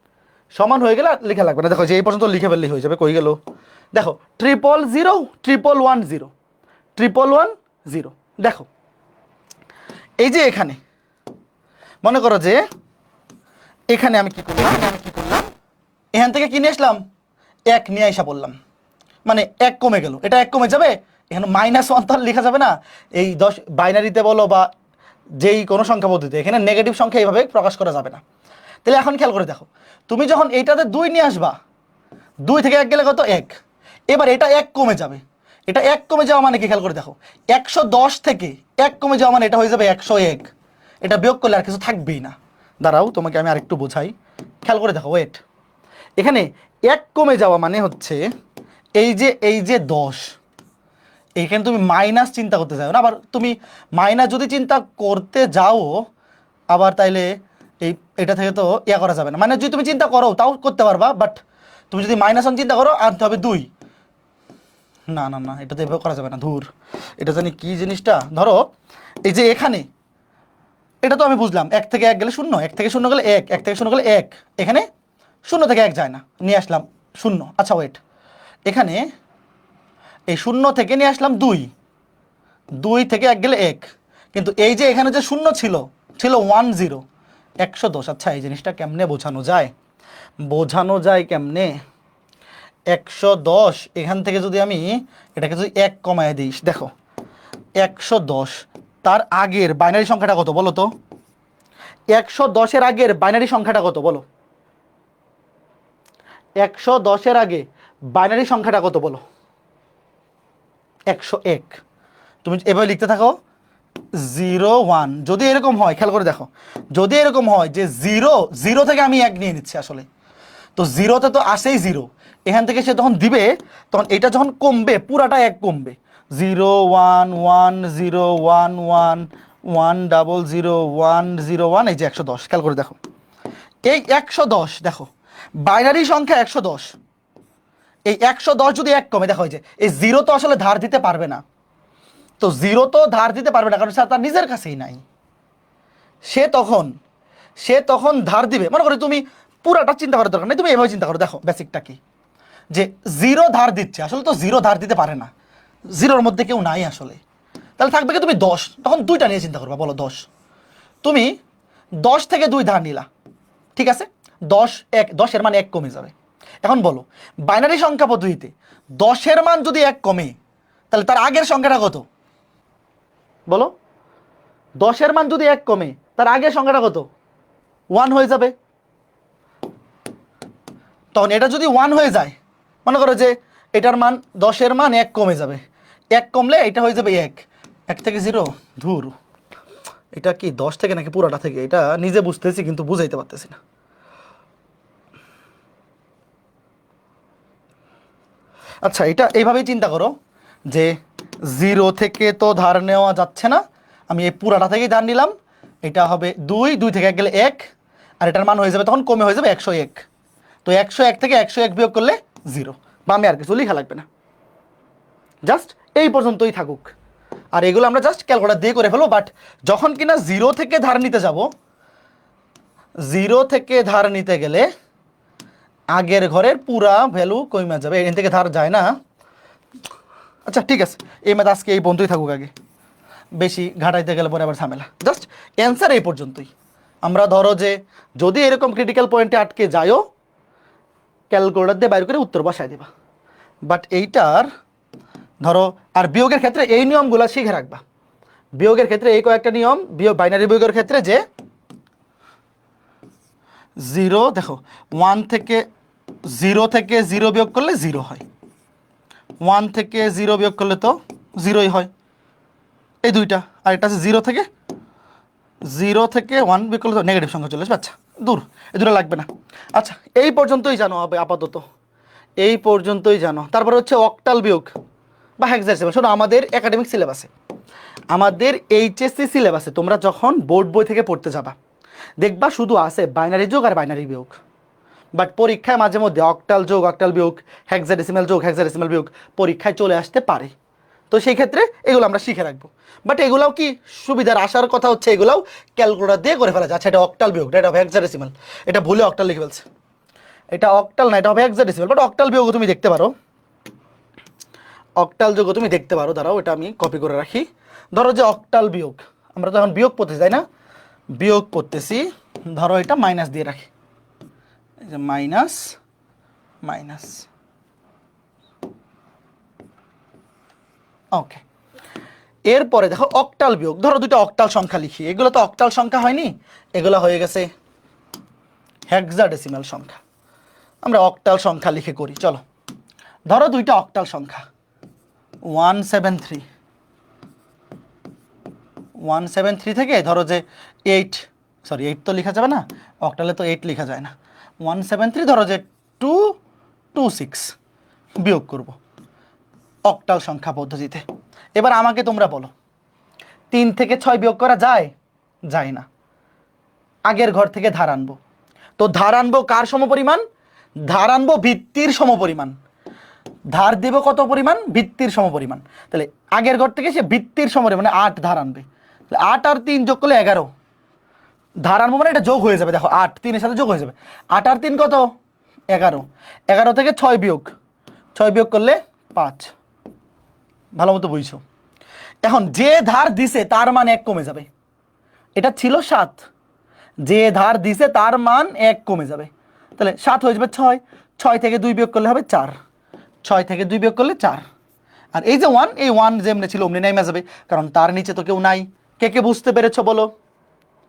সমান হয়ে গেলে লেখা লাগবে না। দেখো যে এই পর্যন্ত লিখে ফেললেই হয়ে যাবে। কই গেল? দেখো 0 0 1 1 0 1 1 0। দেখো এই যে এখানে মনে করো যে এখানে আমি কি করলাম, এখান থেকে কি নিয়ে আসলাম? 1 নিয়ে আসা বললাম, মানে 1 কমে গেল। এটা 1 কমে যাবে, এখানে -1 তো লেখা যাবে না। এই 10 বাইনারিতে বলো বা যেই কোনো সংখ্যা পদ্ধতিতে, এখানে নেগেটিভ সংখ্যা এইভাবে প্রকাশ করা যাবে না। তাহলে এখন খেয়াল করে দেখো, তুমি যখন এইটাতে 2 নিয়ে আসবা, 2 থেকে 1 গেলে কত? 1। এবার এটা 1 কমে যাবে। এটা 1 কমে যাওয়া মানে কি খেয়াল করে দেখো, 110 থেকে 1 কমে যাওয়া মানে এটা হয়ে যাবে 101। এটা বিয়োগ করলে আর কিছু থাকবেই না। দাঁড়াও তোমাকে আমি আরেকটু বোঝাই, খেয়াল করে দেখো। ওয়েট, এখানে 1 কমে যাওয়া মানে হচ্ছে এই যে 10, এইখানে তুমি মাইনাস চিন্তা করতে যাও না। আবার তুমি মাইনাস যদি চিন্তা করতে যাও আবার, তাইলে এটা থেকে তো ইয়া করা যাবে না। মানে যদি তুমি চিন্তা করো তাও করতে পারবা, বাট তুমি যদি -1 চিন্তা করো আনতে হবে 2। না না না, এটা তো এভাবে করা যাবে না, ধুর। এটা জানি কি জিনিসটা। ধরো এই যে এখানে, এটা তো আমি বুঝলাম 1 থেকে 1 গেলে 0, 1 থেকে 0 গেলে 1, 1 থেকে 0 গেলে 1। এখানে 0 থেকে 1 যায় না, নিয়ে আসলাম 0। আচ্ছা ওয়েট, এখানে এই 0 থেকে নিয়ে আসলাম 2, 2 থেকে 1 গেলে 1। কিন্তু এই যে এখানে যে 0 ছিল 1 0, 110। আচ্ছা এই জিনিসটা কেমনে বোঝানো যায়? কেমনে? 110 এখান থেকে যদি আমি এটাকে যদি 1 কমায় দিই, দেখো 110 তার আগের বাইনারি সংখ্যাটা কত বলো তো? 110-এর আগের বাইনারি সংখ্যাটা কত বলো? 110-এর আগে বাইনারি সংখ্যাটা কত বলো? 101। তুমি এভাবে লিখতে থাকো 0 1। যদি এরকম হয়, খেয়াল করে দেখো, যদি এরকম হয় যে 0 থেকে আমি 1 নিয়ে নিচ্ছি, আসলে তো 0তে তো আসেই 0, এখান থেকে সে তখন দিবে, তখন এটা যখন কমবে পুরাটা 1 কমবে। 0 1 1 0 1 1 1 0 0 1 0 1, এই যে 110। খেয়াল করে দেখো এই 110, দেখো বাইনারি সংখ্যা 110। এই 110 যদি 1 কমে, দেখো এই 0 তো আসলে ধার দিতে পারবে না। তো 0 তো ধার দিতে পারবে না, কারণ তার নিজের কাছেই নাই। সে তখন ধার দিবে। মনে করো তুমি পুরাটা চিন্তা করার দরকার নেই, তুমি এভাবে চিন্তা করো। দেখো বেসিকটা কি, যে 0 ধার দিচ্ছে, আসলে তো 0 ধার দিতে পারে না, 0-র মধ্যে কেউ নাই আসলে। তাহলে থাকবে কি তুমি 10, তখন 2টা নিয়ে চিন্তা করবা। বলো 10, তুমি 10 থেকে 2 ধার নিলা, ঠিক আছে? 10 1, 10-এর মানে 1 কমে যাবে। এখন বলো বাইনারি সংখ্যা পদ্ধতিতে 10-এর মান যদি 1 কমে তাহলে তার আগের সংখ্যাটা কত? বলো 10-এর মান যদি 1 কমে তার আগের সংখ্যাটা কত? 1 হয়ে যাবে। তখন এটা যদি 1 হয়ে যায়, মনে করো যে এটার মান 10-এর মান 1 কমে যাবে, 1 কমলে এটা হয়ে যাবে 1, 1 থেকে 0 ধুর। এটা কি 10 থেকে নাকি পুরোটা থেকে, এটা নিজে বুঝতেছি কিন্তু বুঝাইতে পারতেছি না। আচ্ছা এটা এইভাবেই চিন্তা করো যে 0 থেকে তো ধার নেওয়া যাচ্ছে না, আমি এই পুরাটা থেকেই ধার নিলাম, এটা হবে 2, 2 থেকে 1 গেলে 1, আর এটার মান হয়ে যাবে তখন কমে হয়ে যাবে 101। তো 101 থেকে 101 বিয়োগ করলে 0, বা আমি আর কিছু লেখা লাগবে না, জাস্ট এই পর্যন্তই থাকুক। আর এগুলো আমরা জাস্ট ক্যালকুলেটর দিয়ে করে ফেলবো। বাট যখন কিনা 0 থেকে ধার নিতে যাব, 0 থেকে ধার নিতে গেলে আগের ঘরের পুরা ভ্যালু কমে যাবে, এখান থেকে ধার যায় না। আচ্ছা ঠিক আছে, এই ম্যাথ আজকে এই পর্যন্তই থাকুক, আগে বেশি ঘাটাইতে গেলে পরে আবার ঝামেলা। জাস্ট অ্যান্সার এই পর্যন্তই। আমরা ধরো যে যদি এরকম ক্রিটিক্যাল পয়েন্টে আটকে যায়ও, ক্যালকুলেটর দিয়ে বাইর করে উত্তর বসায় দেবা। বাট এইটার ধরো আর বিয়োগের ক্ষেত্রে এই নিয়মগুলো শিখে রাখবা। বিয়োগের ক্ষেত্রে এই কয়েকটা নিয়ম, বাইনারি বিয়োগের ক্ষেত্রে যে 0 দেখো 1 থেকে 0 থেকে 0 বিয়োগ করলে 0 হয়, 1 থেকে 0 বিয়োগ করলে তো 0ই হয়, এই দুইটা। আর এটা আছে 0 থেকে 1 বিয়োগ করলে তো নেগেটিভ সংখ্যা চলে আসবে। আচ্ছা দূর, এই দুটো লাগবে না। আচ্ছা এই পর্যন্তই জানো আপাতত, এই পর্যন্তই জানো। তারপরে হচ্ছে অক্টাল বিয়োগ বা হেক্সাডেসিমাল। শোনো আমাদের একাডেমিক সিলেবাসে, আমাদের এইচএসসি সিলেবাসে তোমরা যখন বোর্ড বই থেকে পড়তে যাবা দেখবা শুধু আছে বাইনারি যোগ আর বাইনারি বিয়োগ। বাট পরীক্ষায় মাঝে মধ্যে অক্টাল যোগ, অক্টাল বিয়োগ, হেক্সাডেসিমাল যোগ, হেক্সাডেসিমাল বিয়োগ পরীক্ষায় চলে আসতে পারে। তো সেই ক্ষেত্রে এগুলো আমরা শিখে রাখবো। বাট এগুলাও কি সুবিধার আসার কথা হচ্ছে এগুলাও ক্যালকুলেটর দিয়ে করে ফেলা যায়। আচ্ছা এটা অক্টাল বিয়োগ, এটা হবে হেক্সাডেসিমাল, এটা ভুলে অক্টাল লিখে ফেলছে, এটা অক্টাল না, এটা হবে হেক্সাডেসিমাল। বাট অক্টাল বিয়োগ তুমি দেখতে পারো, অক্টাল যোগ তুমি দেখতে পারো। দাঁড়াও এটা আমি কপি করে রাখি। ধরো যে অক্টাল বিয়োগ, আমরা তো এখন বিয়োগ করতেছি তাই না, বিয়োগ করতেছি, ধরো এটা মাইনাস দিয়ে রাখি, এই যে মাইনাস মাইনাস, ওকে। এরপরে দেখো অক্টাল বিয়োগ, ধরো দুটো অক্টাল সংখ্যা লিখি, এগুলো তো অক্টাল সংখ্যা হয়নি, এগুলো হয়ে গেছে হেক্সাডেসিমাল সংখ্যা। আমরা অক্টাল সংখ্যা লিখে করি, চলো। ধরো দুইটা অক্টাল সংখ্যা 173 থেকে ধরো যে 8 তো লেখা যাবে না, অক্টালে তো 8 লেখা যায় না, 173 ধরো যে 226 বিয়োগ করব অক্টাল সংখ্যা পদ্ধতিতে। এবার আমাকে তোমরা বলো 3 থেকে 6 বিয়োগ করা যায়? যায় না, আগের ঘর থেকে ধার আনবো। তো ধার আনবো কার সমপরিমাণ? ধার আনবো ভিত্তির সমপরিমাণ। ধার দেব কত পরিমাণ? ভিত্তির সমপরিমাণ। তাহলে আগের ঘর থেকে সে ভিত্তির সমপরিমাণ 8 ধার আনবে, 8 আর 3 যোগ করলে 11 ধার আনবো, মানে এটা যোগ হয়ে যাবে। দেখো 8 3 এর সাথে যোগ হয়ে যাবে, 8 আর 3 কত? 11, 11 থেকে 6 বিয়োগ, 6 বিয়োগ করলে 5। ভালো মতো বুঝছো? এখন যে ধার দিছে তার মান 1 কমে যাবে, এটা ছিল 7, যে ধার দিছে তার মান 1 কমে যাবে, তাহলে 7 হয়ে যাবে 6, 6 থেকে 2 বিয়োগ করলে হবে 4, 6 থেকে 2 বিয়োগ করলে 4। আর এই যে 1, এই 1 যেমনি ছিল অমনি নেমে যাবে, কারণ তার নিচে তো কেউ নাই। কে কে বুঝতে পেরেছো বলো?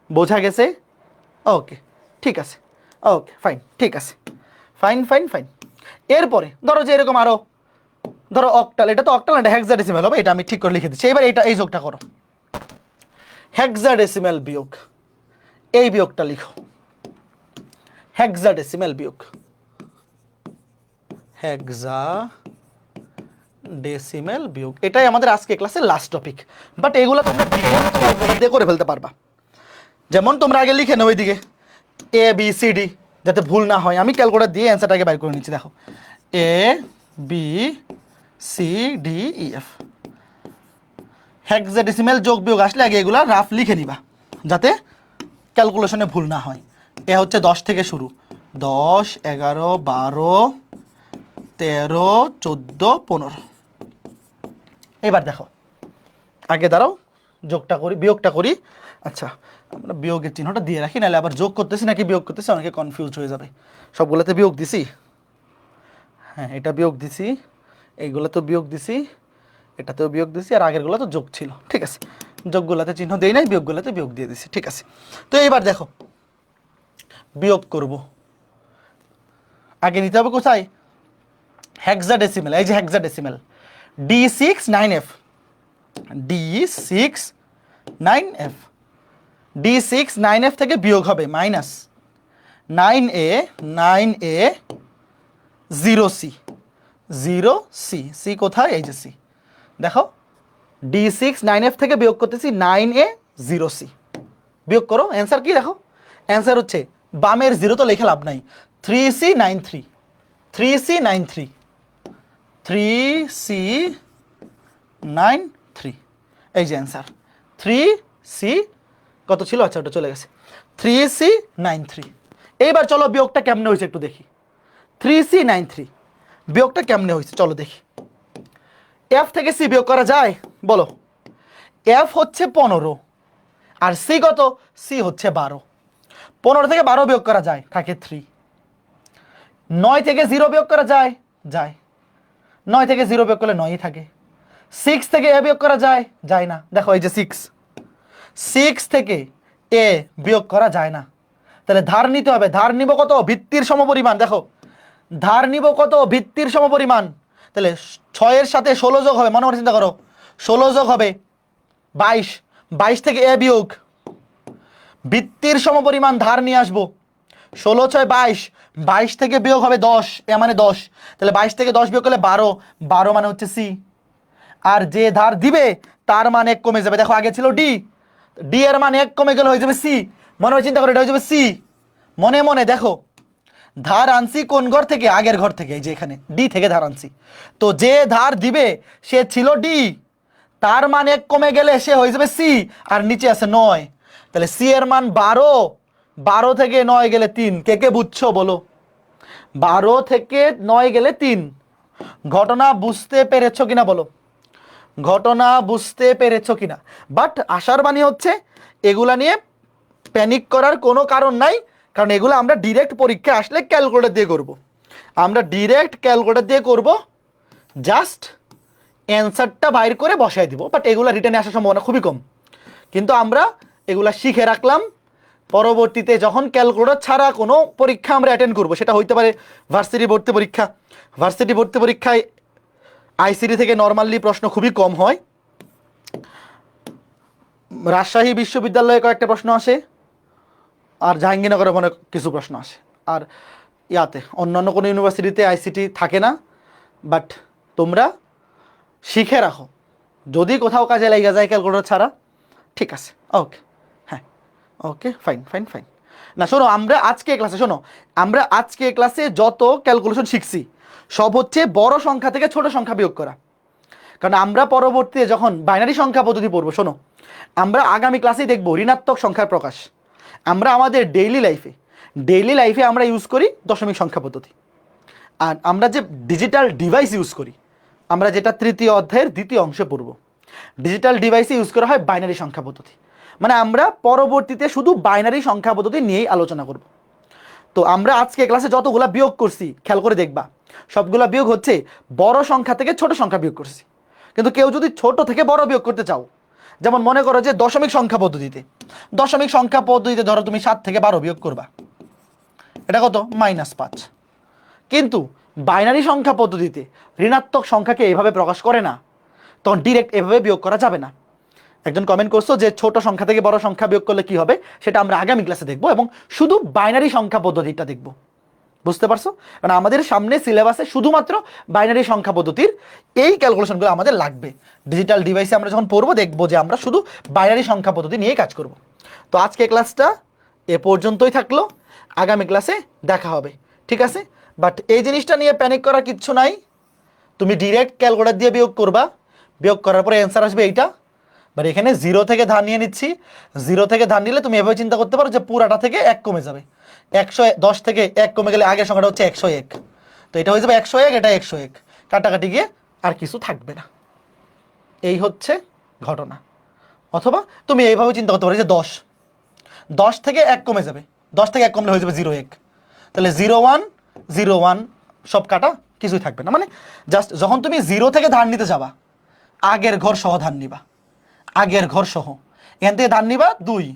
বোঝা গেছে? ওকে ঠিক আছে, ওকে ফাইন, ঠিক আছে, ফাইন ফাইন ফাইন। এরপরে ধরো যে এরকম আরো, ধরো অক্টাল, এটা তো অক্টাল না, এটা হেক্সাডেসিমাল হবে, এটা আমি ঠিক করে লিখে দিচ্ছি। এবার এটা এই যোগটা করো, হেক্সাডেসিমাল বিয়োগ, এই বিয়োগটা লিখো, হেক্সাডেসিমাল বিয়োগ, হেক্সাডেসিমাল বিয়োগ। এটাই আমাদের আজকে ক্লাসের লাস্ট টপিক। বাট এগুলো তোমরা দিয়ে করে ফেলতে পারবা। যেমন তোমরা আগে লিখে নাও ওইদিকে এ বি সি ডি, যাতে ভুল না হয়। আমি ক্যালকুলেটর দিয়ে অ্যান্সারটাকে বাইর করে নিচ্ছি। দেখো A B C D E F, hexadecimal যোগ বিয়োগ আসলে আগে এগুলা রাফ লিখে নিবা যাতে ক্যালকুলেশনে ভুল না হয়। এ হচ্ছে 10 থেকে শুরু, 10 11 12 13 14 15। এবার দেখো আগে দাঁড়াও, যোগটা করি বিয়োগটা করি। আচ্ছা আমরা বিয়োগের চিহ্নটা দিয়ে রাখি, নাহলে আবার যোগ করতেছি নাকি বিয়োগ করতেছি অনেকে কনফিউজ হয়ে যাবে। সবগুলোতে বিয়োগ দিছি, হ্যাঁ এটা বিয়োগ দিছি, এইগুলো তো বিয়োগ দিছি, এটাতেও বিয়োগ দিছি, আর আগেরগুলো তো যোগ ছিল। ঠিক আছে, যোগগুলোতে চিহ্ন দেই নাই, বিয়োগগুলোতে বিয়োগ দিয়ে দিছি। ঠিক আছে, তো এইবার দেখো বিয়োগ করব। আগে নিতে হবে কোথায়? হেক্সাডেসিমেল। এই যে হেক্সাডেসিমেল D69F, D69F, D69F থেকে বিয়োগ হবে minus 9A 0C, 0C, C কোথায়? এই যে C, দেখো D69F থেকে বিয়োগ করতেছি 9A 0C, বিয়োগ করো। অ্যান্সার কি দেখো? অ্যান্সার হচ্ছে বামের 0 তো লেখা লাভ নাই, 3C93, 3C93, 3C93, এই যে অ্যান্সার 3C কত ছিল, আচ্ছা ওটা চলে গেছে, 3C93। এইবার চলো বিয়োগটা কেমনে হয়েছে একটু দেখি। 3C93 বিয়োগটা কেমনে হয়েছে চলো দেখি। এফ থেকে সি বিয়োগ করা যায়? বলো। এফ হচ্ছে 15 আর সি কত? সি হচ্ছে 12। 15 থেকে 12 বিয়োগ করা যায়, থাকে 3। 9 থেকে 0 বিয়োগ করা যায়? যায়। 9 থেকে 0 বিয়োগ করলে 9ই থাকে। 6 থেকে এ বিয়োগ করা যায়? যায় না। দেখো এই যে 6 থেকে এ বিয়োগ করা যায় না, তাহলে ধার নিতে হবে। ধার নিব কত? ভিত্তির সমপরিমাণ। দেখো ধার নিব কত? ভিত্তির সমপরিমাণ। তাহলে 6 এর সাথে 16 যোগ হবে, মনে মনে চিন্তা করো, 16 যোগ হবে 22, 22 থেকে এ বিয়োগ, ভিত্তির সমপরিমাণ ধার নিয়ে আসবো। 16 6 22, 22 থেকে বিয়োগ হবে 10, এ মানে 10, তাহলে 22 থেকে 10 বিয়োগ করলে 12, 12 মানে হচ্ছে সি। আর যে ধার দিবে তার মান 1 কমে যাবে। দেখো আগে ছিল ডি, ডি এর মান 1 কমে গেলে হয়ে যাবে সি। মনে হয় চিন্তা করো, এটা হয়ে যাবে সি। মনে মনে দেখো ধার আনছি কোন ঘর থেকে? আগের ঘর থেকে, এই যে এখানে ডি থেকে ধার আনছি। তো যে ধার দিবে সে ছিল ডি, তার মান 1 কমে গেলে সে হয়ে যাবে সি, আর নিচে আছে 9, তাহলে সি এর মান 12, 12 থেকে 9 গেলে 3। কে কে বুঝছো বলো? 12 থেকে 9 গেলে 3। ঘটনা বুঝতে পেরেছো কিনা বলো? ঘটনা বুঝতে পেরেছো কিনা? বাট আশার বাণী হচ্ছে এগুলা নিয়ে প্যানিক করার কোনো কারণ নাই, কারণ এগুলো আমরা ডিরেক্ট পরীক্ষা আসলে ক্যালকুলেটর দিয়ে করব। আমরা ডিরেক্ট ক্যালকুলেটর দিয়ে করব, জাস্ট অ্যান্সারটা বাইর করে বসাই দিব। বাট এগুলো রিটার্নে আসার সম্ভাবনা খুবই কম, কিন্তু আমরা এগুলা শিখে রাখলাম। পরবর্তীতে যখন ক্যালকুলেটর ছাড়া কোনো পরীক্ষা আমরা অ্যাটেন্ড করব, সেটা হইতে পারে ভার্সিটি ভর্তি পরীক্ষা। ভার্সিটি ভর্তি পরীক্ষায় আইসিটি থেকে নর্মালি প্রশ্ন খুবই কম হয়। রাজশাহী বিশ্ববিদ্যালয়ে কয়েকটা প্রশ্ন আসে, আর জাহাঙ্গীরনগরে মনে কিছু প্রশ্ন আসে। আর ইয়াতে অন্যান্য কোনো ইউনিভার্সিটিতে আইসিটি থাকে না। বাট তোমরা শিখে রাখো, যদি কোথাও কাজে লেগে যায় ক্যালকুলেটর ছাড়া। ঠিক আছে, ওকে, হ্যাঁ, ওকে, ফাইন ফাইন ফাইন। না শোনো, আমরা আজকে ক্লাসে যত ক্যালকুলেশন শিখছি সব হচ্ছে বড় সংখ্যা থেকে ছোট সংখ্যা বিয়োগ করা। কারণ আমরা পরবর্তীতে যখন বাইনারি সংখ্যা পদ্ধতি পড়বো, শোনো, আমরা আগামী ক্লাসেই দেখবো ঋণাত্মক সংখ্যার প্রকাশ। আমরা আমাদের ডেইলি লাইফে আমরা ইউজ করি দশমিক সংখ্যা পদ্ধতি। আর আমরা যে ডিজিটাল ডিভাইস ইউজ করি, আমরা যেটা তৃতীয় অধ্যায়ের দ্বিতীয় অংশে পড়ব, ডিজিটাল ডিভাইসে ইউজ করা হয় বাইনারি সংখ্যা পদ্ধতি। মানে আমরা পরবর্তীতে শুধু বাইনারি সংখ্যা পদ্ধতি নিয়েই আলোচনা করব। তো আমরা আজকে ক্লাসে যতগুলা বিয়োগ করছি খেয়াল করে দেখবা, সবগুলা বিয়োগ হচ্ছে বড় সংখ্যা থেকে ছোট সংখ্যা বিয়োগ করছি। কিন্তু কেউ যদি ছোট থেকে বড় বিয়োগ করতে চাও, যেমন মনে করো যে দশমিক সংখ্যা পদ্ধতিতে ধরো তুমি 7 থেকে 12 বিয়োগ করবা, এটা কত? -5। কিন্তু বাইনারি সংখ্যা পদ্ধতিতে ঋণাত্মক সংখ্যাকে এভাবে প্রকাশ করে না, তখন ডিরেক্ট এভাবে বিয়োগ করা যাবে না। একজন কমেন্ট করছো যে ছোট সংখ্যা থেকে বড় সংখ্যা বিয়োগ করলে কি হবে, সেটা আমরা আগামী ক্লাসে দেখবো, এবং শুধু বাইনারি সংখ্যা পদ্ধতিটা দেখবো। বুঝতে পারছো? কারণ আমাদের সামনে সিলেবাসে শুধুমাত্র বাইনারি সংখ্যা পদ্ধতির এই ক্যালকুলেশনগুলো আমাদের লাগবে। ডিজিটাল ডিভাইসে আমরা যখন পড়বো দেখবো যে আমরা শুধু বাইনারি সংখ্যা পদ্ধতি নিয়েই কাজ করব। তো আজকে ক্লাসটা এ পর্যন্তই থাকলো, আগামী ক্লাসে দেখা হবে, ঠিক আছে? বাট এই জিনিসটা নিয়ে প্যানিক করার কিচ্ছু নাই। তুমি ডিরেক্ট ক্যালকুলেটর দিয়ে বিয়োগ করবা, বিয়োগ করার পরে অ্যান্সার আসবে এইটা। বাট এখানে 0 থেকে ধার নিয়ে নিচ্ছি। 0 থেকে ধার নিলে তুমি এভাবে চিন্তা করতে পারো যে পুরাটা থেকে 1 কমে যাবে। 110 থেকে 1 কমে গেলে আগের সংখ্যাটা হচ্ছে 101, তো এটা হয়ে যাবে 101, এটা 101, কাটাকাটি গিয়ে আর কিছু থাকবে না। এই হচ্ছে ঘটনা। অথবা তুমি এইভাবে চিন্তা করতে পারো যে 10 থেকে 1 কমে যাবে, 10 থেকে 1 কমলে হয়ে যাবে 01, তাহলে 01 01 সব কাটা কিছুই থাকবে না। মানে জাস্ট যখন তুমি 0 থেকে ধার নিতে যাবা, আগের ঘর সহ ধার নিবা, আগের ঘর সহ এখান থেকে ধার নিবা 2,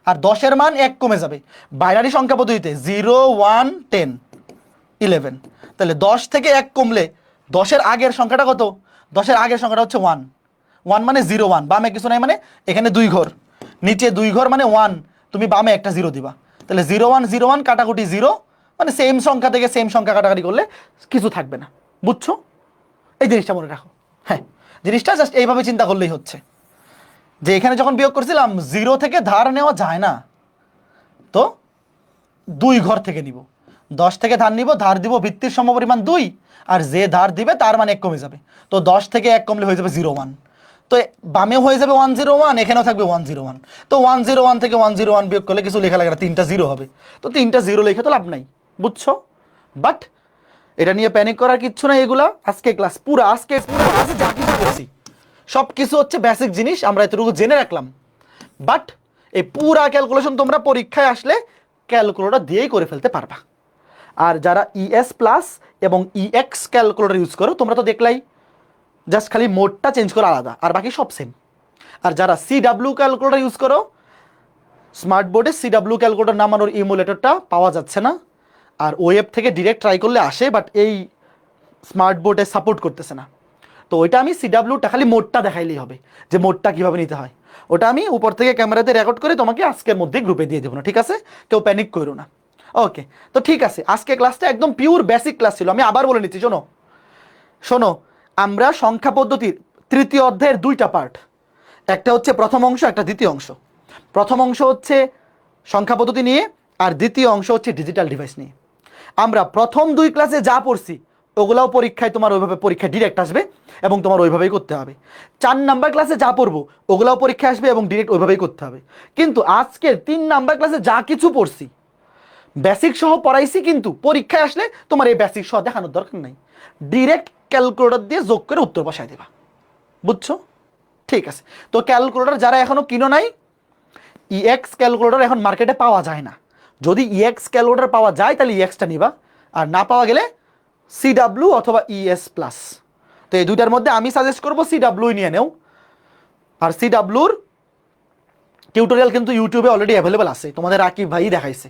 আর 10-এর মান 1 কমে যাবে। বাইনারি সংখ্যা পদ্ধতিতে 0, 1, 10, 11, তাহলে 10 থেকে 1 কমলে 10-এর আগের সংখ্যাটা কত? 10-এর আগের সংখ্যাটা হচ্ছে 1, 1 মানে 0, 1, বামে কিছু নাই, মানে এখানে 2 ঘর, নিচে 2 ঘর মানে 1, তুমি বামে একটা 0 দিবা, তাহলে 0, 1, 0, 1 কাটাকুটি 0, মানে সেম সংখ্যা থেকে সেম সংখ্যা কাটাকাটি করলে কিছু থাকবে না। বুঝছো? এই জিনিসটা মনে রাখো। হ্যাঁ, জিনিসটা জাস্ট এইভাবে চিন্তা করলেই হচ্ছে যে এখানে যখন বিয়োগ করছিলাম 0 থেকে ধার নেওয়া যায় না, তো 2 ঘর থেকে নিব, 10 থেকে ধার নিব, ধার দিব ভিত্তির সমপরিমাণ 2, আর যে ধার দিবে তার মান 1 কমে যাবে, তো 10 থেকে 1 কমলে হয়ে যাবে 0, 1, তো বামে হয়ে যাবে 101, এখানেও থাকবে 101, তো 101 থেকে 101 বিয়োগ করলে কিছু লেখা লাগে না, 3টা 0 হবে, তো 3টা 0 লিখে তো লাভ নাই। বুঝছো? বাট এটা নিয়ে প্যানিক করার কিচ্ছু নাই। এগুলা আজকে ক্লাস পুরো আজকে ক্লাসে যা কিছু করছি সব কিছু হচ্ছে বেসিক জিনিস, আমরা এতটুকু জেনে রাখলাম। বাট এই পুরা ক্যালকুলেশন তোমরা পরীক্ষায় আসলে ক্যালকুলেটর দিয়েই করে ফেলতে পারবা। আর যারা ইএস প্লাস এবং ইএক্স ক্যালকুলেটর ইউজ করো তোমরা তো দেখলাই, জাস্ট খালি মোডটা চেঞ্জ করা আলাদা, আর বাকি সব সেম। আর যারা সিডাব্লিউ ক্যালকুলেটর ইউজ করো, স্মার্ট বোর্ডে সিডাব্লিউ ক্যালকুলেটর নামানোর ইমুলেটরটা পাওয়া যাচ্ছে না, আর ওয়েব থেকে ডিরেক্ট ট্রাই করলে আসে, বাট এই স্মার্ট বোর্ডে সাপোর্ট করতেছে না। তো ওইটা আমি সিডাব্লিউটা খালি মোডটা দেখাইলেই হবে যে মোডটা কীভাবে নিতে হয়, ওটা আমি উপর থেকে ক্যামেরাতে রেকর্ড করে তোমাকে আজকের মধ্যে গ্রুপে দিয়ে দেবো না, ঠিক আছে? কেউ প্যানিক করো না। ওকে, তো ঠিক আছে, আজকে ক্লাসটা একদম পিওর বেসিক ক্লাস ছিল। আমি আবার বলে নিচ্ছি, শোনো শোনো, আমরা সংখ্যা পদ্ধতির 3য় অধ্যায়ের 2টা পার্ট, একটা হচ্ছে প্রথম অংশ, একটা দ্বিতীয় অংশ। প্রথম অংশ হচ্ছে সংখ্যা পদ্ধতি নিয়ে, আর দ্বিতীয় অংশ হচ্ছে ডিজিটাল ডিভাইস নিয়ে। আমরা প্রথম 2 ক্লাসে যা পড়ছি ওগুলাও পরীক্ষায় তোমার ওইভাবে পরীক্ষায় ডিরেক্ট আসবে এবং তোমার ওইভাবেই করতে হবে। 4 নাম্বার ক্লাসে যা পড়বো ওগুলাও পরীক্ষায় আসবে এবং ডিরেক্ট ওইভাবেই করতে হবে। কিন্তু আজকের 3 নাম্বার ক্লাসে যা কিছু পড়ছি বেসিক সহ পড়াইছি, কিন্তু পরীক্ষায় আসলে তোমার এই বেসিক সহ দেখানোর দরকার নাই, ডিরেক্ট ক্যালকুলেটর দিয়ে যোগ করে উত্তর বসায় দেবা। বুঝছো? ঠিক আছে, তো ক্যালকুলেটর যারা এখনো কিনো নাই, ইএক্স ক্যালকুলেটর এখন মার্কেটে পাওয়া যায় না। যদি ইএক্স ক্যালকুলেটর পাওয়া যায় তাহলে ইএক্সটা নিবা, আর না পাওয়া গেলে সিডাব্লিউ অথবা ইএস প্লাস। তো এই দুইটার মধ্যে আমি সাজেস্ট করবো সিডাব্লিউ নিয়ে নেও। আর সিডাব্লিউর টিউটোরিয়াল কিন্তু ইউটিউবে অলরেডি অ্যাভেলেবেল আছে, তোমাদের রাকিব ভাই দেখাইছে।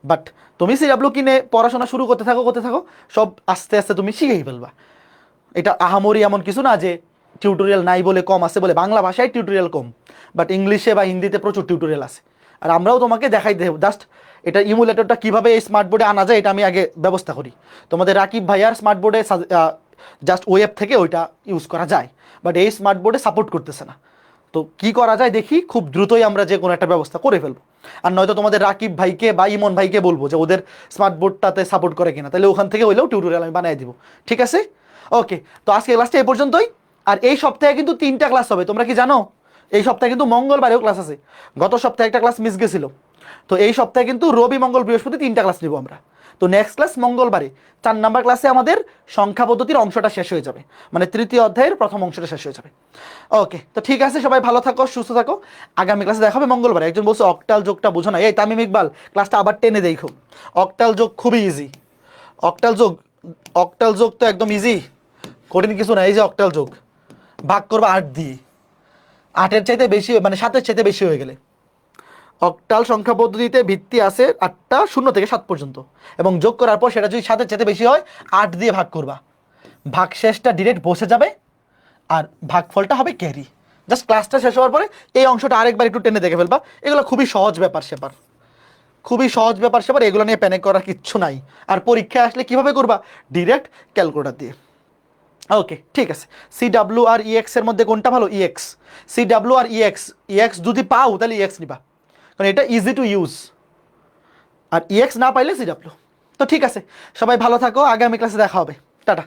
বাট তুমি সিডাব্লিউ কিনে পড়াশোনা শুরু করতে থাকো, সব আস্তে আস্তে তুমি শিখেই ফেলবা। এটা আহামরি এমন কিছু না যে টিউটোরিয়াল নাই বলে, কম আছে বলে। বাংলা ভাষায় টিউটোরিয়াল কম, বাট ইংলিশে বা হিন্দিতে প্রচুর টিউটোরিয়াল আছে। আর আমরাও তোমাকে দেখাই দেব, জাস্ট এটা ইমুলেটরটা কীভাবে এই স্মার্ট বোর্ডে আনা যায় এটা আমি আগে ব্যবস্থা করি। তোমাদের রাকিব ভাইয়ার স্মার্ট বোর্ডে জাস্ট ওয়েব থেকে ওইটা ইউজ করা যায়, বাট এই স্মার্ট বোর্ডে সাপোর্ট করতেছে না। তো কি করা যায় দেখি, খুব দ্রুতই আমরা যে কোনো একটা ব্যবস্থা করে ফেলবো। আর নয়তো তোমাদের রাকিব ভাইকে বা ইমন ভাইকে বলবো যে ওদের স্মার্ট বোর্ডটাতে সাপোর্ট করে কিনা, তাহলে ওখান থেকে হইলেও টিউটোরিয়াল আমি বানিয়ে দিব। ঠিক আছে? ওকে, তো আজকে ক্লাসটা এই পর্যন্তই। আর এই সপ্তাহে কিন্তু 3টা ক্লাস হবে, তোমরা কি জানো? এই সপ্তাহে কিন্তু মঙ্গলবারেও ক্লাস আছে। গত সপ্তাহে একটা ক্লাস মিস গেছিল, তো এই সপ্তাহে কিন্তু রবি, মঙ্গল, বৃহস্পতি 3টা ক্লাস নিব আমরা। তো নেক্সট ক্লাস মঙ্গলবারে 4 নাম্বার ক্লাসে আমাদের সংখ্যা পদ্ধতির অংশটা শেষ হয়ে যাবে, মানে 3য় অধ্যায়ের প্রথম অংশটা শেষ হয়ে যাবে। ওকে, তো ঠিক আছে, সবাই ভালো থাকো, সুস্থ থাকো। আগামী ক্লাসে দেখা হবে মঙ্গলবারে। একজন বলছে অক্টাল যোগটা বুঝো না, এই তামিম ইকবাল ক্লাসটা আবার টেনে দেখো। অক্টাল যোগ খুবই ইজি, অক্টাল যোগ তো একদম ইজি, কঠিন কিছু না। এই যে অক্টাল যোগ ভাগ করবা 8 দিয়ে, 8-এর চাইতে বেশি, মানে 7-এর চাইতে বেশি হয়ে গেলে। অক্টাল সংখ্যা পদ্ধতিতে ভিত্তি আছে 8টা, 0 থেকে 7 পর্যন্ত, এবং যোগ করার পর সেটা যদি 7-এর চাইতে বেশি হয় 8 দিয়ে ভাগ করবা, ভাগ শেষটা ডিরেক্ট বসে যাবে, আর ভাগফলটা হবে ক্যারি। জাস্ট ক্লাসটা শেষ হওয়ার পরে এই অংশটা আরেকবার একটু টেনে দেখে ফেলবা। এগুলো খুবই সহজ ব্যাপার সেপার, এগুলো নিয়ে প্যানিক করার কিচ্ছু নাই। আর পরীক্ষায় আসলে কিভাবে করবা? ডিরেক্ট ক্যালকুলেটর দিয়ে। ওকে, ঠিক আছে। সিডাব্লিউ আর ইএক্স এর মধ্যে কোনটা ভালো? ইএক্স। সিডাব্লিউ আর ইএক্স যদি পাও তাহলে ইএক্স নিবা, কারণ এটা ইজি টু ইউজ। আর ইএক্স না পাইলে সিডাব্লিউ। তো ঠিক আছে, সবাই ভালো থাকো, আগামী ক্লাসে দেখা হবে, টাটা।